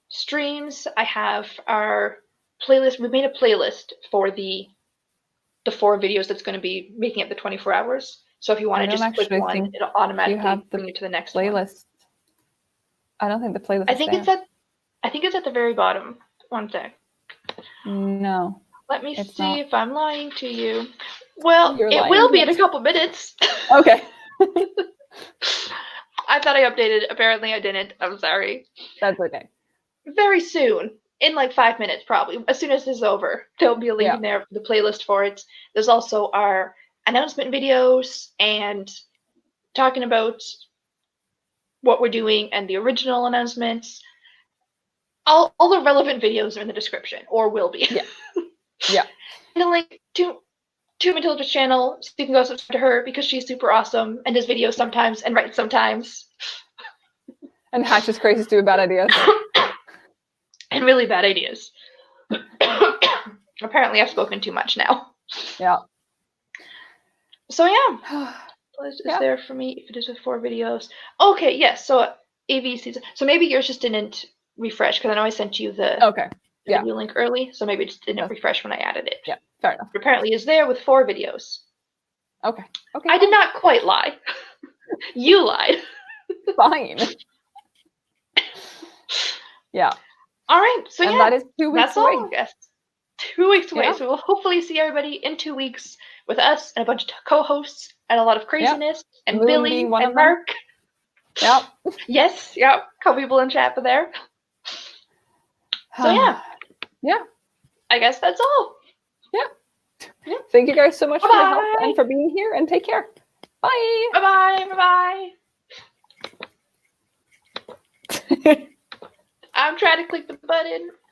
streams. I have our playlist. We made a playlist for the 4 videos that's going to be making up the 24 hours. So if you want I to don't just click actually one, think it'll automatically have the bring you to the next one. playlist. I don't think the playlist I is think there. I think it's at the very bottom. One sec. No, Let me it's see not. if I'm lying to you. Well, You're it lying will to be in a us. couple minutes. Okay. I thought I updated. Apparently I didn't. I'm sorry. That's okay. Very soon. In like 5 minutes, probably. As soon as this is over, there'll be a link in there for the playlist for it. There's also our announcement videos and talking about what we're doing and the original announcements. All the relevant videos are in the description, or will be. Yeah. And a link to Matilda's channel, so you can go subscribe to her because she's super awesome and does videos sometimes and writes sometimes. And hatches crazy stupid bad ideas. And really bad ideas. Apparently I've spoken too much now. Yeah. So yeah. What is there for me if it is with 4 videos? Okay, yes. So AV season. So maybe yours just didn't refresh because I know I sent you the video link early. So maybe it just didn't refresh when I added it. Yeah, fair enough. But apparently it's there with 4 videos. Okay. I did not quite lie. You lied. Fine. Yeah. All right. So and that is 2 weeks that's away. all, I guess. 2 weeks away. Yeah. So we'll hopefully see everybody in 2 weeks with us and a bunch of co-hosts and a lot of craziness and Moon Billy being one and of them. Mark. Yep. Yes. Yep. Couple people in chat for there. So yeah. I guess that's all. Yeah. Thank you guys so much for your help Bye. and for being here, and take care. Bye. Bye. I'm trying to click the button, but